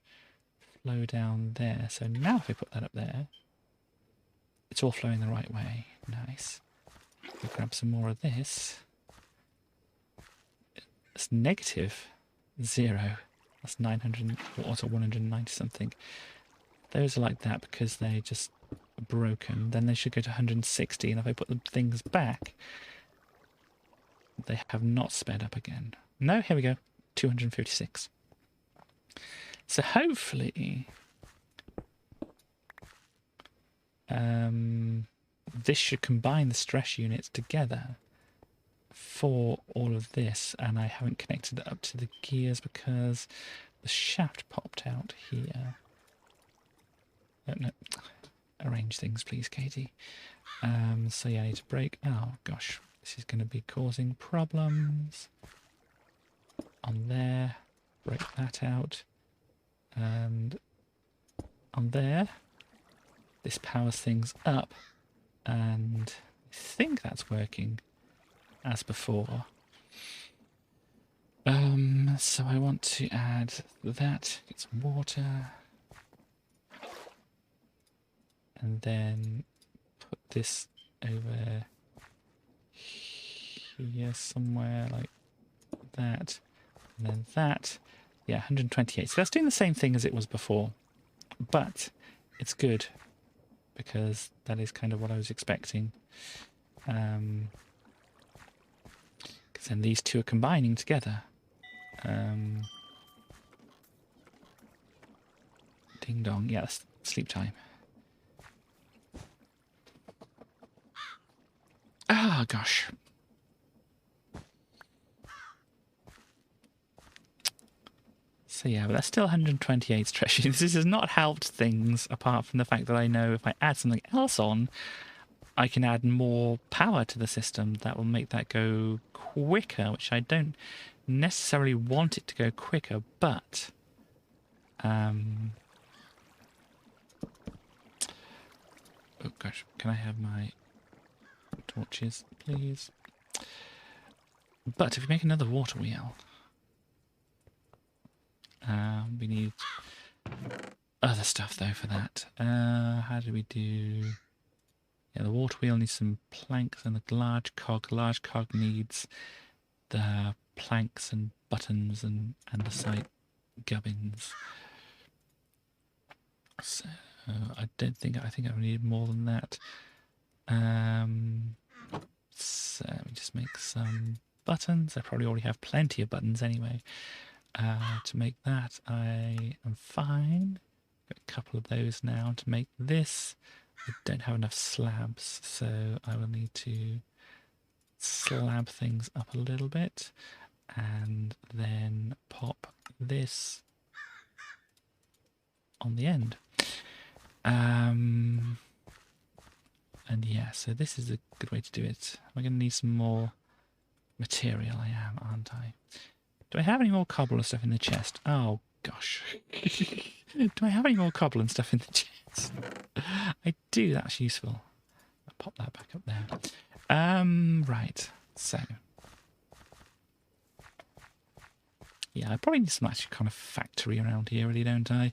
flow down there. So now if I put that up there, it's all flowing the right way. Nice. We grab some more of this. It's negative 0. That's 900, or also 190 something. Those are like that because they're just broken. Then they should go to 160, and if I put the things back, they have not sped up again. No, here we go, 256. So hopefully this should combine the stress units together for all of this, and I haven't connected it up to the gears because the shaft popped out here. No, arrange things please, Katie. So yeah, I need to break. Oh gosh, this is going to be causing problems. On there, break that out, and on there, this powers things up, and I think that's working as before. So I want to add that, get some water, and then put this over here somewhere like that, and then that. Yeah, 128. So that's doing the same thing as it was before, but it's good because that is kind of what I was expecting. Because then these two are combining together. Ding dong. Yeah, that's sleep time. Ah, gosh. So yeah, but that's still 128 stress units. This has not helped things, apart from the fact that I know if I add something else on, I can add more power to the system that will make that go quicker, which I don't necessarily want it to go quicker, but oh gosh, can I have my torches, please? But if we make another water wheel, we need other stuff though for that. How do we do? Yeah, the water wheel needs some planks and the large cog. Large cog needs the planks and buttons and andesite gubbins. So I think I need more than that. So let me just make some buttons. I probably already have plenty of buttons anyway. To make that, I am fine. Got a couple of those now. To make this, I don't have enough slabs, so I will need to slab things up a little bit and then pop this on the end. And yeah, so this is a good way to do it. Am I going to need some more material? I am, aren't I? Do I have any more cobble and stuff in the chest? Oh, gosh. Do I have any more cobble and stuff in the chest? I do, that's useful. I'll pop that back up there. Right, so. Yeah, I probably need some actually kind of factory around here, really, don't I?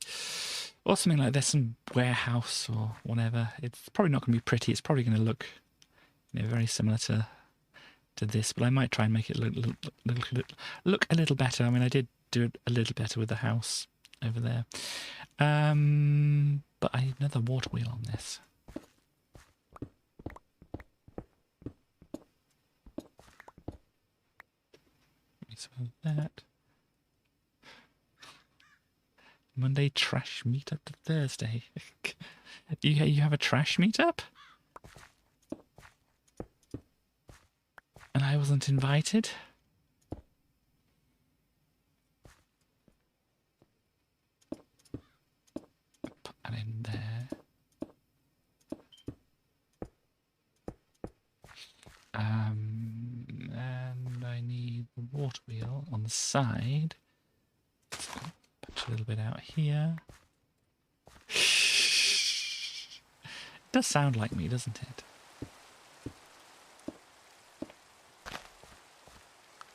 Or something like this, some warehouse or whatever. It's probably not going to be pretty. It's probably going to look, you know, very similar to this, but I might try and make it look a little better. I mean, I did do it a little better with the house over there. But I need another water wheel on this. Some of that. Monday trash meetup to Thursday. You have a trash meetup? And I wasn't invited? Put that in there. And I need the water wheel on the side. Put a little bit out here. It does sound like me, doesn't it?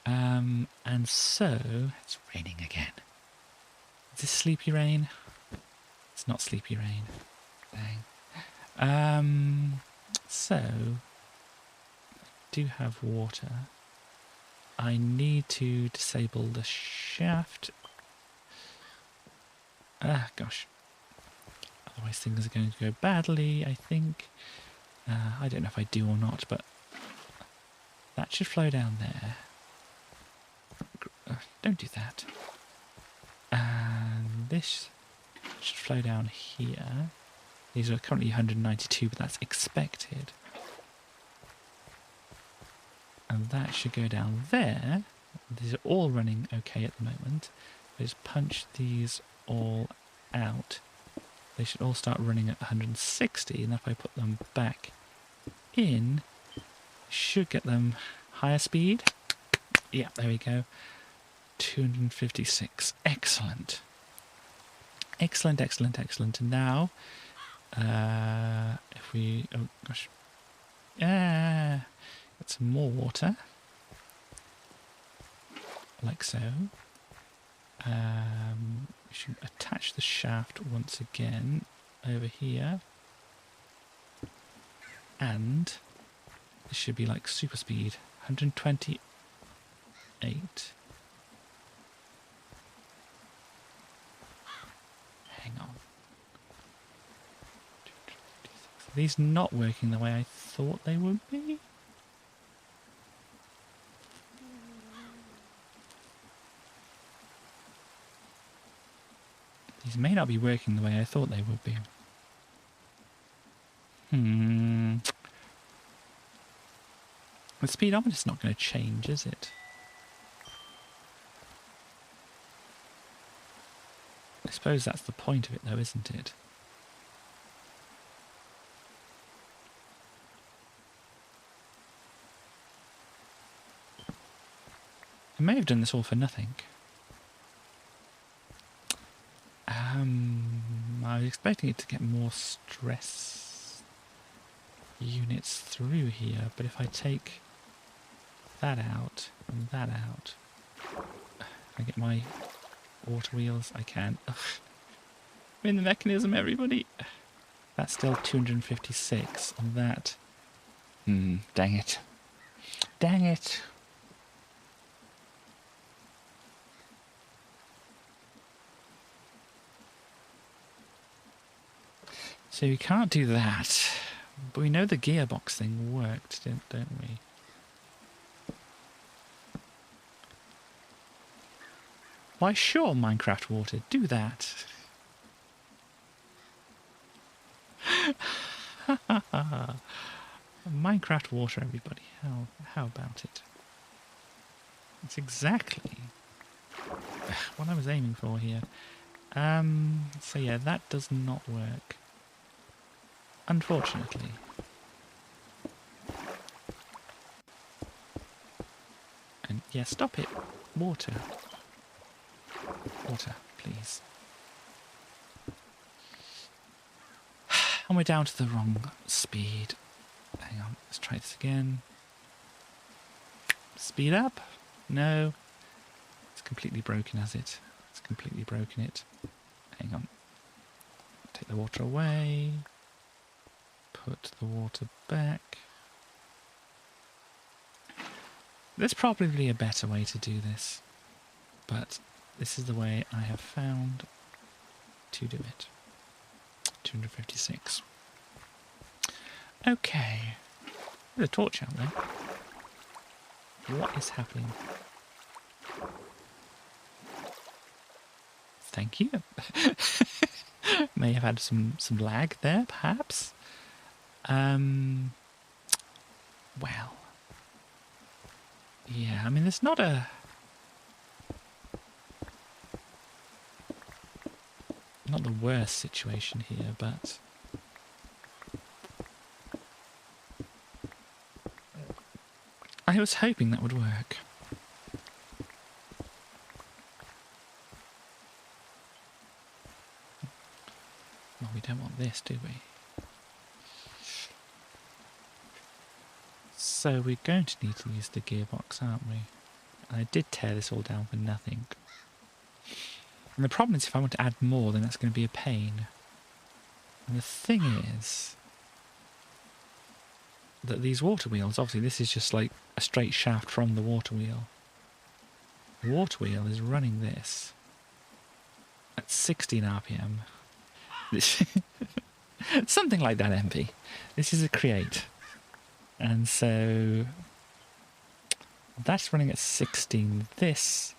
And so it's raining again. Is this sleepy rain? It's not sleepy rain. Dang. So I do have water. I need to disable the shaft. Ah, gosh. Otherwise things are going to go badly, I think. I don't know if I do or not, but that should flow down there. Don't do that. And this should flow down here. These are currently 192, but that's expected. And that should go down there. These are all running okay at the moment. I just punch these all out. They should all start running at 160, and if I put them back in, should get them higher speed. Yeah, there we go. 256. Excellent. Excellent, excellent, excellent. And now, if we... Oh, gosh. Yeah. Get some more water. Like so. We should attach the shaft once again over here. And this should be like super speed. 128. Hang on. Are these not working the way I thought they would be? These may not be working the way I thought they would be. The speedometer's not going to change, is it? I suppose that's the point of it though, isn't it? I may have done this all for nothing. I was expecting it to get more stress units through here, but if I take that out and that out, if I get my water wheels, I can. Ugh. I'm in the mechanism, everybody. That's still 256, and that... dang it. Dang it. So we can't do that, but we know the gearbox thing worked, don't we? Why sure, Minecraft Water, do that. Minecraft Water, everybody. How about it? It's exactly what I was aiming for here. So yeah, that does not work. Unfortunately. And yeah, stop it. Water. Water, please. And we're down to the wrong speed. Hang on, let's try this again. Speed up? No. It's completely broken, has it? It's completely broken it. Hang on. Take the water away. Put the water back. There's probably a better way to do this, but this is the way I have found to do it. 256. Okay. There's a torch out there. What is happening? Thank you. May have had some lag there, perhaps. Well. Yeah, I mean, there's not the worst situation here, but I was hoping that would work. Well, we don't want this, do we? So we're going to need to use the gearbox, aren't we? And I did tear this all down for nothing. And the problem is if I want to add more, then that's going to be a pain. And the thing is that these water wheels, obviously this is just like a straight shaft from the water wheel. The water wheel is running this at 16 RPM. Something like that, MP. This is a create. And so that's running at 16. This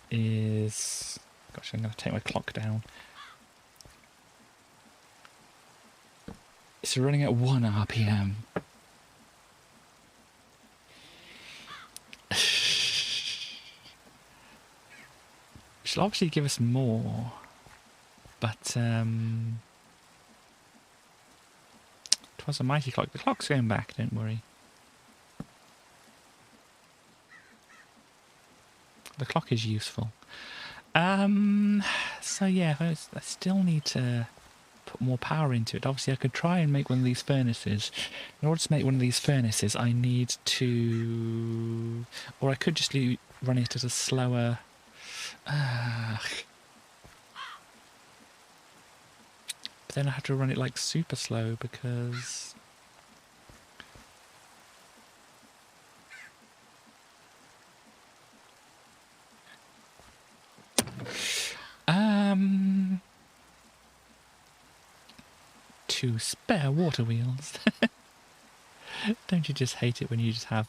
is... Gosh, I'm going to take my clock down. It's running at 1 RPM. Which will obviously give us more. But, Twas a mighty clock. The clock's going back, don't worry. The clock is useful. So yeah, I still need to put more power into it. Obviously I could try and make one of these furnaces. In order to make one of these furnaces I need to... Or I could just run it at a slower... But then I have to run it like super slow because... Two spare water wheels. Don't you just hate it when you just have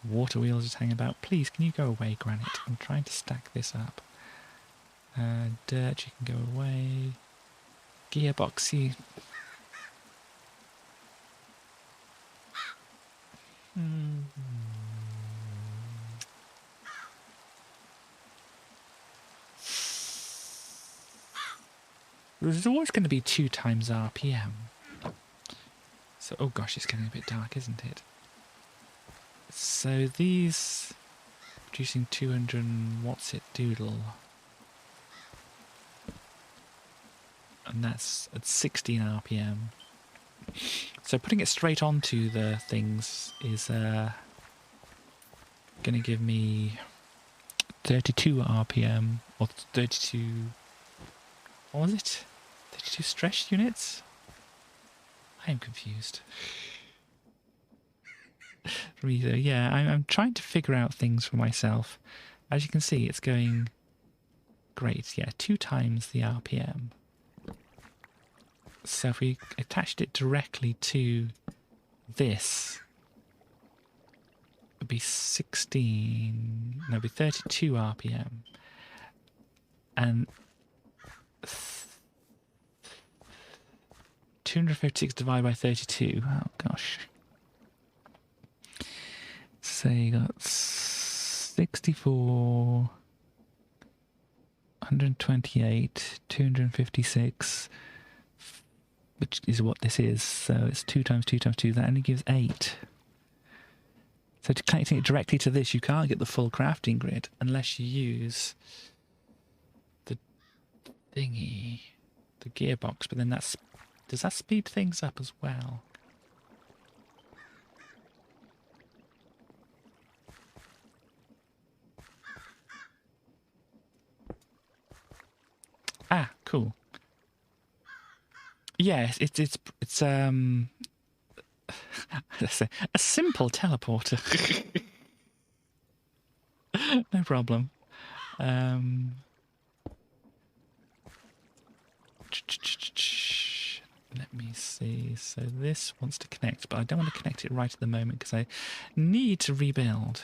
water wheels just hanging about? Please, can you go away, Granite? I'm trying to stack this up. Dirt, you can go away. Gearboxy. There's always going to be 2 times RPM. So, oh gosh, it's getting a bit dark, isn't it? So these producing 200 what's it doodle. And that's at 16 RPM. So putting it straight onto the things is going to give me 32 RPM, or 32... What was it? 32 stress units? I am confused. Yeah, I'm trying to figure out things for myself. As you can see, it's going great. Yeah, 2 times the RPM. So if we attached it directly to this, it would be 16... No, it would be 32 RPM. And 256 divided by 32. Oh gosh. So you got 64, 128, 256, which is what this is. So it's 2 times 2 times 2. That only gives 8. So to connecting it directly to this, you can't get the full crafting grid unless you use the thingy, the gearbox. But then that's... Does that speed things up as well? Ah, cool. Yeah, it's a simple teleporter. No problem. Let me see. So this wants to connect, but I don't want to connect it right at the moment because I need to rebuild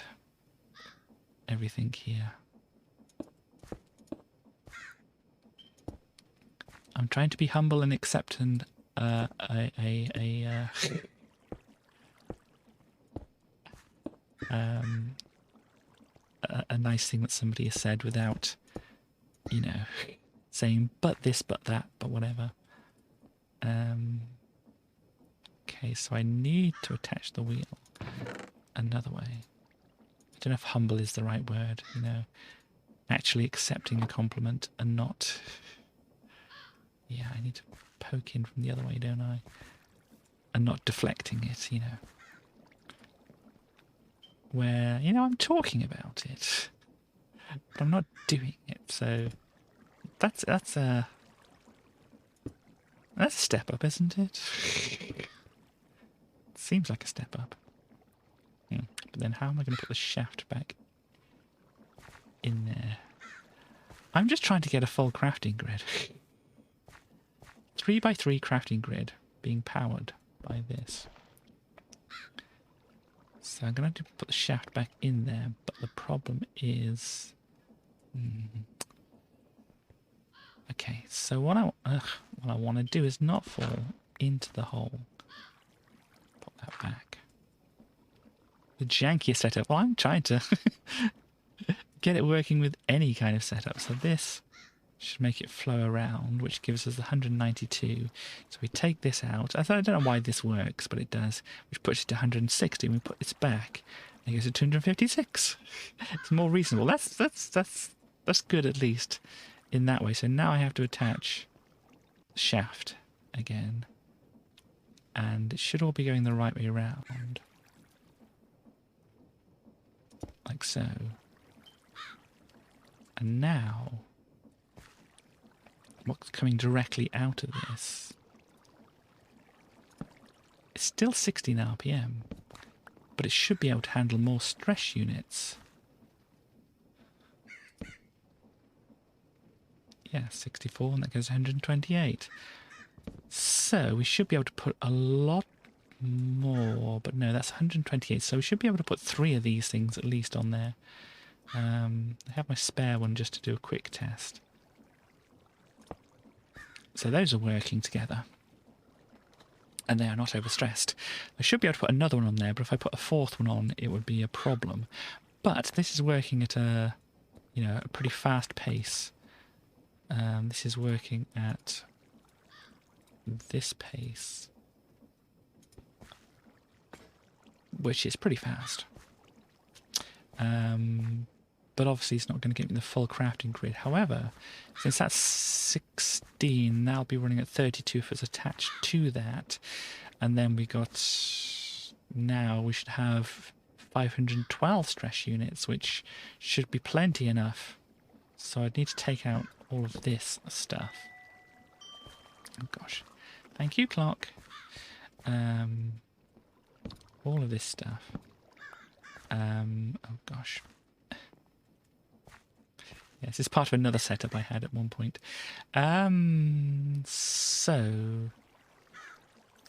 everything here. I'm trying to be humble and accept and a nice thing that somebody has said without, you know, saying but this, but that, but whatever. Okay, so I need to attach the wheel another way. I don't know if humble is the right word, you know, actually accepting a compliment and not... Yeah, I need to poke in from the other way, don't I? And not deflecting it, you know. where, you know, I'm talking about it, but I'm not doing it. So that's a step up, isn't it? Seems like a step up. But then how am I going to put the shaft back in there? I'm just trying to get a full crafting grid. 3x3 crafting grid being powered by this. So I'm going to put the shaft back in there, but the problem is... Okay, so what I want to do is not fall into the hole. Pop that back. The jankiest setup. Well, I'm trying to get it working with any kind of setup. So this should make it flow around, which gives us 192. So we take this out. I don't know why this works, but it does. Which puts it to 160, and we put this back, and it goes to 256. It's more reasonable. That's good, at least in that way. So now I have to attach the shaft again, and it should all be going the right way around, like so. And now, what's coming directly out of this is still 16 RPM, but it should be able to handle more stress units. Yeah, 64, and that goes 128. So we should be able to put a lot more, but no, that's 128. So we should be able to put 3 of these things at least on there. I have my spare one just to do a quick test. So those are working together. And they are not overstressed. I should be able to put another one on there, but if I put a 4th one on, it would be a problem. But this is working at a pretty fast pace. This is working at this pace, which is pretty fast. But obviously it's not going to give me the full crafting grid. However, since that's 16, that'll be running at 32 if it's attached to that. And then we should have 512 stress units, which should be plenty enough. So I'd need to take out all of this stuff. Oh gosh. Thank you, clock. All of this stuff. Oh gosh. Yes, it's part of another setup I had at one point. So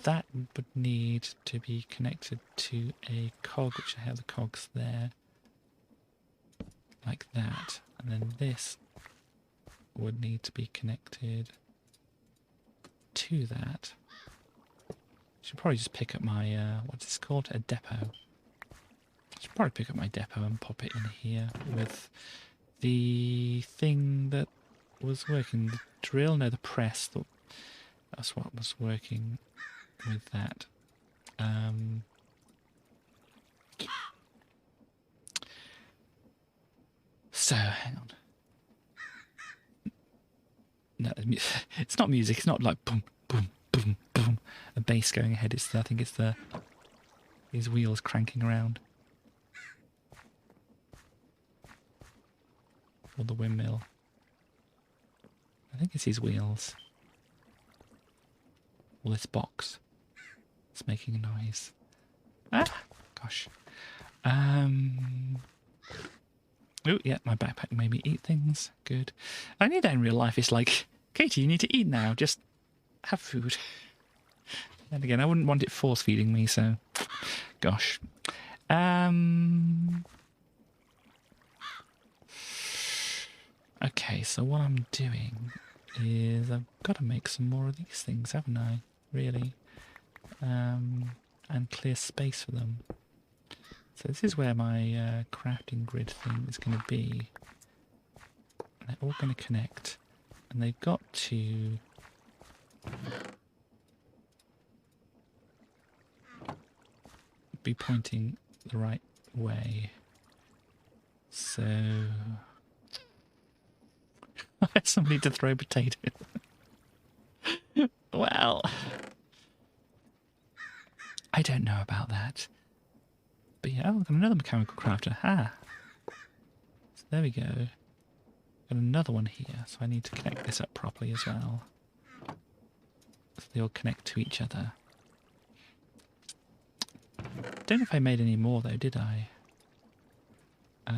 that would need to be connected to a cog, which I have the cogs there, like that. And then this would need to be connected to that. I should probably just pick up my, what's this called? A depot. I should probably pick up my depot and pop it in here with the thing that was working. The drill? No, the press. That's what was working with that. So, hang on. No, it's not music. It's not like boom, boom, boom, boom. A bass going ahead. I think it's these wheels cranking around. Or the windmill. I think it's these wheels. Or this box. It's making a noise. Ah! Gosh. Oh, yeah, my backpack made me eat things. Good. I need that in real life. It's like, Katie, you need to eat now. Just have food. And again, I wouldn't want it force feeding me, so... Gosh. Okay, so what I'm doing is I've got to make some more of these things, haven't I? Really. And clear space for them. So this is where my crafting grid thing is going to be. And they're all going to connect. And they've got to... be pointing the right way. So... I had somebody to throw potato. Well... I don't know about that. But yeah, oh, I've got another mechanical crafter. Ah. So there we go. Got another one here, so I need to connect this up properly as well. So they all connect to each other. Don't know if I made any more though, did I? I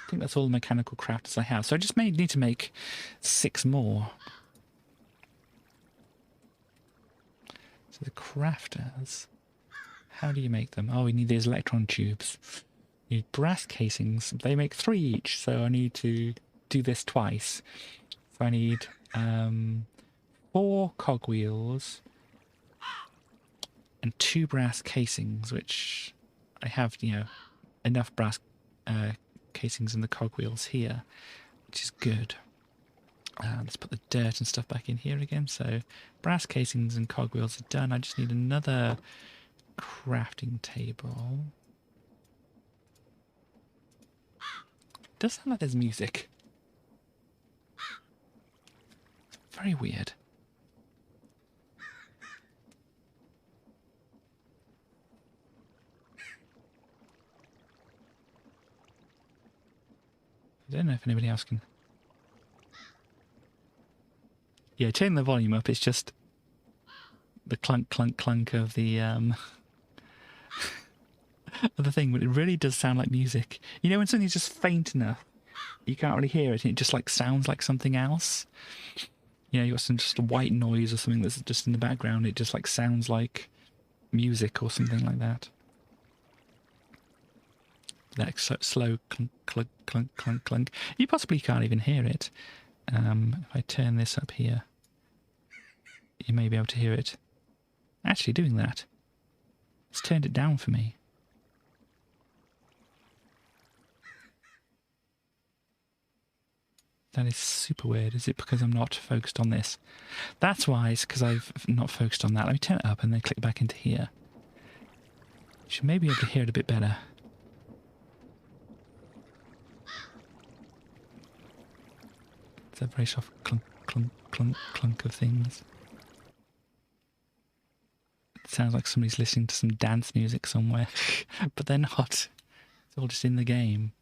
think that's all the mechanical crafters I have. So I just need to make 6 more. So the crafters, how do you make them? Oh, we need these electron tubes. You need brass casings. They make 3 each, so I need to do this twice. So I need 4 cogwheels and 2 brass casings, which I have, you know, enough brass casings in the cogwheels here, which is good. Let's put the dirt and stuff back in here again. So brass casings and cogwheels are done. I just need another crafting table. It does sound like there's music. Very weird. I don't know if anybody else can. Yeah, turn the volume up. It's just the clunk, clunk, clunk of the of the thing, but it really does sound like music. You know, when something's just faint enough, you can't really hear it, and it just like sounds like something else. You know, you got some just a white noise or something that's just in the background. It just like sounds like music or something like that. That slow clunk, clunk, clunk, clunk, clunk. You possibly can't even hear it. If I turn this up here, you may be able to hear it actually doing that. It's turned it down for me. That is super weird. Is it because I'm not focused on this? That's why. It's because I've not focused on that. Let me turn it up and then click back into here. You should maybe be able to hear it a bit better. It's a very soft clunk, clunk, clunk, clunk of things. It sounds like somebody's listening to some dance music somewhere, but they're not. It's all just in the game.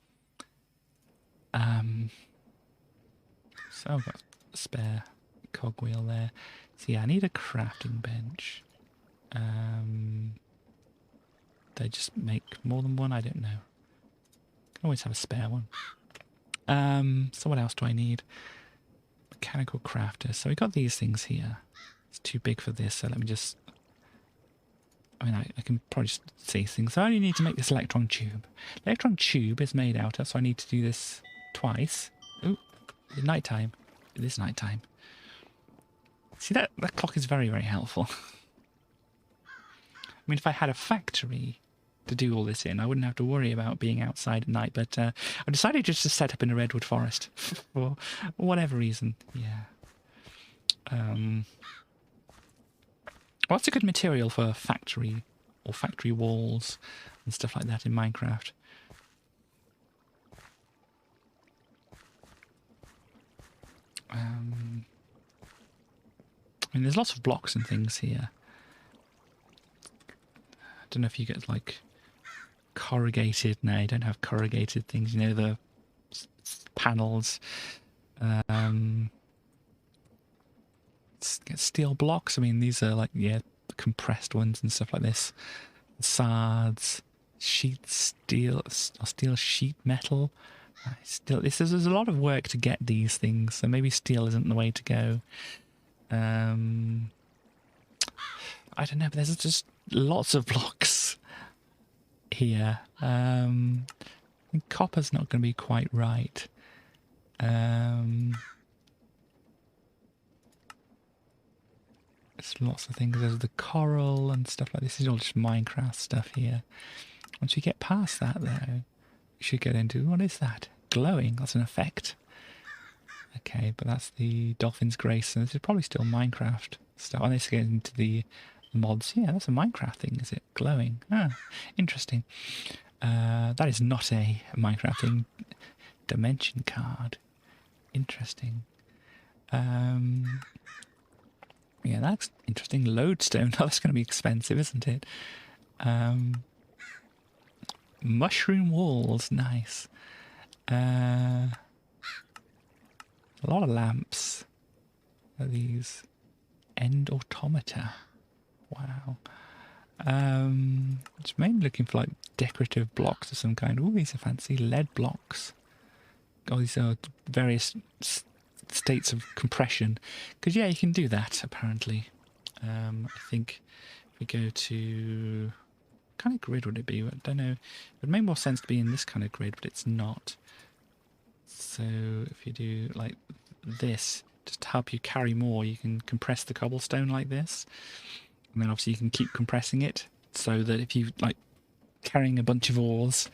So I've got a spare cogwheel there. So yeah, I need a crafting bench. They just make more than one? I don't know. Can always have a spare one. So what else do I need? Mechanical crafter. So we got these things here. It's too big for this, so let me just... I mean, I can probably just see things. So I only need to make this electron tube. The electron tube is made out of, so I need to do this twice. Ooh, it's night time. It is night time. See, that clock is very, very helpful. I mean, if I had a factory to do all this in, I wouldn't have to worry about being outside at night, but I decided just to set up in a redwood forest for whatever reason. Yeah. What's a good material for factory or factory walls and stuff like that in Minecraft? I mean, there's lots of blocks and things here. I don't know if you get like corrugated. No, you don't have corrugated things. You know, the panels. Get steel blocks. I mean, these are like, yeah, compressed ones and stuff like this. Sards, sheet steel, or steel sheet metal. Still, there's a lot of work to get these things, so maybe steel isn't the way to go. I don't know, but there's just lots of blocks here. I think copper's not going to be quite right. There's lots of things. There's the coral and stuff like this. This is all just Minecraft stuff here. Once you get past that, though, you should get into... What is that? Glowing. That's an effect. Okay, but that's the Dolphin's Grace. And this is probably still Minecraft stuff. And this gets into the mods. Yeah, that's a Minecraft thing, is it? Glowing. Ah, interesting. That is not a Minecraft thing. Dimension card. Interesting. Yeah, that's interesting. Lodestone. Oh, that's going to be expensive, isn't it? Mushroom walls, nice. A lot of lamps. Are these end automata? Wow. It's mainly looking for like decorative blocks of some kind. Oh, these are fancy lead blocks. Oh, these are various states of compression. Because yeah, you can do that apparently. I think if we go to, what kind of grid would it be? I don't know. It would make more sense to be in this kind of grid, but it's not. So if you do like this, just to help you carry more, you can compress the cobblestone like this. And then obviously you can keep compressing it so that if you like carrying a bunch of ores,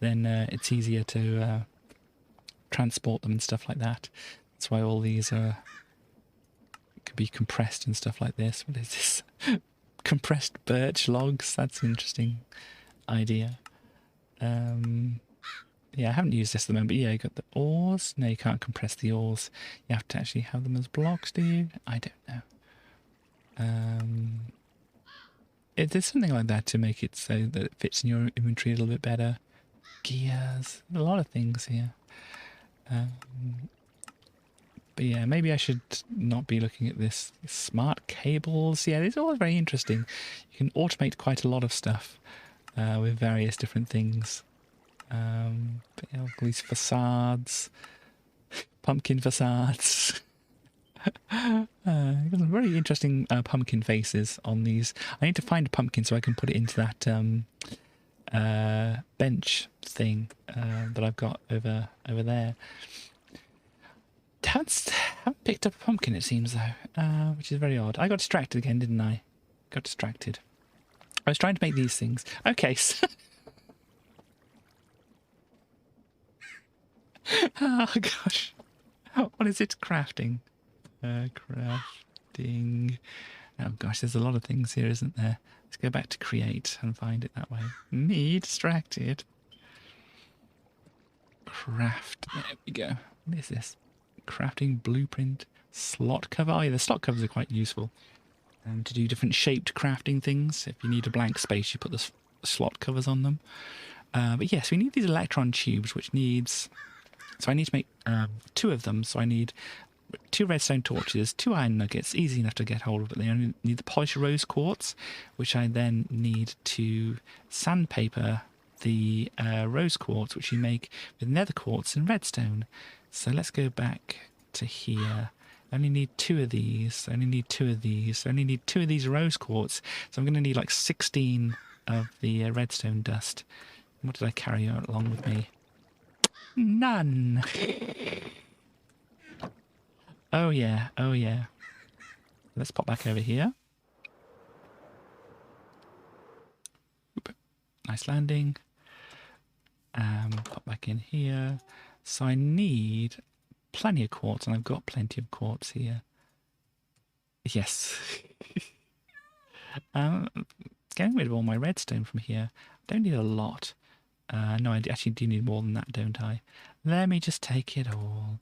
then it's easier to transport them and stuff like that. That's why all these could be compressed and stuff like this. What is this? Compressed birch logs. That's an interesting idea. Yeah, I haven't used this at the moment, but yeah, you got the ores. No, you can't compress the ores. You have to actually have them as blocks, do you? I don't know. There's something like that to make it so that it fits in your inventory a little bit better. Gears, a lot of things here. But yeah, maybe I should not be looking at this. Smart cables, yeah, it's all very interesting. You can automate quite a lot of stuff with various different things. But yeah, all these facades, pumpkin facades. Some very interesting pumpkin faces on these. I need to find a pumpkin so I can put it into that bench thing that I've got over there. Haven't picked up a pumpkin, it seems, though, which is very odd. I got distracted again, didn't I? Got distracted. I was trying to make these things. Okay, so oh gosh, what is it? Crafting. Crafting. Oh gosh, there's a lot of things here, isn't there? Let's go back to create and find it that way. Me distracted. Craft. There we go. What is this? Crafting blueprint. Slot cover. Oh yeah, the slot covers are quite useful. To do different shaped crafting things. If you need a blank space, you put the slot covers on them. But yes, we need these electron tubes, which needs... So I need to make 2 of them. So I need 2 redstone torches, 2 iron nuggets, easy enough to get hold of, but they only need the polished rose quartz, which I then need to sandpaper the rose quartz, which you make with nether quartz and redstone. So let's go back to here. I only need 2 of these. I only need 2 of these. I only need 2 of these rose quartz. So I'm going to need like 16 of the redstone dust. What did I carry along with me? None. Oh yeah, oh yeah. Let's pop back over here. Oop. Nice landing. Pop back in here. So I need plenty of quartz, and I've got plenty of quartz here. Yes. Getting rid of all my redstone from here. I don't need a lot. No, I actually do need more than that, don't I? Let me just take it all.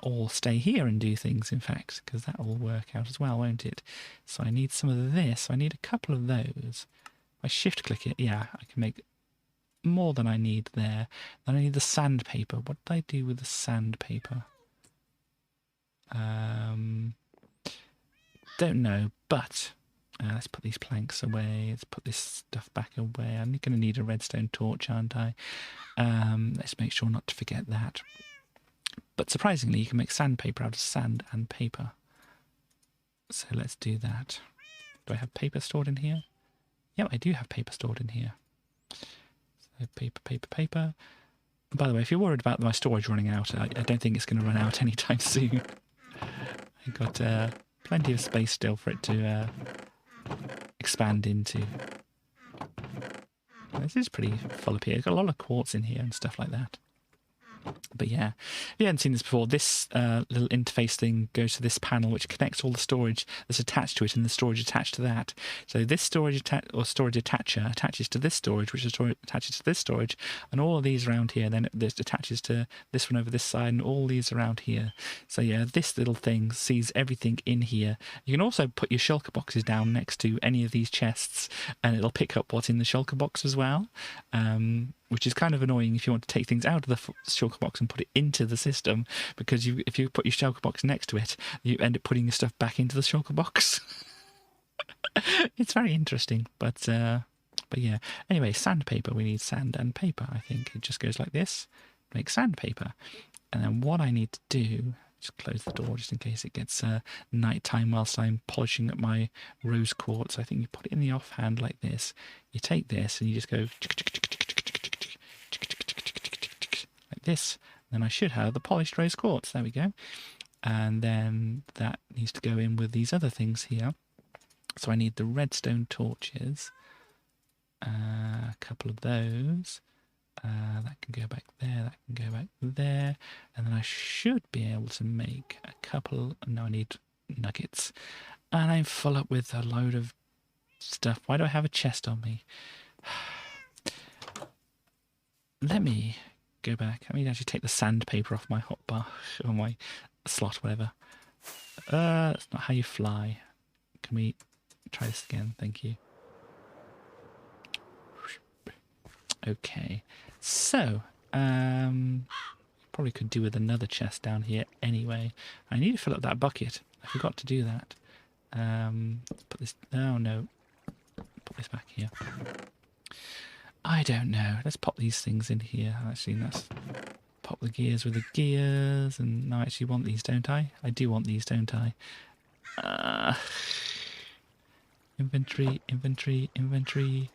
Or stay here and do things, in fact, because that will work out as well, won't it? So I need some of this. I need a couple of those. If I shift click it, yeah, I can make more than I need there. Then I need the sandpaper. What did I do with the sandpaper? Don't know, but let's put these planks away. Let's put this stuff back away. I'm going to need a redstone torch, aren't I? Let's make sure not to forget that. But surprisingly, you can make sandpaper out of sand and paper. So let's do that. Do I have paper stored in here? Yep, I do have paper stored in here. So paper, paper, paper. By the way, if you're worried about my storage running out, I don't think it's going to run out anytime soon. I've got plenty of space still for it to expand into. This is pretty full up here. It's got a lot of quartz in here and stuff like that. But yeah, if you hadn't seen this before, this little interface thing goes to this panel, which connects all the storage that's attached to it and the storage attached to that. So this storage storage attacher attaches to this storage, which attaches to this storage, and all of these around here. Then this attaches to this one over this side, and all these around here. So yeah, this little thing sees everything in here. You can also put your shulker boxes down next to any of these chests, and it'll pick up what's in the shulker box as well. Which is kind of annoying if you want to take things out of the shulker box and put it into the system, because if you put your shulker box next to it, you end up putting your stuff back into the shulker box. It's very interesting, but yeah. Anyway, sandpaper. We need sand and paper. I think it just goes like this. Make sandpaper, and then what I need to do. Just close the door just in case it gets night time whilst I'm polishing up my rose quartz. I think you put it in the offhand like this. You take this and you just go like this. Then I should have the polished rose quartz. There we go. And then that needs to go in with these other things here. So I need the redstone torches. A couple of those. That can go back there, that can go back there, and then I should be able to make a couple. No, I need nuggets, and I'm full up with a load of stuff. Why do I have a chest on me? Let me go back. Let me actually take the sandpaper off my hotbar, or my slot, whatever. That's not how you fly. Can we try this again? Thank you. Okay, so probably could do with another chest down here anyway. I need to fill up that bucket. I forgot to do that. Let's put this. Oh no, put this back here. I don't know. Let's pop these things in here. Actually, let's pop the gears with the gears. And no, I actually want these, don't I? I do want these, don't I? Inventory, inventory, inventory.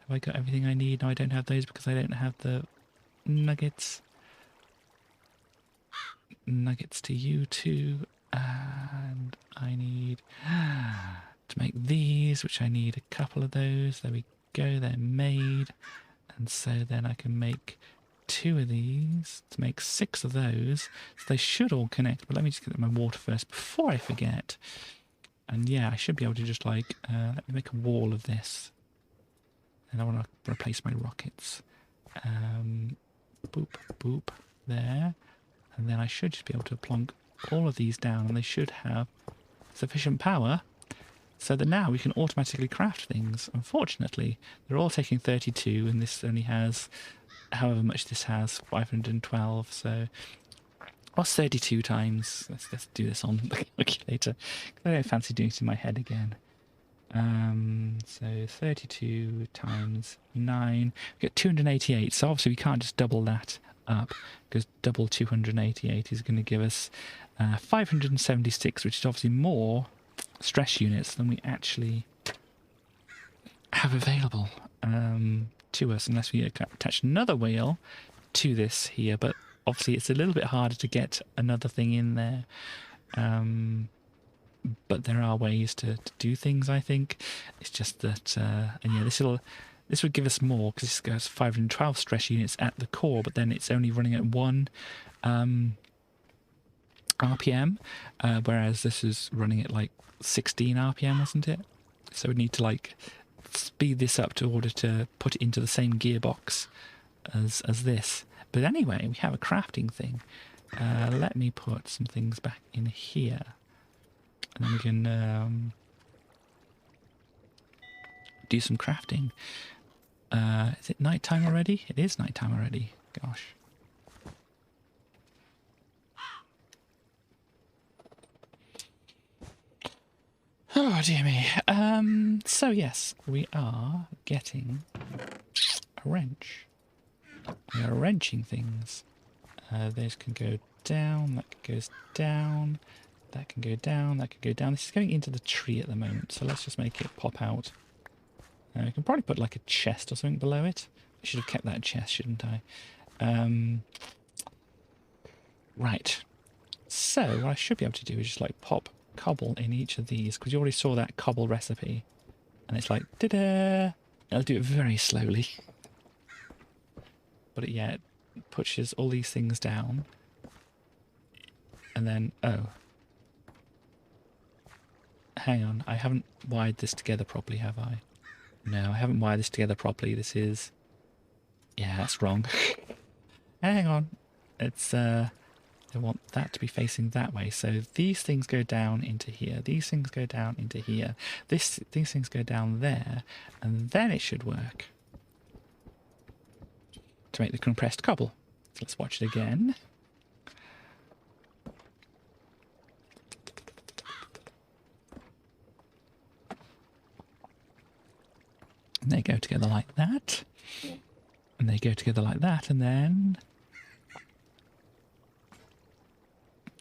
Have I got everything I need? No, I don't have those because I don't have the nuggets. Nuggets to you too. And I need to make these, which I need a couple of those. There we go, they're made. And so then I can make 2 of these to make 6 of those. So they should all connect, but let me just get my water first before I forget. And yeah, I should be able to just like, let me make a wall of this. And I want to replace my rockets. Boop, boop, there. And then I should just be able to plonk all of these down, and they should have sufficient power so that now we can automatically craft things. Unfortunately, they're all taking 32, and this only has, however much this has, 512. So what's 32 times? Let's do this on the calculator, because I don't fancy doing it in my head again. So 32 times 9, we get 288. So obviously we can't just double that up, because double 288 is going to give us 576, which is obviously more stress units than we actually have available to us, unless we attach another wheel to this here. But obviously it's a little bit harder to get another thing in there. But there are ways to do things, I think. It's just that, and yeah, this would give us more, because this goes 512 stress units at the core, but then it's only running at 1 RPM, whereas this is running at like 16 RPM, wasn't it? So we need to like speed this up in order to put it into the same gearbox as this. But anyway, we have a crafting thing. Let me put some things back in here. And then we can do some crafting. Is it nighttime already? It is nighttime already. Gosh. Oh, dear me. So, yes, we are getting a wrench. We are wrenching things. Those can go down. That goes down. That can go down, that can go down. This is going into the tree at the moment, so let's just make it pop out. We can probably put like a chest or something below it. I should have kept that chest, shouldn't I? Right. So what I should be able to do is just like pop cobble in each of these, because you already saw that cobble recipe. And it's like, ta-da! I'll do it very slowly. But yeah, pushes all these things down. And then, oh. Hang on, I haven't wired this together properly, have I? No, I haven't wired this together properly. This is... Yeah, that's wrong. Hang on. It's, I want that to be facing that way. So these things go down into here. These things go down into here. These things go down there. And then it should work. To make the compressed cobble. So let's watch it again. And they go together like that. And they go together like that, and then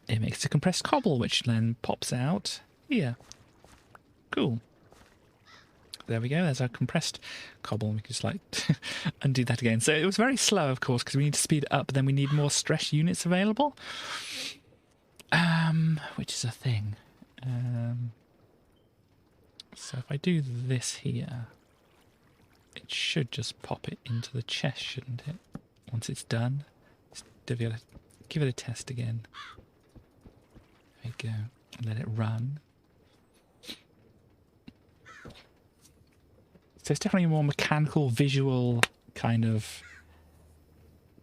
it makes a compressed cobble, which then pops out here. Cool. There we go, there's our compressed cobble. We can just like undo that again. So it was very slow, of course, because we need to speed it up, but then we need more stress units available. Which is a thing. So if I do this here, it should just pop it into the chest, shouldn't it? Once it's done. Just give it a test again. There you go. Let it run. So it's definitely a more mechanical, visual kind of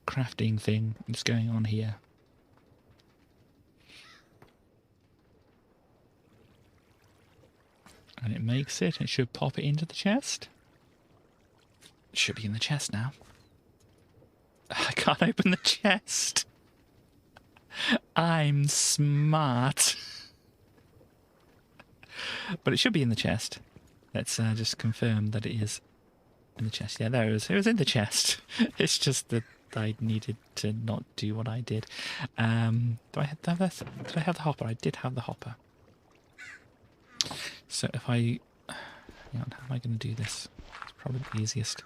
crafting thing that's going on here. And it makes it. It should pop it into the chest. It should be in the chest now. I can't open the chest. I'm smart. But it should be in the chest. Let's just confirm that it is in the chest. Yeah, there it was. It was in the chest. It's just that I needed to not do what I did. Do I have this? Did I have the hopper? I did have the hopper. So if I... Hang on, how am I going to do this? It's probably the easiest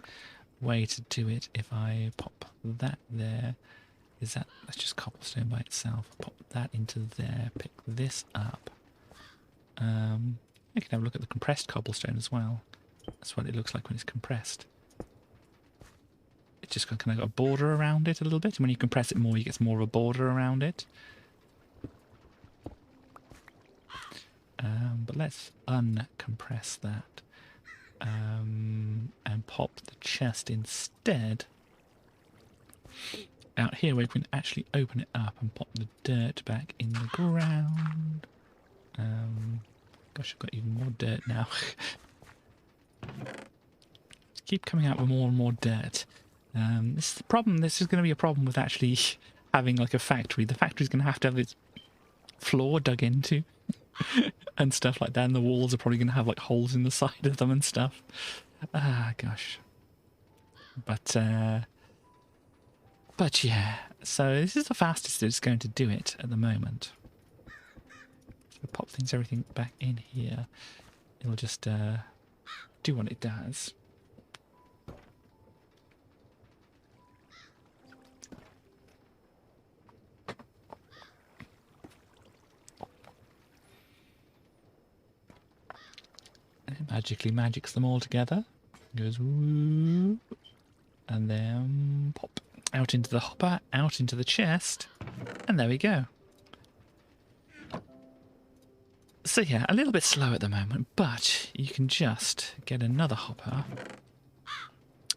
way to do it if I pop that there. Is that... That's just cobblestone by itself. Pop that into there. Pick this up. I can have a look at the compressed cobblestone as well. That's what it looks like when it's compressed. It's just kind of got a border around it a little bit. And when you compress it more, you get more of a border around it. But let's uncompress that. And pop the chest instead out here where we can actually open it up and pop the dirt back in the ground. Gosh, I've got even more dirt now. Keep coming out with more and more dirt. This is the problem. This is going to be a problem with actually having like a factory. The factory's going to have its floor dug into and stuff like that. And the walls are probably going to have like holes in the side of them and stuff. Ah, gosh. But yeah. So this is the fastest it's going to do it at the moment. Pop everything back in here. It'll just do what it does. And it magically magics them all together. Goes woo, and then pop out into the hopper, out into the chest, and there we go. So yeah, a little bit slow at the moment, but you can just get another hopper,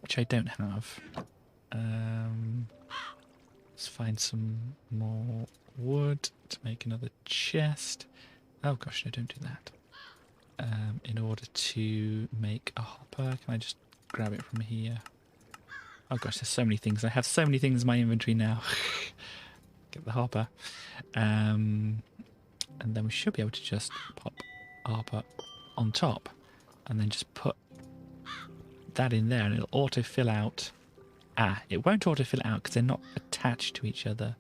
which I don't have. Let's find some more wood to make another chest. Oh gosh, no, don't do that. In order to make a hopper, can I just grab it from here? Oh gosh, there's so many things. I have so many things in my inventory now. Get the hopper. And then we should be able to just pop hopper on top and then just put that in there and it'll auto-fill out. Ah, it won't auto-fill out because they're not attached to each other.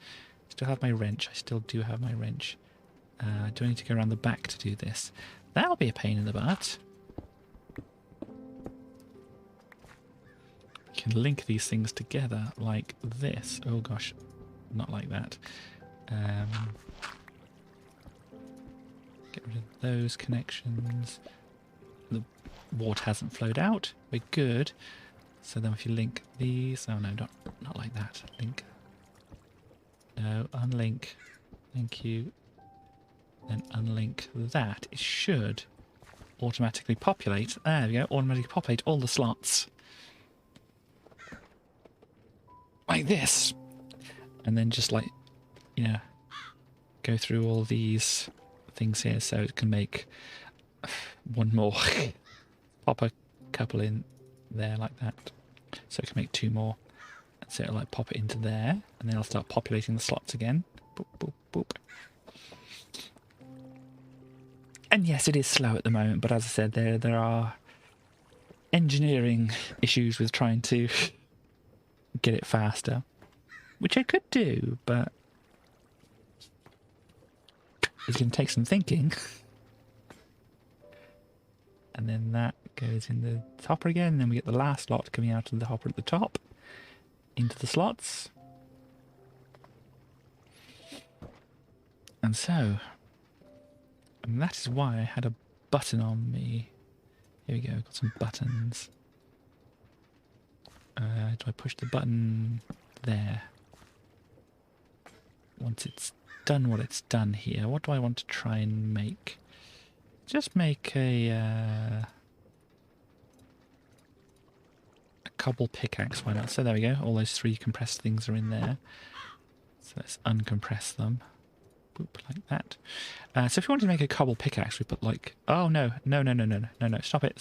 Still have my wrench. I still do have my wrench. Do I need to go around the back to do this? That'll be a pain in the butt. You can link these things together like this. Oh gosh, not like that. Get rid of those connections. The water hasn't flowed out. We're good. So then if you link these... Oh no, not like that. Link No, unlink. Thank you. Then unlink that. It should automatically populate. There we go. Automatically populate all the slots. Like this. And then just like, you know, go through all these things here so it can make one more. Pop a couple in there like that. So it can make two more. And so it'll like pop it into there. And then it'll start populating the slots again. Boop, boop, boop. And yes, it is slow at the moment, but as I said, there are engineering issues with trying to get it faster. Which I could do, but it's going to take some thinking. And then that goes in the hopper again, and then we get the last lot coming out of the hopper at the top into the slots. And so, and that is why I had a button on me. Here we go, got some buttons. Do I push the button there? Once it's done what it's done here, what do I want to try and make? Just make a cobble pickaxe, why not? So there we go, all those three compressed things are in there. So let's uncompress them. Boop, like that. So if you want to make a cobble pickaxe, we put like... Oh, no. Stop it.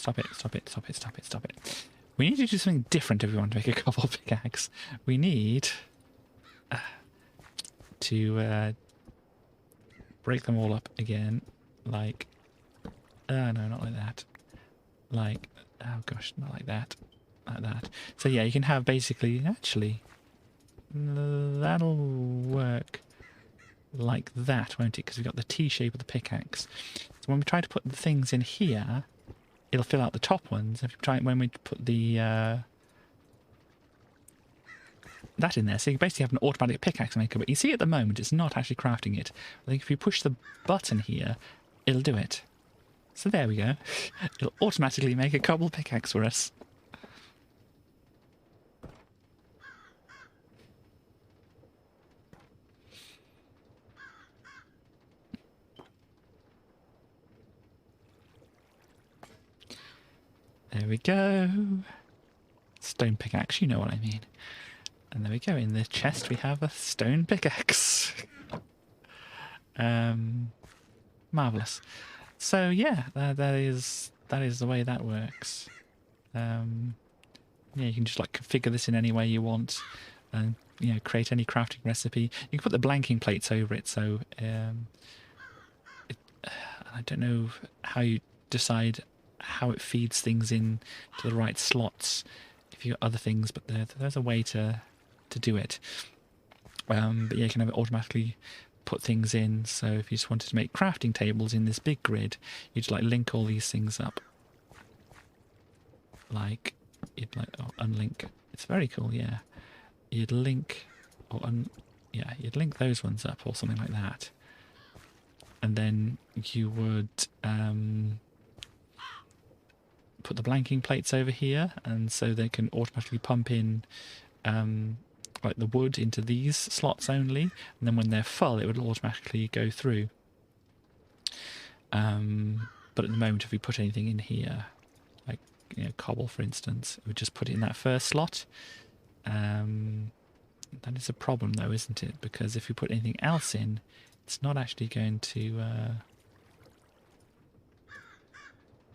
We need to do something different if we want to make a cobble pickaxe. We need to break them all up again. Like... no, not like that. Like... Oh, gosh, not like that. Like that. So yeah, you can have basically... Actually, that'll work like that, won't it? Because we've got the T shape of the pickaxe. So when we try to put the things in here, it'll fill out the top ones. If we try, when we put the that in there, so you basically have an automatic pickaxe maker. But you see, at the moment, it's not actually crafting it. I think if you push the button here, it'll do it. So there we go. It'll automatically make a cobble pickaxe for us. There we go. Stone pickaxe, you know what I mean. And there we go. In the chest we have a stone pickaxe. Marvellous. So yeah, that is the way that works. Yeah, you can just like configure this in any way you want, and you know, create any crafting recipe. You can put the blanking plates over it. So I don't know how you decide how it feeds things in to the right slots if you've got other things, but there's a way to do it. But yeah, you can have it automatically put things in. So if you just wanted to make crafting tables in this big grid, you just like link all these things up. Like you'd like unlink. It's very cool, yeah. You'd link or you'd link those ones up or something like that. And then you would put the blanking plates over here, and so they can automatically pump in like the wood into these slots only, and then when they're full it would automatically go through. But at the moment, if we put anything in here, like cobble for instance, it would just put it in that first slot. That is a problem though, isn't it? Because if you put anything else in, it's not actually going to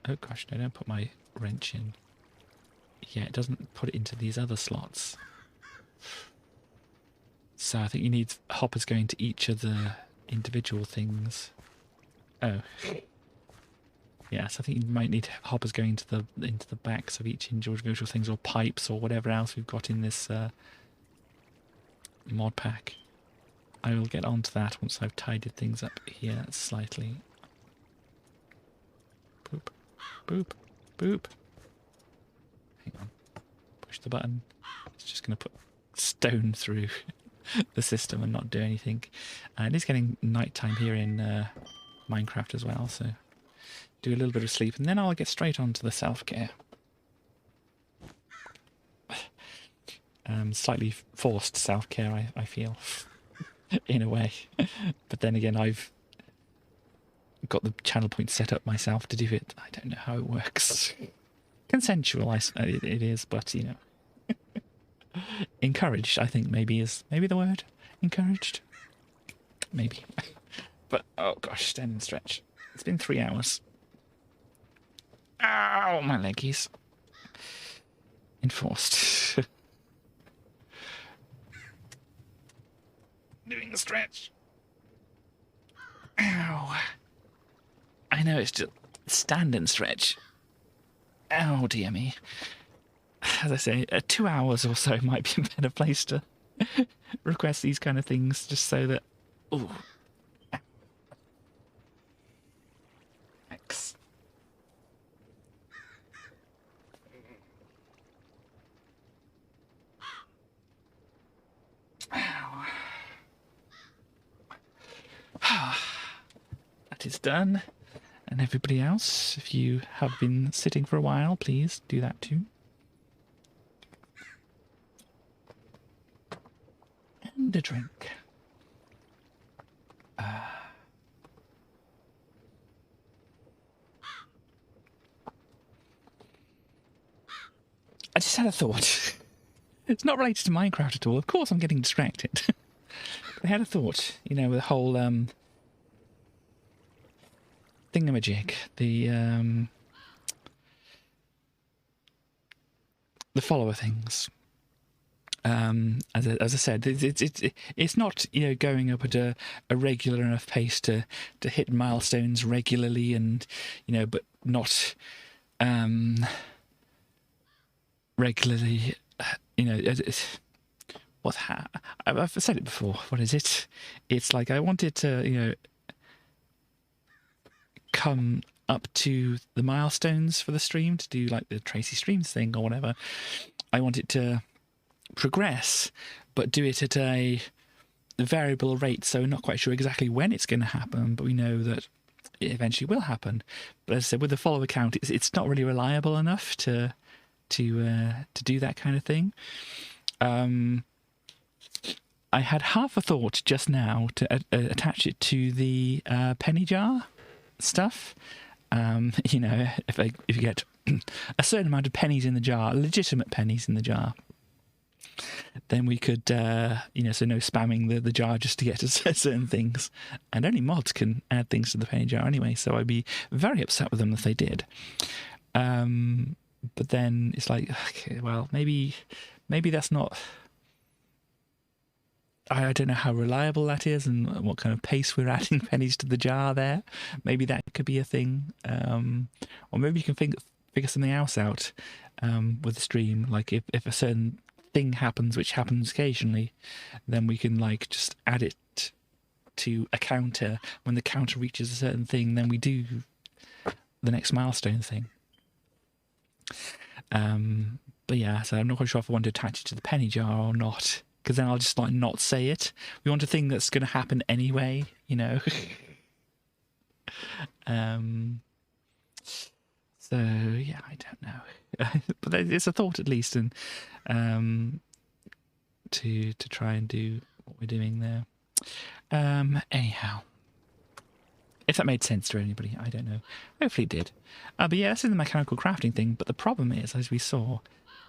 oh gosh, no, don't put my wrench in. Yeah, it doesn't put it into these other slots. So I think you need hoppers going to each of the individual things. Oh. Yes, I think you might need hoppers going into the backs of each individual things, or pipes, or whatever else we've got in this mod pack. I will get onto that once I've tidied things up here slightly. Boop, boop, boop. Hang on. Push the button. It's just going to put stone through the system and not do anything. It is getting nighttime here in Minecraft as well, so do a little bit of sleep, and then I'll get straight on to the self-care. Slightly forced self-care, I feel. in a way. But then again, I've got the channel point set up myself to do it. I don't know how it works. Consensual, it is, but you know, encouraged. I think maybe is the word. Encouraged, maybe. But oh gosh, stand and stretch. It's been 3 hours. Ow, my leggies. Enforced. Doing the stretch. Ow. I know it's just stand and stretch. Oh dear me. As I say, 2 hours or so might be a better place to request these kind of things, just so that. Ooh. X. Ow. That is done. And everybody else, if you have been sitting for a while, please do that too. And a drink. I just had a thought. It's not related to Minecraft at all. Of course I'm getting distracted. I had a thought, you know, the whole thingamajig, the follower things. As I said, it's not, you know, going up at a regular enough pace to hit milestones regularly, and you know, but not regularly. You know, I've said it before. What is it? It's like I wanted to, you know, come up to the milestones for the stream to do like the Tracy Streams thing or whatever. I want it to progress, but do it at a variable rate, so we're not quite sure exactly when it's going to happen, but we know that it eventually will happen. But as I said, with the follower count, it's not really reliable enough to do that kind of thing. I had half a thought just now to attach it to the penny jar stuff. You know, if you get a certain amount of pennies in the jar, legitimate pennies in the jar, then we could, you know, so no spamming the jar just to get to certain things. And only mods can add things to the penny jar anyway, so I'd be very upset with them if they did. But then it's like, okay, well, maybe that's not. I don't know how reliable that is and what kind of pace we're adding pennies to the jar there. Maybe that could be a thing. Or maybe you can figure something else out with the stream. Like if a certain thing happens, which happens occasionally, then we can like just add it to a counter. When the counter reaches a certain thing, then we do the next milestone thing. But yeah, so I'm not quite sure if I want to attach it to the penny jar or not, because then I'll just like not say it. We want a thing that's going to happen anyway, you know. So yeah, I don't know, but it's a thought at least, and to try and do what we're doing there. Anyhow, if that made sense to anybody, I don't know. Hopefully it did. But yeah, this is the mechanical crafting thing. But the problem is, as we saw,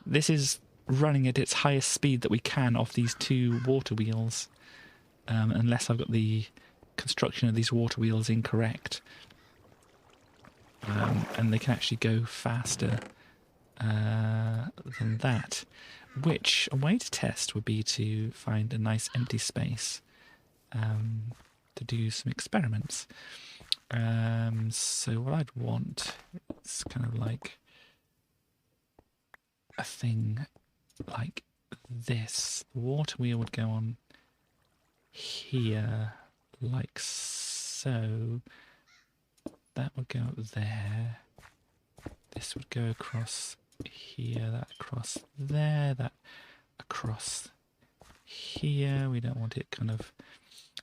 this is running at its highest speed that we can off these 2 water wheels, unless I've got the construction of these water wheels incorrect. And they can actually go faster than that. Which, a way to test would be to find a nice empty space to do some experiments. So what I'd want is kind of like a thing like this. The water wheel would go on here, like so. That would go up there. This would go across here, that across there, that across here. We don't want it kind of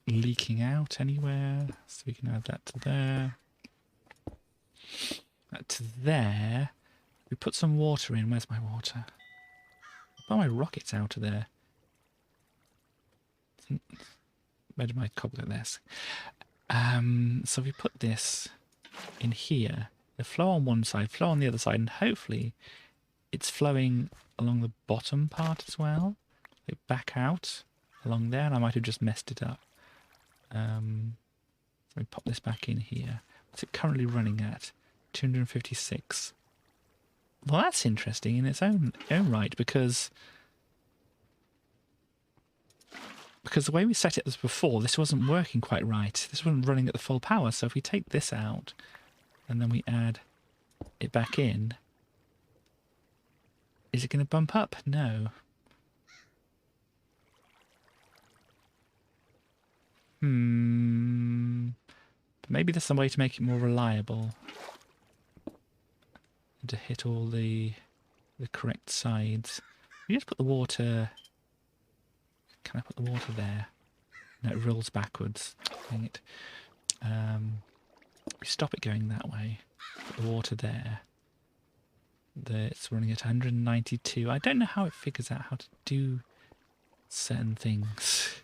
leaking out anywhere, so we can add that to there. That to there. We put some water in. Where's my water? I'll put my rockets out of there. where did my cobble go? There. So we put this in here. The flow on one side, flow on the other side, and hopefully it's flowing along the bottom part as well. Like back out along there, and I might have just messed it up. So we pop this back in here. What's it currently running at? 256. Well, that's interesting in its own right, because the way we set it as before, this wasn't working quite right. This wasn't running at the full power. So if we take this out and then we add it back in, is it going to bump up? No. But maybe there's some way to make it more reliable and to hit all the correct sides. You just put the water. Can I put the water there? No, it rolls backwards. Dang it. We stop it going that way. Put the water there. It's running at 192. I don't know how it figures out how to do certain things.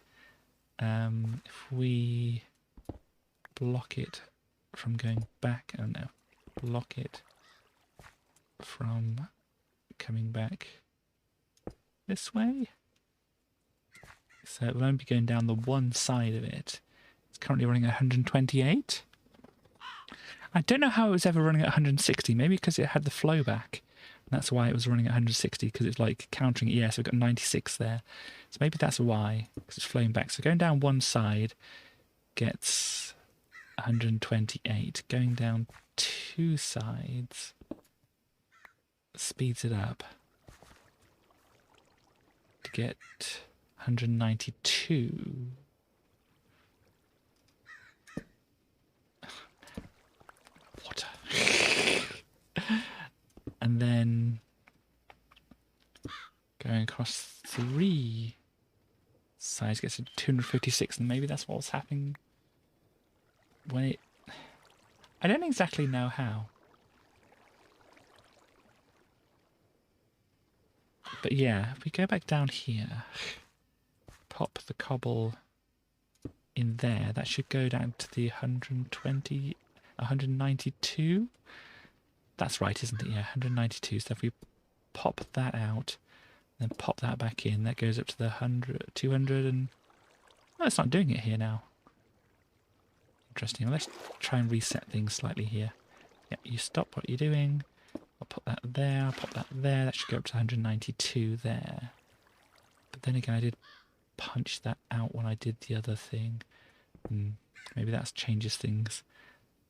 If we block it from going back, oh no, block it from coming back this way. So it will only be going down the one side of it. It's currently running at 128. I don't know how it was ever running at 160. Maybe because it had the flow back. That's why it was running at 160, because it's like countering it. Yeah, so we've got 96 there. So maybe that's why, because it's flowing back. So going down one side gets 128. Going down two sides speeds it up to get 192. Water. And then going across three sides gets to 256, and maybe that's what's happening when it... I don't exactly know how. But yeah, if we go back down here, pop the cobble in there, that should go down to the 120, 192. That's right, isn't it? Yeah, 192. So if we pop that out, then pop that back in, that goes up to the 100, 200, and... No, it's not doing it here now. Interesting. Well, let's try and reset things slightly here. Yep, you stop what you're doing. I'll put that there, I'll pop that there. That should go up to 192 there. But then again, I did punch that out when I did the other thing. Maybe that changes things.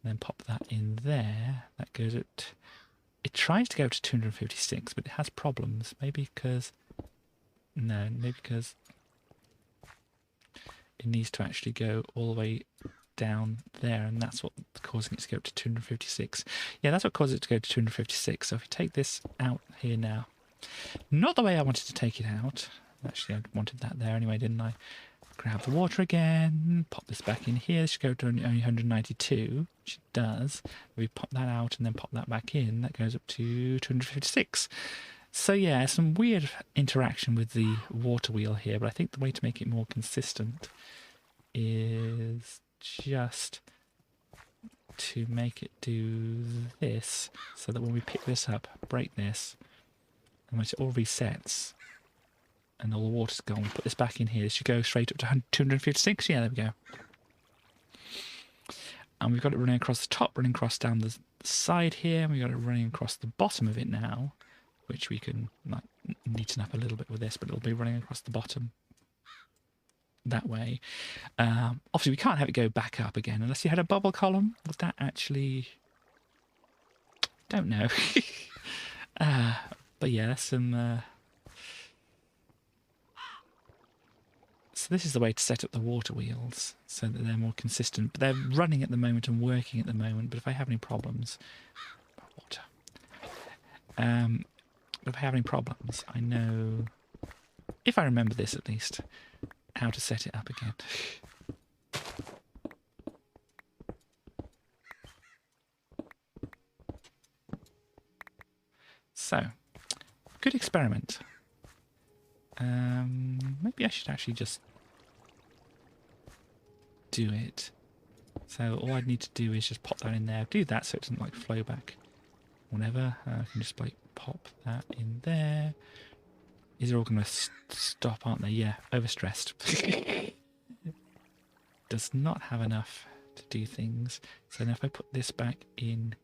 Then pop that in there. That goes at... It tries to go to 256, but it has problems. Maybe because... No, maybe because it needs to actually go all the way down there, and that's what's causing it to go up to 256. Yeah, that's what caused it to go to 256. So if you take this out here now... Not the way I wanted to take it out. Actually, I wanted that there anyway, didn't I? Grab the water again, pop this back in here. This should go to only 192, which it does. We pop that out and then pop that back in. That goes up to 256. So yeah, some weird interaction with the water wheel here, but I think the way to make it more consistent is just to make it do this, so that when we pick this up, break this, and when it all resets, and all the water's gone, we put this back in here. It should go straight up to 256. Yeah, there we go. And we've got it running across the top, running across down the side here, and we've got it running across the bottom of it now, which we can like neaten up a little bit with this, but it'll be running across the bottom that way. Obviously, we can't have it go back up again unless you had a bubble column. Would that actually... Don't know. But yeah, that's some... So this is the way to set up the water wheels so that they're more consistent. But they're running at the moment and working at the moment. But if I have any problems... Water. If I have any problems, I know, if I remember this at least, how to set it up again. So, good experiment. Maybe I should actually just do it. So all I'd need to do is just pop that in there, do that so it doesn't like flow back whenever. I can just like pop that in there. These are all going to stop, aren't they? Yeah, overstressed. Does not have enough to do things. So now if I put this back in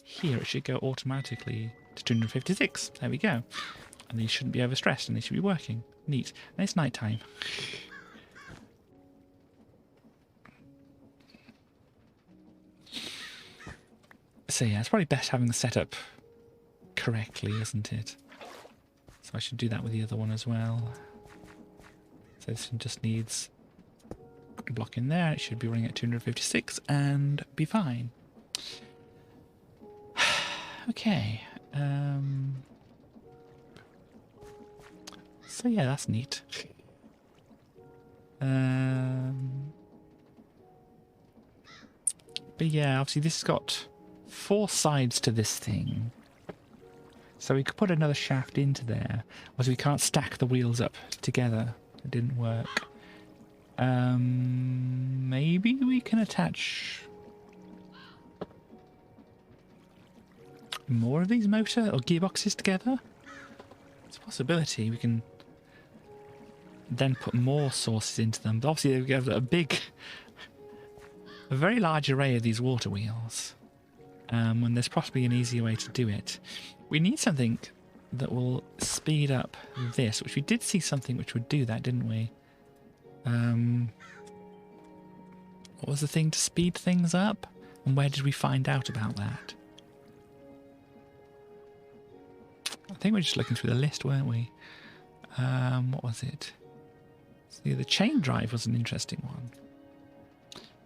here, it should go automatically to 256. There we go. And these shouldn't be overstressed and they should be working. Neat. And it's night time. So yeah, it's probably best having the setup correctly, isn't it? So I should do that with the other one as well. So this one just needs a block in there. It should be running at 256 and be fine. Okay. So yeah, that's neat. But yeah, obviously this has got 4 sides to this thing. So we could put another shaft into there. Obviously we can't stack the wheels up together. It didn't work. Maybe we can attach more of these motor or gearboxes together. It's a possibility. We can then put more sources into them. But obviously we have a very large array of these water wheels. And there's possibly an easier way to do it. We need something that will speed up this, which we did see something which would do that, didn't we? What was the thing to speed things up? And where did we find out about that? I think we're just looking through the list, weren't we? What was it? See, the chain drive was an interesting one.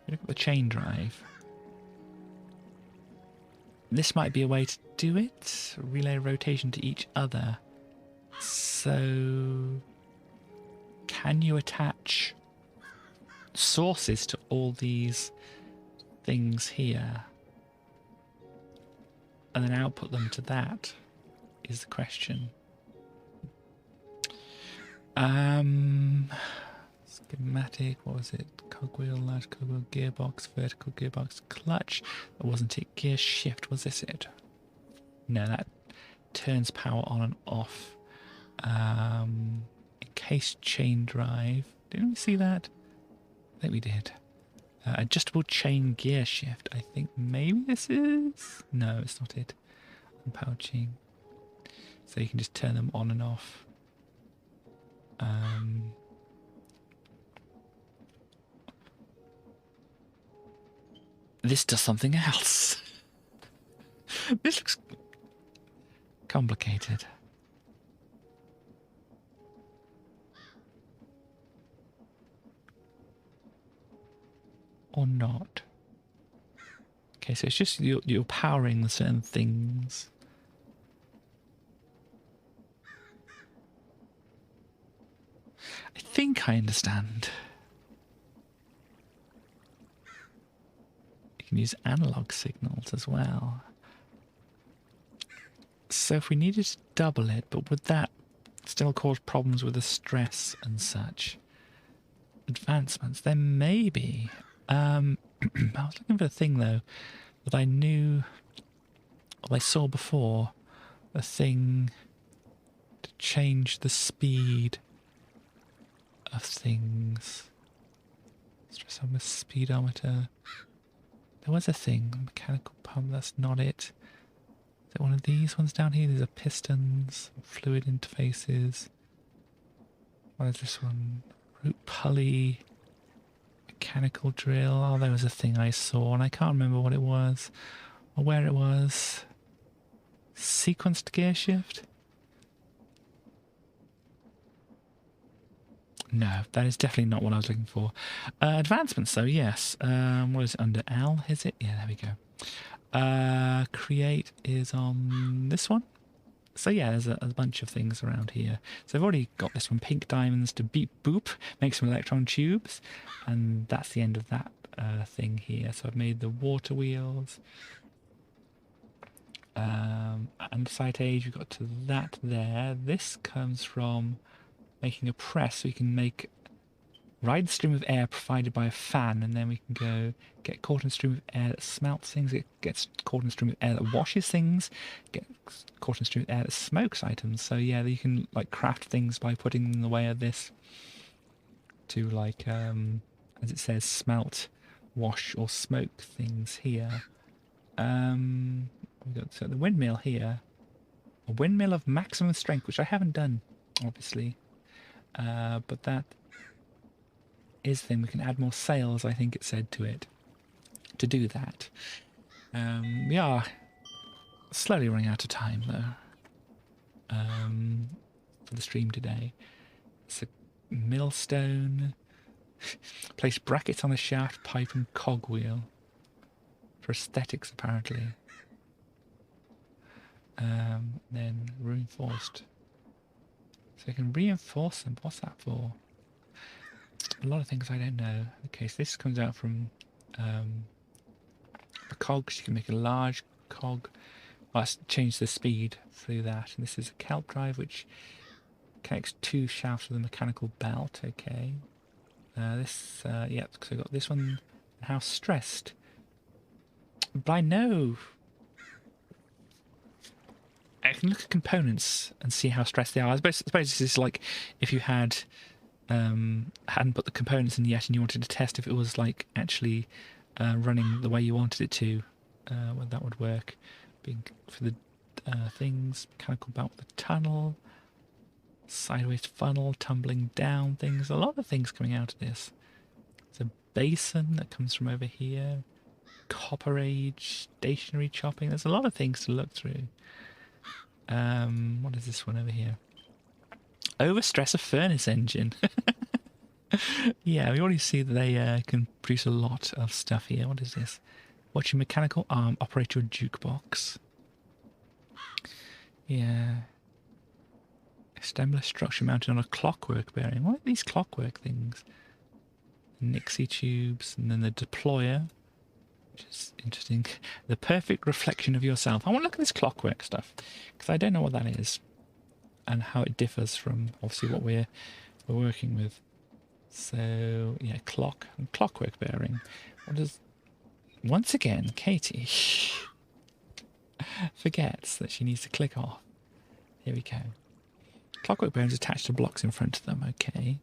Look at the chain drive. This might be a way to do it. Relay rotation to each other. So, can you attach sources to all these things here? And then output them to that is the question. Schematic, what was it? Cogwheel, large cogwheel, gearbox, vertical gearbox, clutch. That wasn't it. Gear shift, was this it? No, that turns power on and off. Encased chain drive. Didn't we see that? I think we did. Adjustable chain gear shift. I think maybe this is... No, it's not it. Unpowered chain. So you can just turn them on and off. This does something else. This looks complicated. Or not. Okay, so it's just you're powering the certain things. I think I understand. You can use analog signals as well. So if we needed to double it, but would that still cause problems with the stress and such? Advancements, there may be. I was looking for a thing though that I knew, or I saw before, a thing to change the speed of things. Stress on the speedometer. There was a thing, mechanical pump, that's not it. Is it one of these ones down here? These are pistons, fluid interfaces. What is this one? Root pulley, mechanical drill. Oh, there was a thing I saw and I can't remember what it was or where it was. Sequenced gear shift? No, that is definitely not what I was looking for. Advancements, though, yes. What is it under L? Is it? Yeah, there we go. Create is on this one. So yeah, there's a bunch of things around here. So I've already got this one, pink diamonds to beep boop, make some electron tubes, and that's the end of that thing here. So I've made the water wheels. Andesite age, we've got to that there. This comes from making a press, so we can make Ride the stream of air provided by a fan, and then we can go get caught in a stream of air that smelts things, gets caught in a stream of air that washes things, get caught in a stream of air that smokes items. So yeah, you can like craft things by putting them in the way of this to like, as it says, smelt, wash or smoke things here. We got so the windmill here, a windmill of maximum strength, which I haven't done, obviously, but that is the thing. We can add more sails, I think it said, to it to do that. We are slowly running out of time though, for the stream today. It's a millstone. Place brackets on a shaft, pipe and cogwheel for aesthetics apparently. Then reinforced, so I can reinforce them. What's that for? A lot of things I don't know. Okay, so this comes out from the cogs. You can make a large cog. Well, let's change the speed through that. And this is a kelp drive which connects 2 shafts with a mechanical belt. Okay. This, yeah, so I got this one. How stressed? But I know. I can look at components and see how stressed they are. I suppose this is like if you had hadn't put the components in yet and you wanted to test if it was like actually running the way you wanted it to, well, that would work. Being for the things, mechanical belt with a tunnel, sideways funnel, tumbling down things, a lot of things coming out of this. There's a basin that comes from over here, copper age, stationary chopping, there's a lot of things to look through. What is this one over here? Overstress a furnace engine. Yeah, we already see that they can produce a lot of stuff here. What is this? Watch your mechanical arm operate your jukebox. Yeah. Stemless structure mounted on a clockwork bearing. What are these clockwork things? Nixie tubes, and then the deployer, which is interesting. The perfect reflection of yourself. I want to look at this clockwork stuff, because I don't know what that is, and how it differs from, obviously, what we're working with. So, yeah, clock and clockwork bearing. What does... Once again, Katie forgets that she needs to click off. Here we go. Clockwork bearings attached to blocks in front of them, okay.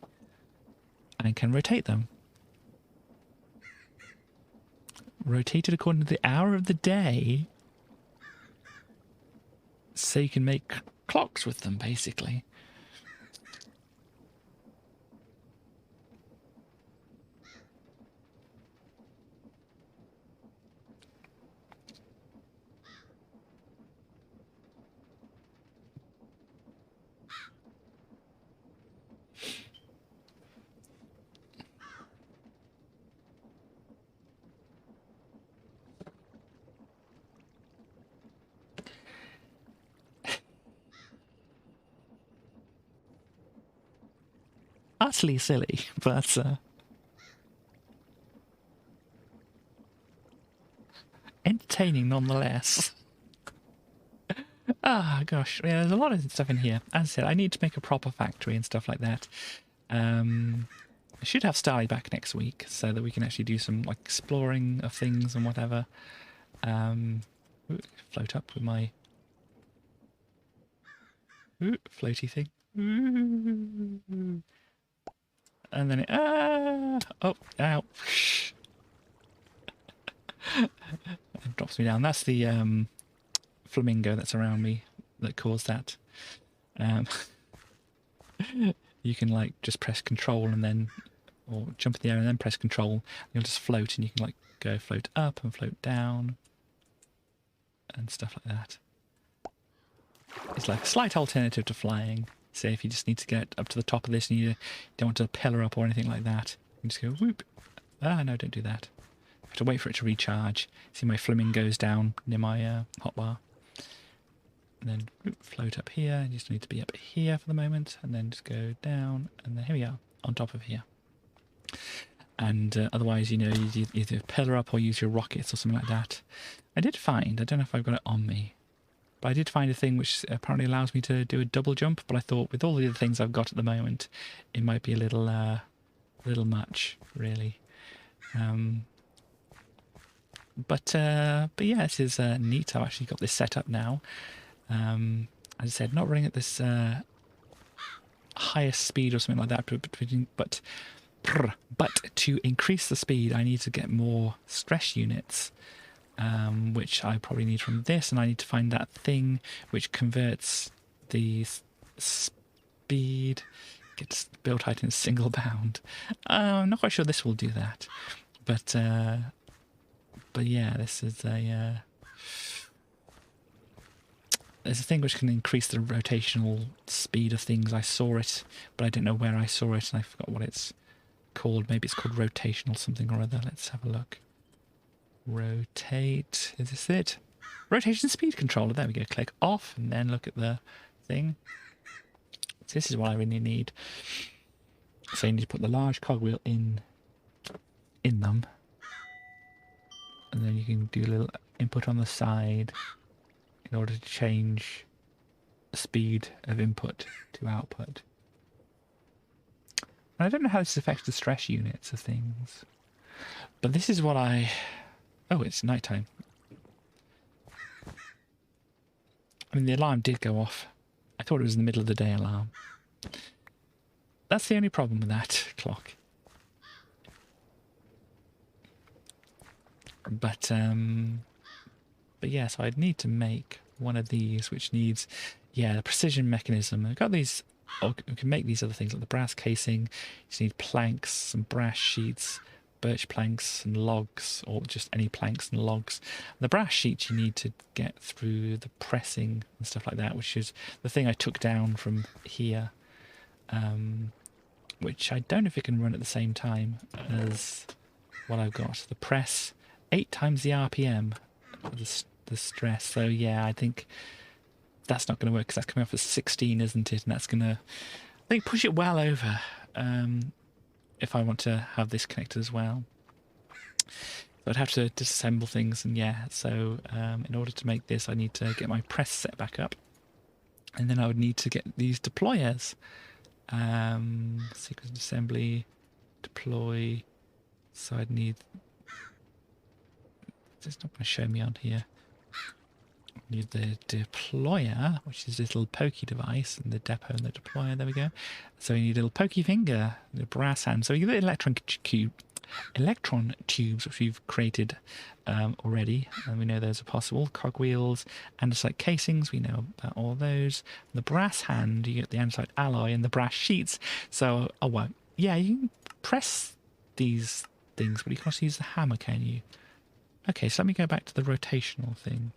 And can rotate them. Rotated according to the hour of the day. So you can make clocks with them, basically. Utterly silly, but entertaining nonetheless. Ah, gosh, yeah, there's a lot of stuff in here. As I said, I need to make a proper factory and stuff like that. I should have Starly back next week so that we can actually do some like exploring of things and whatever. Float up with my floaty thing. And then it, oh, ow. It drops me down. That's the flamingo that's around me that caused that. You can like just press control and then, or jump in the air and then press control. You'll just float, and you can like go float up and float down and stuff like that. It's like a slight alternative to flying. Say if you just need to get up to the top of this and you don't want to pillar up or anything like that, you just go whoop. Ah, no, don't do that. I have to wait for it to recharge. See my flamingos down near my hotbar. And then whoop, float up here. You just need to be up here for the moment, and then just go down, and then here we are on top of here. And otherwise, you know, you either pillar up or use your rockets or something like that. I did find, I don't know if I've got it on me, but I did find a thing which apparently allows me to do a double jump, but I thought with all the other things I've got at the moment, it might be a little a little much, really. But yeah, this is neat. I've actually got this set up now. As I said, not running at this highest speed or something like that, but to increase the speed, I need to get more stress units, which I probably need from this, and I need to find that thing which converts the speed, gets build height in a single bound. I'm not quite sure this will do that, but yeah, this is a there's a thing which can increase the rotational speed of things. I saw it, but I don't know where I saw it, and I forgot what it's called. Maybe it's called rotational something or other. Let's have a look. Rotate. Is this it? Rotation speed controller. There we go. Click off, and then look at the thing. So this is what I really need. So you need to put the large cogwheel in them, and then you can do a little input on the side in order to change the speed of input to output. And I don't know how this affects the stress units of things, but this is what I... Oh, it's nighttime. I mean, the alarm did go off. I thought it was in the middle of the day alarm. That's the only problem with that clock. But yeah, so I'd need to make one of these, which needs, yeah, the precision mechanism. I've got these, oh, we can make these other things like the brass casing. You just need planks, some brass sheets, birch planks and logs, or just any planks and logs. The brass sheets you need to get through the pressing and stuff like that, which is the thing I took down from here, which I don't know if it can run at the same time as what I've got. The press, 8 times the RPM for the stress. So yeah, I think that's not going to work because that's coming off at 16, isn't it? And that's going to, I think, push it well over if I want to have this connected as well. So I'd have to disassemble things, and yeah, so in order to make this I need to get my press set back up, and then I would need to get these deployers. Sequence assembly, deploy, so I'd need... It's not going to show me on here. Need the deployer, which is this little pokey device, and the depot and the deployer. There we go. So you need a little pokey finger, the brass hand. So you get the electron tubes, which we've created already, and we know those are possible. Cogwheels, andesite casings, we know about all those. The brass hand, you get the andesite alloy, and the brass sheets. So, oh well, yeah, you can press these things, but you can also use the hammer, can you? Okay, so let me go back to the rotational thing.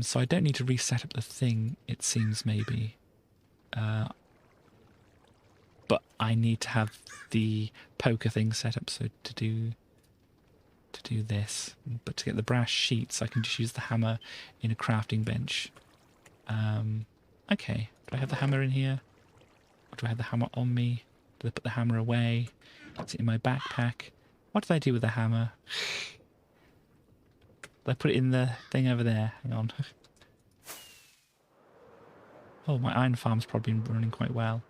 So I don't need to reset up the thing, it seems, maybe. But I need to have the poker thing set up so to do this. But to get the brass sheets, I can just use the hammer in a crafting bench. Okay, do I have the hammer in here? Or do I have the hammer on me? Did I put the hammer away? It's in my backpack. What did I do with the hammer? Did I put it in the thing over there? Hang on. Oh, my iron farm's probably been running quite well.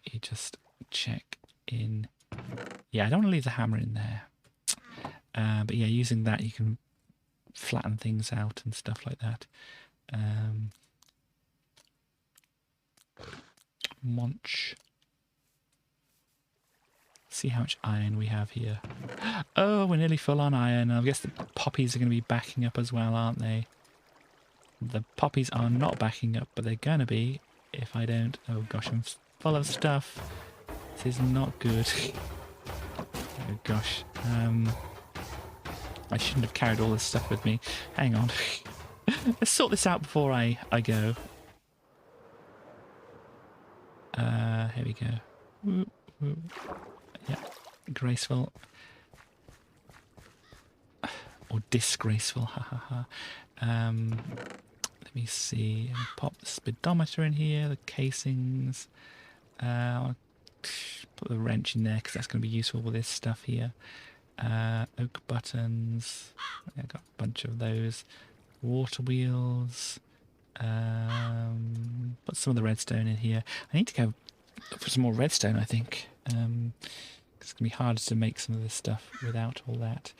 You just check in. Yeah, I don't want to leave the hammer in there. But yeah, using that you can flatten things out and stuff like that. Munch. See how much iron we have here. Oh, we're nearly full on iron. I guess the poppies are going to be backing up as well, aren't they? The poppies are not backing up, but they're going to be if I don't... Oh gosh, I'm full of stuff. This is not good. Oh gosh. I shouldn't have carried all this stuff with me. Hang on. Let's sort this out before I go. Here we go. Whoop, whoop. Yeah, graceful. Or disgraceful, ha ha ha. Let me see. Pop the speedometer in here, the casings. I'll put the wrench in there because that's going to be useful with this stuff here. Oak buttons. I've got a bunch of those. Water wheels. Put some of the redstone in here. I need to go look for some more redstone, I think. It's going to be harder to make some of this stuff without all that.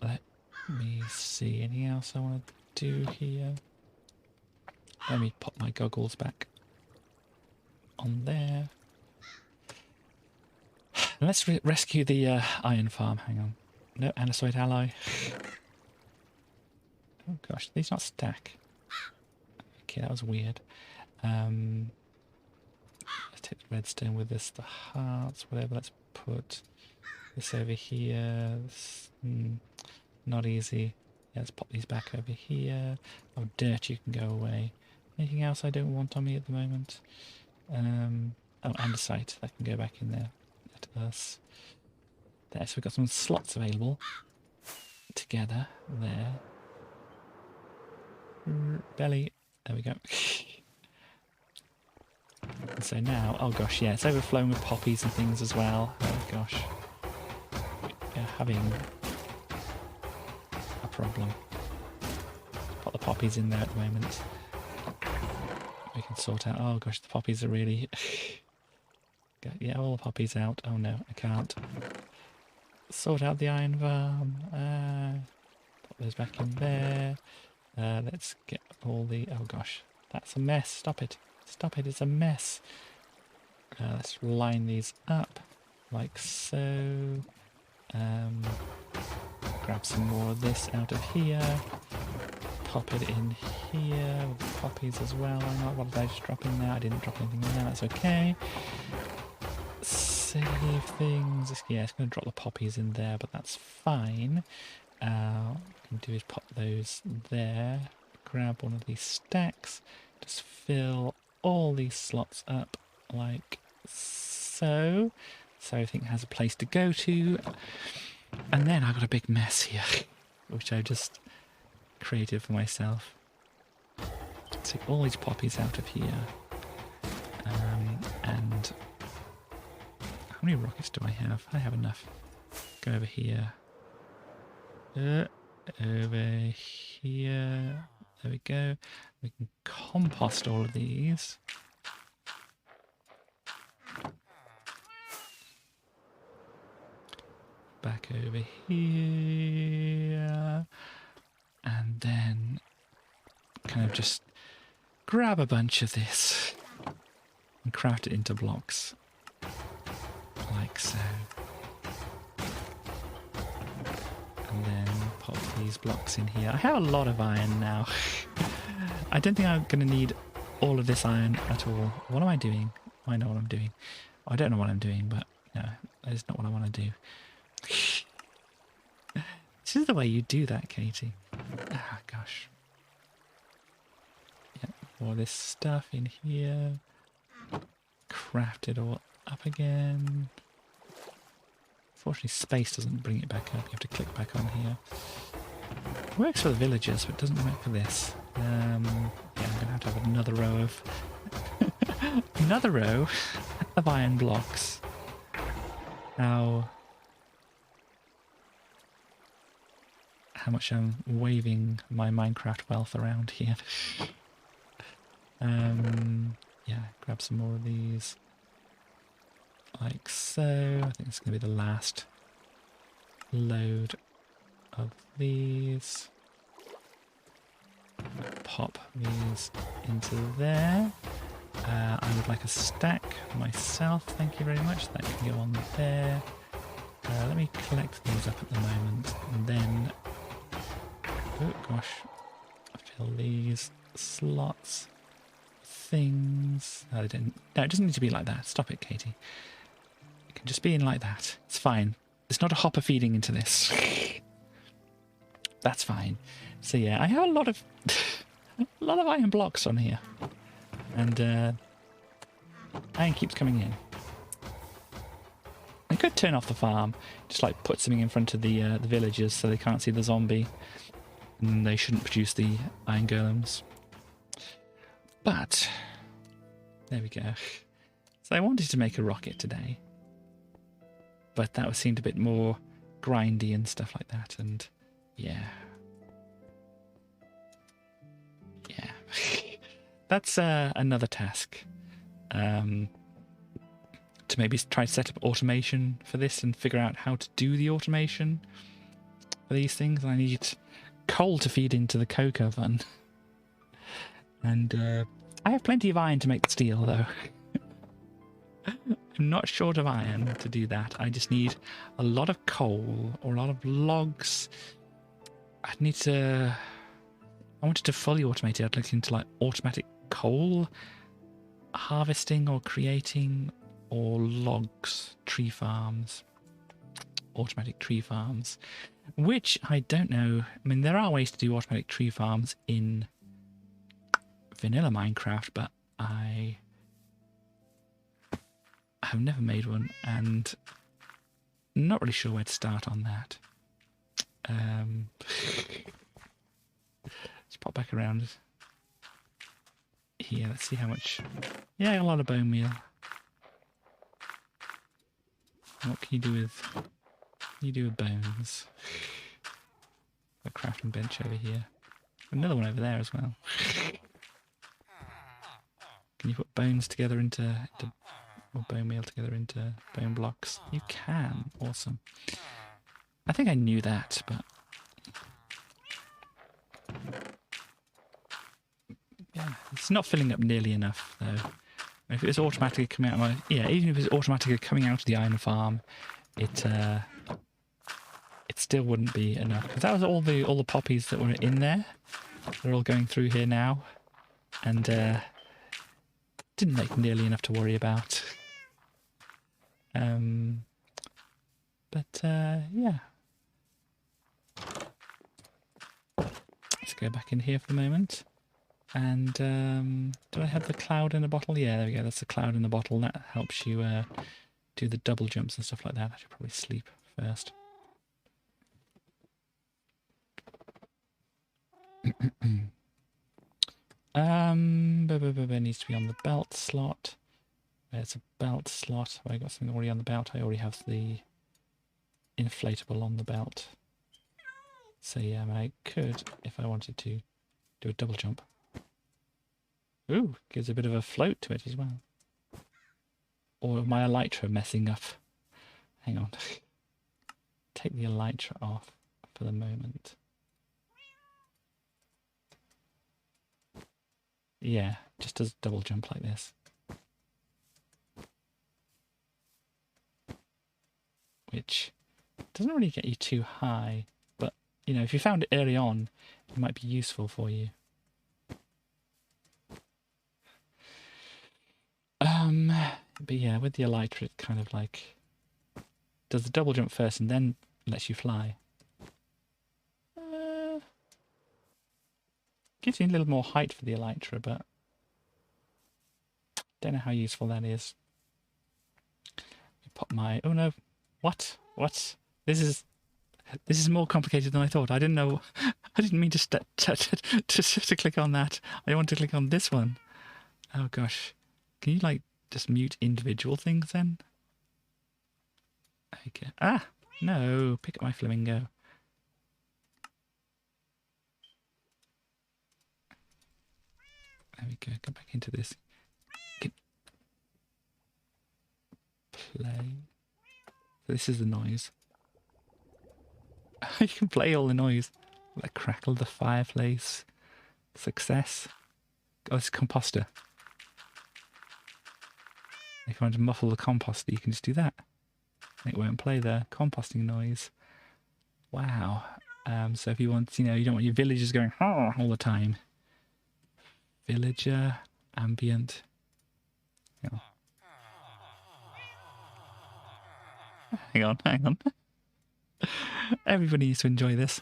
Let me see. Anything else I want to do here? Let me pop my goggles back on there. Let's rescue the iron farm. Hang on. No, aneroid alloy. Oh gosh, these not stack. Okay, that was weird. Let's take the redstone with us, the hearts, whatever. Let's put this over here. This, not easy. Yeah, let's pop these back over here. Oh, dirt, you can go away. Anything else I don't want on me at the moment? Oh, andesite. That can go back in there. Let us. There, so we've got some slots available. Together. There. Belly. There we go. And so now, oh gosh, yeah, it's overflowing with poppies and things as well. Oh gosh. We're having a problem. Put the poppies in there at the moment. We can sort out, oh gosh, the poppies are really... Yeah, all the poppies out. Oh no, I can't. Sort out the iron farm. Put those back in there. Let's get all the... Oh gosh, that's a mess. Stop it. Stop it, it's a mess. Let's line these up like so. Grab some more of this out of here. Pop it in here with the poppies as well. Why not? What did I just drop in there? I didn't drop anything in there, that's okay. Save things. Yeah, it's going to drop the poppies in there, but that's fine. What I can do is pop those there. Grab one of these stacks. Just fill all these slots up like so. So everything has a place to go to. And then I've got a big mess here, which I just created for myself. Take all these poppies out of here. And how many rockets do I have? I have enough. Go over here. Over here. There we go. We can compost all of these. Back over here. And then kind of just grab a bunch of this and craft it into blocks. Like so. And then pop these blocks in here. I have a lot of iron now. I don't think I'm going to need all of this iron at all. What am I doing? I know what I'm doing. I don't know what I'm doing, but no, that is not what I want to do. This is the way you do that, Katie. Ah, gosh. Yeah, all this stuff in here. Craft it all up again. Unfortunately, space doesn't bring it back up. You have to click back on here. It works for the villagers, but it doesn't work for this. Yeah, I'm going to have another row of... another row of iron blocks. How much I'm waving my Minecraft wealth around here. Yeah, grab some more of these. Like so. I think it's going to be the last load of these. Pop these into there. I would like a stack myself, thank you very much. That can go on there. Let me collect these up at the moment, and then, oh gosh, fill these slots, things. No, they didn't. No, it doesn't need to be like that. Stop it, Katie. It can just be in like that. It's fine. There's not a hopper feeding into this. That's fine. So yeah, I have a lot of iron blocks on here, and iron keeps coming in. I could turn off the farm, just like put something in front of the villagers so they can't see the zombie, and they shouldn't produce the iron golems. But there we go. So I wanted to make a rocket today, but that seemed a bit more grindy and stuff like that, and yeah. that's another task. To maybe try to set up automation for this and figure out how to do the automation for these things. I need coal to feed into the coke oven. And I have plenty of iron to make the steel, though. I'm not short of iron to do that. I just need a lot of coal or a lot of logs. I wanted to fully automate it. I'd look into like automatic coal harvesting or creating, or logs, tree farms, automatic tree farms, which I don't know. I mean, there are ways to do automatic tree farms in vanilla Minecraft, but I have never made one and not really sure where to start on that. Let's pop back around here. Let's see how much. Yeah, a lot of bone meal. What can you do with bones? A crafting bench over here. Another one over there as well. Can you put bones together into or bone meal together into bone blocks? You can. Awesome. I think I knew that, but yeah, it's not filling up nearly enough though. If it was automatically coming out of my even if it was automatically coming out of the iron farm, it still wouldn't be enough, because that was all the poppies that were in there. They're all going through here now, and didn't make nearly enough to worry about. Yeah. Let's go back in here for the moment. And do I have the cloud in a bottle? Yeah, there we go. That's the cloud in the bottle. That helps you do the double jumps and stuff like that. I should probably sleep first. Needs to be on the belt slot. There's a belt slot. Have I got something already on the belt? I already have the inflatable on the belt. So yeah, I could, if I wanted to, do a double jump. Ooh, gives a bit of a float to it as well. Or my elytra messing up. Hang on. Take the elytra off for the moment. Yeah, just does a double jump like this. Which doesn't really get you too high, but you know, if you found it early on, it might be useful for you. But yeah, with the elytra, it kind of like does the double jump first and then lets you fly. Gives you a little more height for the elytra, but don't know how useful that is. Pop my no, what? This is more complicated than I thought. I didn't know. I didn't mean to click on that. I want to click on this one. Oh gosh, can you like just mute individual things then? Okay. Ah, no! Pick up my flamingo. There we go. Go back into this. Play. So this is the noise. You can play all the noise. The crackle of the fireplace. Success. Oh, it's a composter. If you want to muffle the composter, you can just do that. It won't play the composting noise. Wow. So if you want, you don't want your villagers going all the time. Villager, ambient. Hang on. Everybody needs to enjoy this.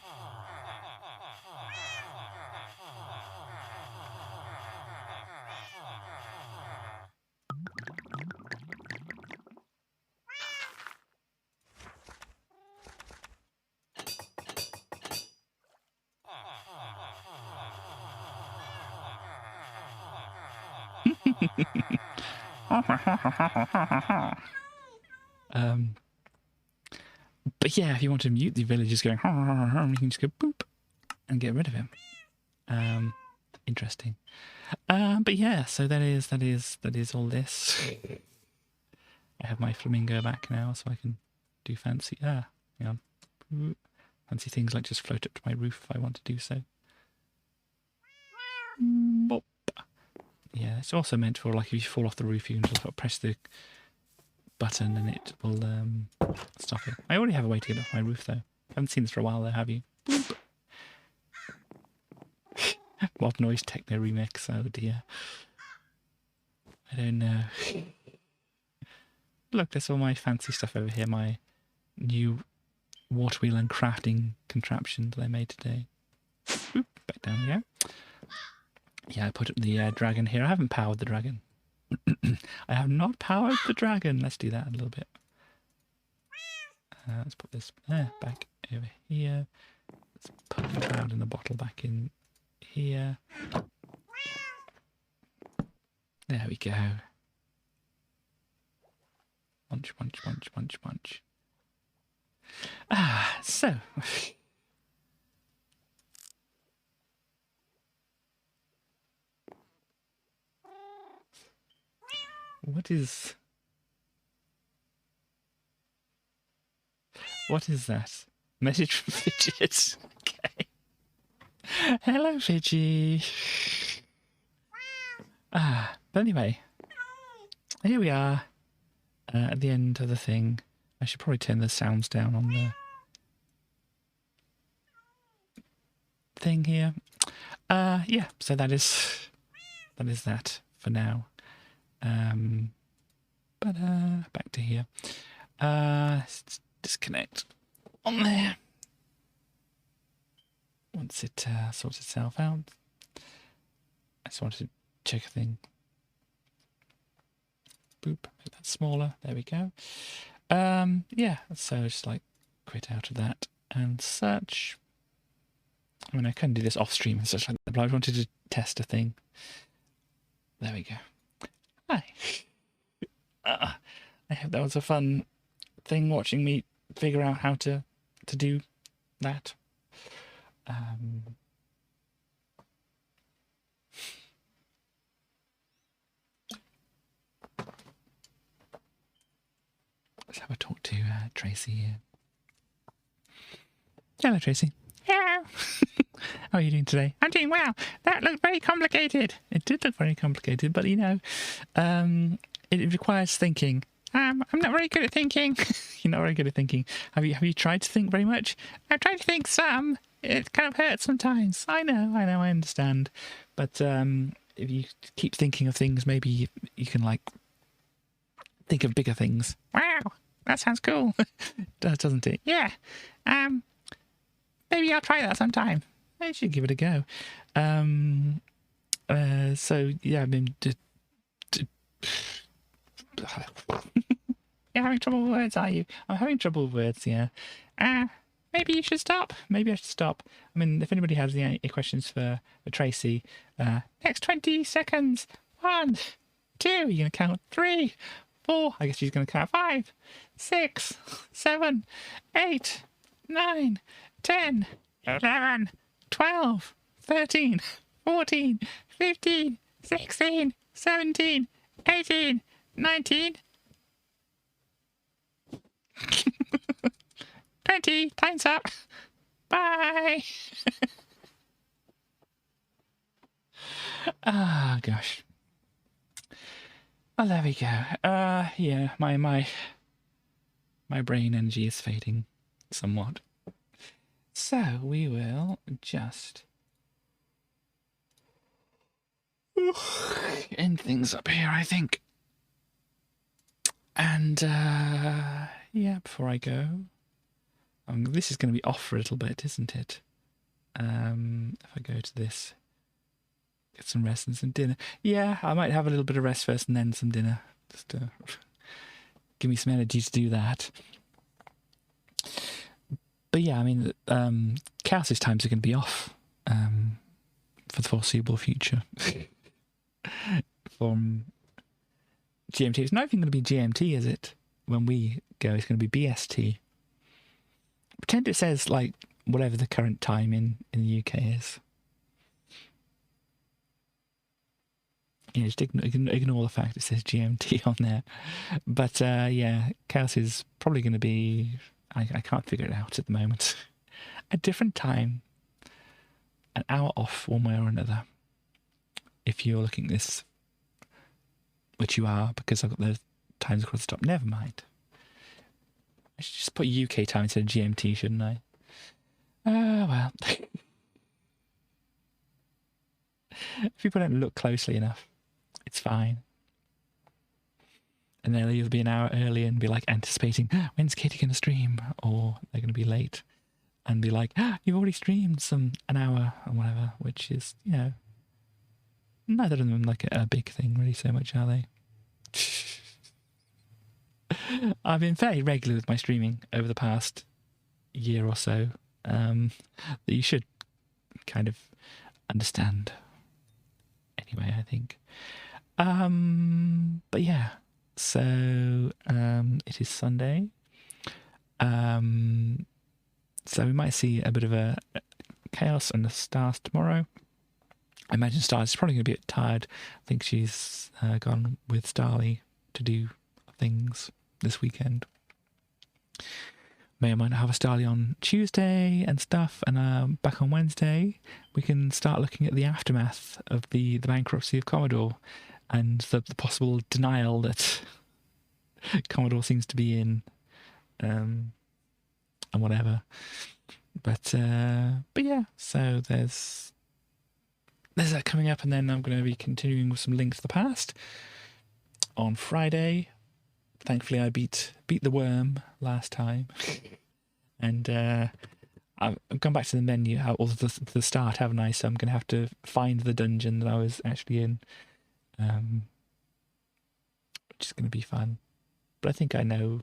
But yeah, if you want to mute the villagers going, you can just go boop and get rid of him. Interesting. But yeah, so that is all this. I have my flamingo back now, so I can do fancy fancy things like just float up to my roof if I want to do so. Bop. Yeah, it's also meant for like if you fall off the roof, you can just sort of press the button and it will stop it. I already have a way to get off my roof though. Haven't seen this for a while though, have you? Boop. Mob Noise Techno Remix, oh dear. I don't know. Look, there's all my fancy stuff over here, my new water wheel and crafting contraption that I made today. Oop, back down we go. Yeah, I put up the dragon here. I haven't powered the dragon. I have not powered the dragon. Let's do that a little bit. Let's put this back over here. Let's put the cloud in the bottle back in here. There we go. Munch, munch, munch, munch, munch. So. What is that? Message from Fidget. Okay. Hello, Fidget. But anyway, here we are at the end of the thing. I should probably turn the sounds down on the thing here. Yeah, so that is that for now. But back to here. Let's disconnect on there. Once it sorts itself out. I just wanted to check a thing. Boop, make that smaller. There we go. Yeah, so just like quit out of that and such. I mean, I couldn't do this off stream and such like that, but I wanted to test a thing. There we go. Hi. I hope that was a fun thing watching me figure out how to do that. Let's have a talk to Tracy here. Hello, Tracy. Hello. How are you doing today? I'm doing well. That looked very complicated. It did look very complicated, but you know, it requires thinking. I'm not very good at thinking. You're not very good at thinking. Have you tried to think very much? I've tried to think some. It kind of hurts sometimes. I know, I understand. But if you keep thinking of things, maybe you can like think of bigger things. Wow, that sounds cool. Doesn't it? Yeah. Maybe I'll try that sometime. I should give it a go. So yeah, I mean, you're having trouble with words, are you? I'm having trouble with words, yeah. Maybe you should stop. Maybe I should stop. I mean, if anybody has any questions for Tracy, next 20 seconds. 1, 2, you're going to count 3, 4. I guess she's going to count 5, 6, 7, 8, 9, 10, 11, 12, 13, 14, 15, 16, 17, 18, 19, 20. Time's up. Bye. Ah, gosh. Oh, there we go. Yeah, my brain energy is fading somewhat. So we will just end things up here, I think. And yeah, before I go, this is going to be off for a little bit, isn't it? If I go to this, get some rest and some dinner. Yeah, I might have a little bit of rest first and then some dinner. Just to give me some energy to do that. But yeah, I mean, Chaos's times are going to be off for the foreseeable future. From GMT. It's not even going to be GMT, is it? When we go, it's going to be BST. Pretend it says, like, whatever the current time in the UK is. just ignore the fact it says GMT on there. But yeah, chaos is probably going to be, I can't figure it out at the moment, a different time, an hour off one way or another. If you're looking at this, which you are, because I've got the times across the top. Never mind. I should just put UK time instead of GMT, shouldn't I? Well. If people don't look closely enough, it's fine. And they'll either be an hour early and be like anticipating, when's Katie going to stream? Or they're going to be late and be like, you've already streamed an hour or whatever, which is, neither of them like a big thing really so much, are they? I've been fairly regular with my streaming over the past year or so, that you should kind of understand. Anyway, I think. But yeah, so it is Sunday. So we might see a bit of a chaos and the stars tomorrow. I imagine Stars is probably going to be a bit tired. I think she's gone with Starly to do things this weekend. May or might not have a Starly on Tuesday and stuff, and back on Wednesday we can start looking at the aftermath of the bankruptcy of Commodore and the possible denial that Commodore seems to be in, and whatever. But yeah, so there's that coming up, and then I'm going to be continuing with some Link to the Past on Friday. Thankfully, I beat the worm last time, and I've gone back to the menu, or the start, haven't I? So I'm going to have to find the dungeon that I was actually in, which is going to be fun. But I think I know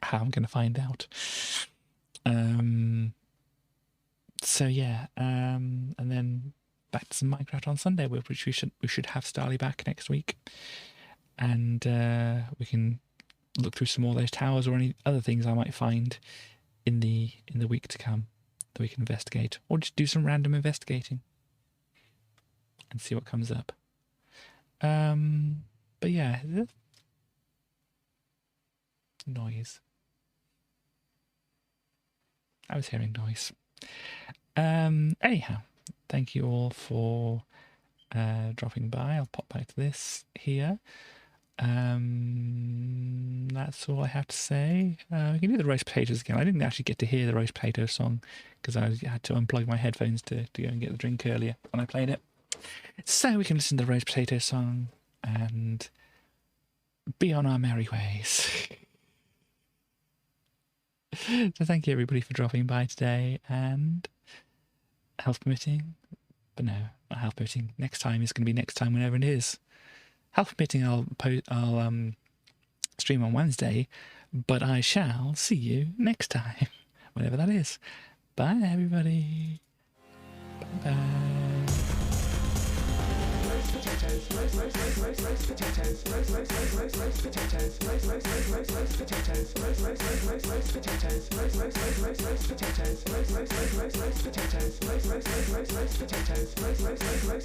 how I'm going to find out. So yeah, and then back to some Minecraft on Sunday, which we should have Starly back next week. And we can look through some more of those towers or any other things I might find in the week to come that we can investigate, or just do some random investigating and see what comes up. But yeah, noise. I was hearing noise. Anyhow, thank you all for dropping by. I'll pop back to this here. That's all I have to say. We can do the roast potatoes again. I didn't actually get to hear the roast potato song because I had to unplug my headphones to go and get the drink earlier when I played it. So we can listen to the roast potato song and be on our merry ways. So thank you everybody for dropping by today, and health permitting, but no, not health permitting. Next time is going to be next time, whenever it is. Health permitting, I'll stream on Wednesday, but I shall see you next time, whenever that is. Bye, everybody. Bye. Roast potatoes, roast potatoes, roast potatoes, roast potatoes, roast potatoes, roast potatoes, roast potatoes, roast potatoes, roast potatoes, roast potatoes, roast potatoes, roast potatoes, roast potatoes.